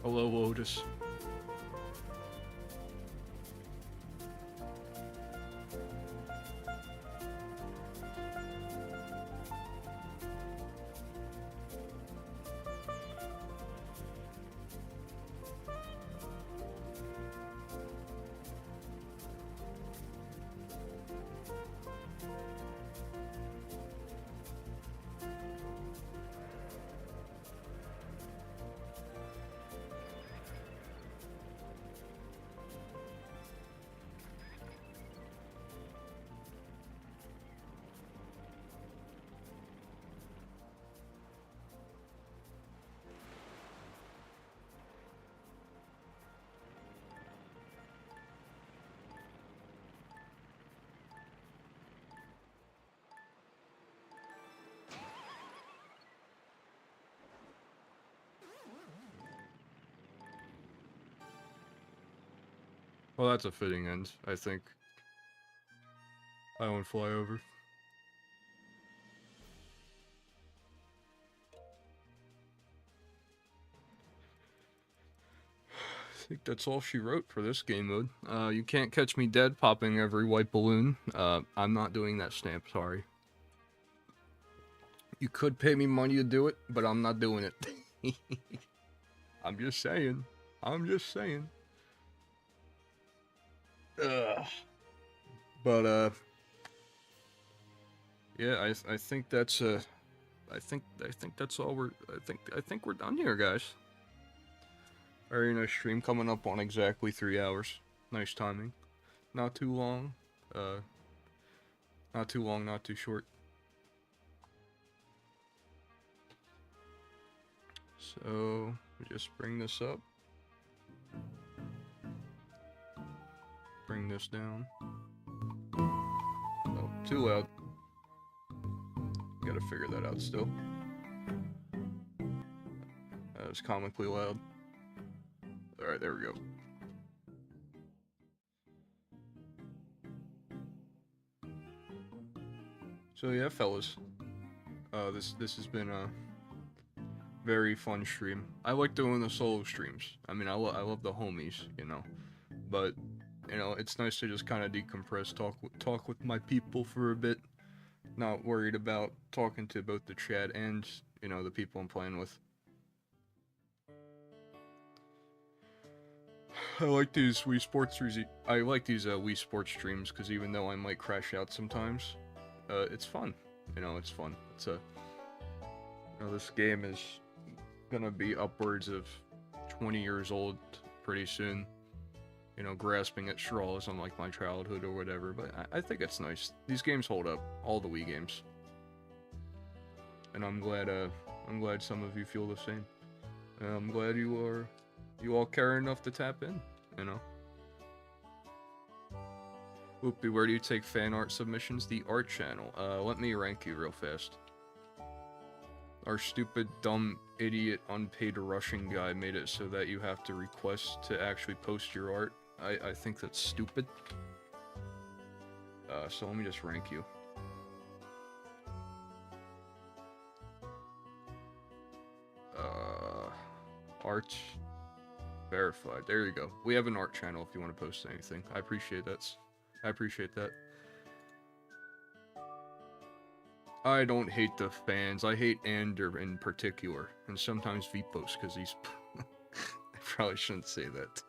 Hello, Otis. Well, that's a fitting end, I think. Island flyover. I think that's all she wrote for this game mode. You can't catch me dead popping every white balloon. I'm not doing that stamp, sorry. You could pay me money to do it, but I'm not doing it. I'm just saying. I'm just saying. Ugh. But, yeah, I think that's, I think that's all I think we're done here, guys. Very nice stream coming up on exactly 3 hours. Nice timing. Not too long. Not too long, not too short. So, we just bring this up. Bring this down. Oh, too loud. Gotta figure that out still. That was comically loud. Alright, there we go. So yeah, fellas. This has been a very fun stream. I like doing the solo streams. I mean, I love the homies, you know. But, you know, it's nice to just kind of decompress, talk with my people for a bit. Not worried about talking to both the chat and, you know, the people I'm playing with. I like these Wii Sports Wii Sports streams because even though I might crash out sometimes, it's fun. You know, it's fun. It's a, you know, this game is gonna be upwards of 20 years old pretty soon. You know, grasping at straws unlike my childhood or whatever, but I think it's nice. These games hold up, all the Wii games. And I'm glad some of you feel the same. I'm glad you all care enough to tap in, you know. Whoopie, where do you take fan art submissions? The art channel. Let me rank you real fast. Our stupid, dumb, idiot, unpaid Russian guy made it so that you have to request to actually post your art. I think that's stupid. So let me just rank you. Art verified. There you go. We have an art channel if you want to post anything. I appreciate that. I appreciate that. I don't hate the fans. I hate Ander in particular, and sometimes Vipos because he's. I probably shouldn't say that.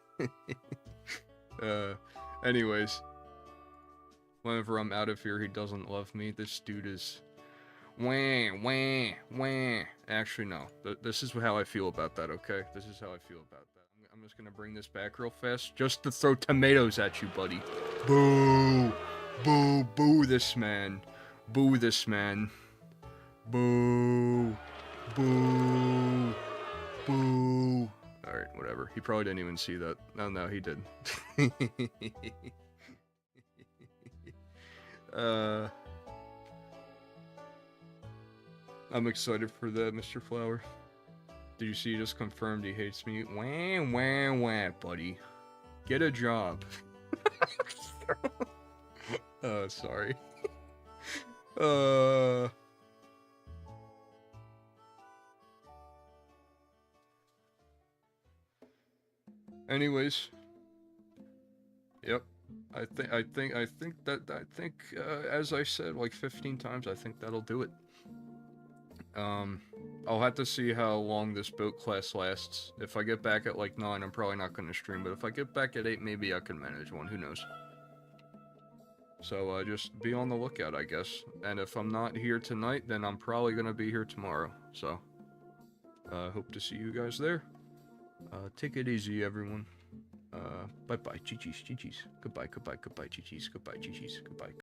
Anyways, whenever I'm out of here, he doesn't love me. This dude is. Wah, wah, wah. Actually, no. This is how I feel about that, okay? This is how I feel about that. I'm just gonna bring this back real fast, just to throw tomatoes at you, buddy. Boo! Boo! Boo this man! Boo this man! Boo! Boo! Boo! Alright, whatever. He probably didn't even see that. No, he did. I'm excited for that, Mr. Flower. Did you see he just confirmed he hates me? Wah, wah, wah, buddy. Get a job. Sorry. Anyways. Yep. I think as I said like 15 times, I think that'll do it. I'll have to see how long this boat class lasts. If I get back at like 9, I'm probably not going to stream, but if I get back at 8, maybe I can manage one, who knows. So, just be on the lookout, I guess. And if I'm not here tonight, then I'm probably going to be here tomorrow. So, hope to see you guys there. Take it easy, everyone. Bye-bye, GG's. Goodbye, GG's. Goodbye, GG's. Goodbye.